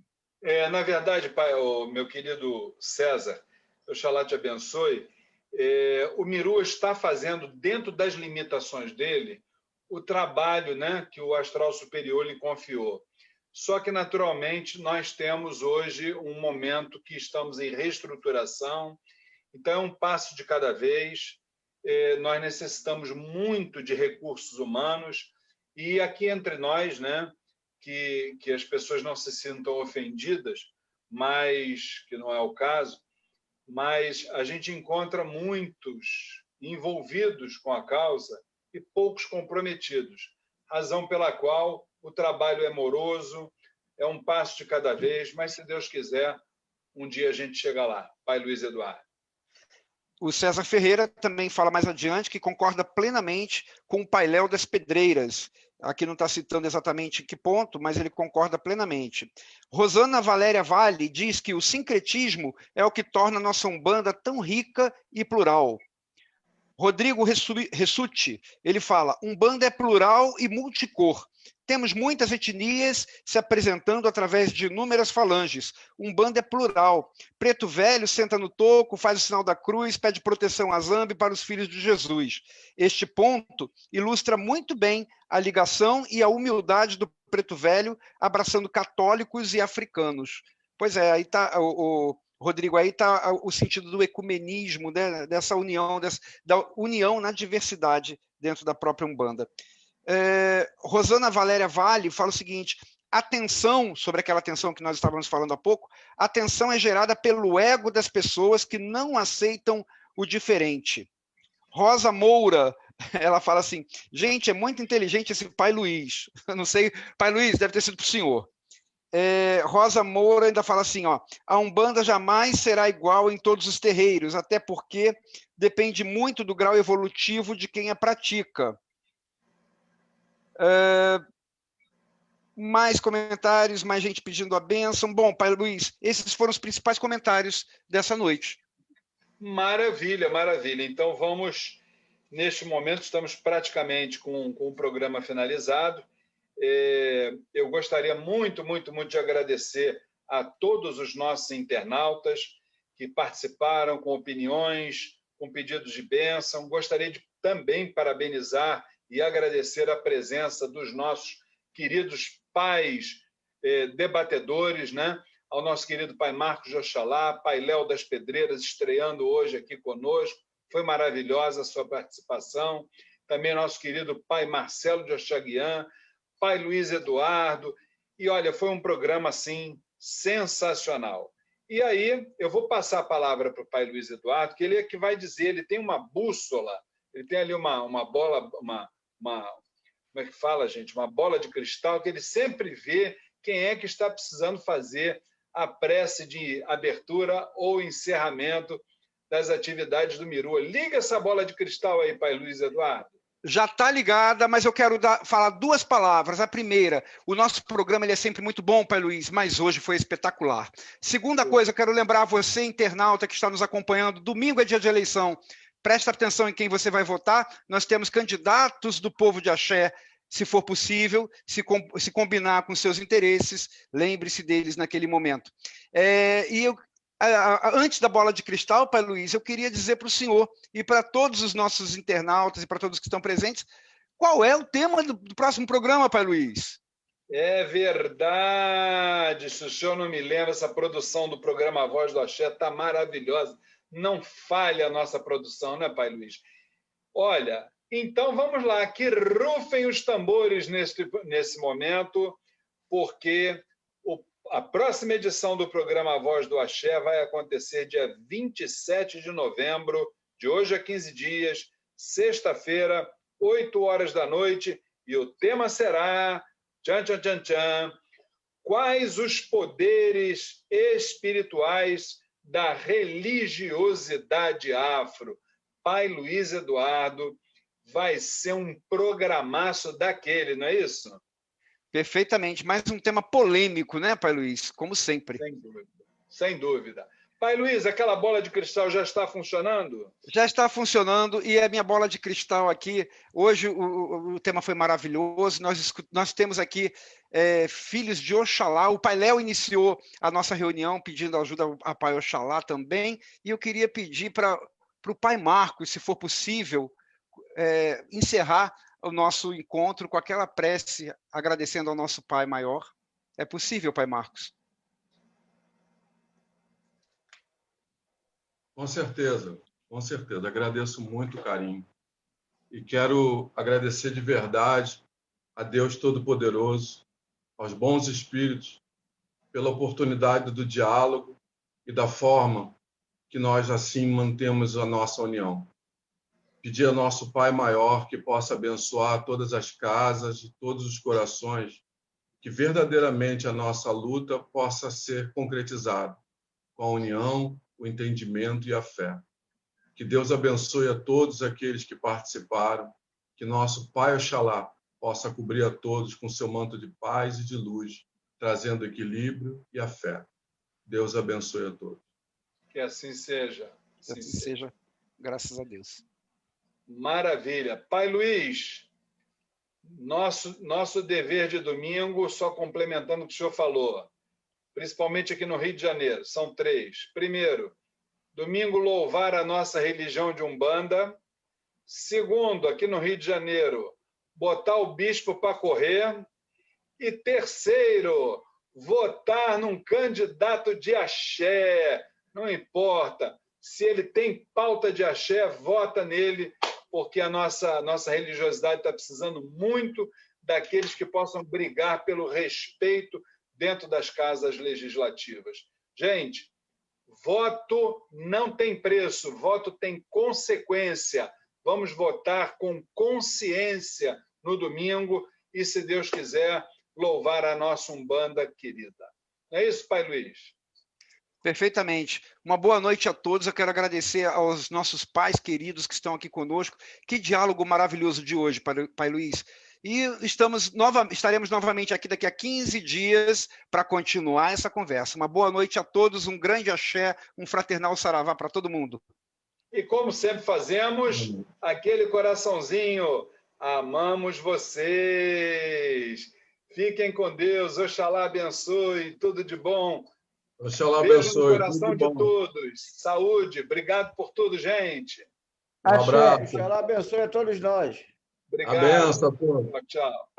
Na verdade, pai, meu querido César, Oxalá te abençoe, o Mirua está fazendo, dentro das limitações dele, o trabalho, né, que o astral superior lhe confiou. Só que, naturalmente, nós temos hoje um momento que estamos em reestruturação, então é um passo de cada vez, nós necessitamos muito de recursos humanos, e aqui entre nós, né, que as pessoas não se sintam ofendidas, mas que não é o caso, mas a gente encontra muitos envolvidos com a causa e poucos comprometidos, razão pela qual o trabalho é moroso, é um passo de cada vez, mas, se Deus quiser, um dia a gente chega lá. Pai Luiz Eduardo. O César Ferreira também fala mais adiante que concorda plenamente com o Painel das Pedreiras. Aqui não está citando exatamente que ponto, mas ele concorda plenamente. Rosana Valéria Vale diz que o sincretismo é o que torna a nossa Umbanda tão rica e plural. Rodrigo Ressuti, ele fala, Umbanda é plural e multicor. Temos muitas etnias se apresentando através de inúmeras falanges. Umbanda é plural. Preto velho senta no toco, faz o sinal da cruz, pede proteção a Zambi para os filhos de Jesus. Este ponto ilustra muito bem a ligação e a humildade do preto velho abraçando católicos e africanos. Pois é, aí está Rodrigo, aí está o sentido do ecumenismo, né, dessa união, da união na diversidade dentro da própria Umbanda. Rosana Valéria Vale fala o seguinte, a tensão, sobre aquela tensão que nós estávamos falando há pouco, a tensão é gerada pelo ego das pessoas que não aceitam o diferente. Rosa Moura, ela fala assim, gente, é muito inteligente esse pai Luiz, eu não sei, pai Luiz, deve ter sido para o senhor. Rosa Moura ainda fala assim, ó, a Umbanda jamais será igual em todos os terreiros, até porque depende muito do grau evolutivo de quem a pratica. Mais comentários, mais gente pedindo a bênção. Bom, pai Luiz, esses foram os principais comentários dessa noite. Maravilha, maravilha. Então vamos, neste momento, estamos praticamente com o programa finalizado. Eu gostaria muito de agradecer a todos os nossos internautas que participaram com opiniões, com pedidos de bênção. Gostaria de também parabenizar e agradecer a presença dos nossos queridos pais debatedores, né? Ao nosso querido pai Marcos de Oxalá, pai Léo das Pedreiras, estreando hoje aqui conosco. Foi maravilhosa a sua participação. Também nosso querido pai Marcelo de Oxaguian, pai Luiz Eduardo. E, olha, foi um programa, assim, sensacional. E aí, eu vou passar a palavra para o pai Luiz Eduardo, que ele é que vai dizer, ele tem uma bússola, ele tem ali uma bola, como é que fala, gente? Uma bola de cristal, que ele sempre vê quem é que está precisando fazer a prece de abertura ou encerramento das atividades do Mirua. Liga essa bola de cristal aí, pai Luiz Eduardo. Já está ligada, mas eu quero falar duas palavras. A primeira, o nosso programa ele é sempre muito bom, pai Luiz, mas hoje foi espetacular. Segunda coisa, eu quero lembrar você, internauta que está nos acompanhando, domingo é dia de eleição. Presta atenção em quem você vai votar. Nós temos candidatos do povo de Axé, se for possível, se combinar com seus interesses, lembre-se deles naquele momento. Antes da bola de cristal, pai Luiz, eu queria dizer para o senhor e para todos os nossos internautas e para todos que estão presentes, qual é o tema do próximo programa, pai Luiz? É verdade, se o senhor não me lembra, essa produção do programa Voz do Axé está maravilhosa. Não falha a nossa produção, né, Pai Luiz? Olha, então vamos lá, que rufem os tambores nesse momento, porque a próxima edição do programa Voz do Axé vai acontecer dia 27 de novembro, de hoje a 15 dias, sexta-feira, 8 horas da noite, e o tema será... Tchan, tchan, tchan, tchan. Quais os poderes espirituais da religiosidade afro? Pai Luiz Eduardo, vai ser um programaço daquele, não é isso? Perfeitamente. Mais um tema polêmico, né, Pai Luiz? Como sempre. Sem dúvida. Sem dúvida. Pai Luiz, aquela bola de cristal já está funcionando? Já está funcionando, e a minha bola de cristal aqui, hoje o tema foi maravilhoso, nós temos aqui filhos de Oxalá, o Pai Léo iniciou a nossa reunião pedindo ajuda a Pai Oxalá também, e eu queria pedir para o Pai Marcos, se for possível, encerrar o nosso encontro com aquela prece, agradecendo ao nosso Pai Maior. É possível, Pai Marcos? Com certeza, com certeza. Agradeço muito o carinho. E quero agradecer de verdade a Deus Todo-Poderoso, aos bons espíritos, pela oportunidade do diálogo e da forma que nós assim mantemos a nossa união. Pedir ao nosso Pai Maior que possa abençoar todas as casas e todos os corações, que verdadeiramente a nossa luta possa ser concretizada com a união, o entendimento e a fé. Que Deus abençoe a todos aqueles que participaram, que nosso Pai Oxalá possa cobrir a todos com seu manto de paz e de luz, trazendo equilíbrio e a fé. Deus abençoe a todos. Que assim seja. Que assim seja, graças a Deus. Maravilha. Pai Luiz, nosso dever de domingo, só complementando o que o senhor falou, principalmente aqui no Rio de Janeiro, são 3. Primeiro, domingo louvar a nossa religião de Umbanda. Segundo, aqui no Rio de Janeiro, botar o bispo para correr. E terceiro, votar num candidato de axé. Não importa. Se ele tem pauta de axé, vota nele, porque a nossa religiosidade está precisando muito daqueles que possam brigar pelo respeito dentro das casas legislativas. Gente, voto não tem preço, voto tem consequência. Vamos votar com consciência no domingo e, se Deus quiser, louvar a nossa Umbanda querida. Não é isso, Pai Luiz? Perfeitamente. Uma boa noite a todos. Eu quero agradecer aos nossos pais queridos que estão aqui conosco. Que diálogo maravilhoso de hoje, Pai Luiz. E estaremos novamente aqui daqui a 15 dias para continuar essa conversa. Uma boa noite a todos, um grande axé, um fraternal saravá para todo mundo. E como sempre fazemos, aquele coraçãozinho, amamos vocês. Fiquem com Deus, Oxalá abençoe, tudo de bom. Oxalá Beijo abençoe. no coração de todos. Saúde, obrigado por tudo, gente. Um abraço. Oxalá abençoe a todos nós. Obrigado. A benção a todos. Tchau.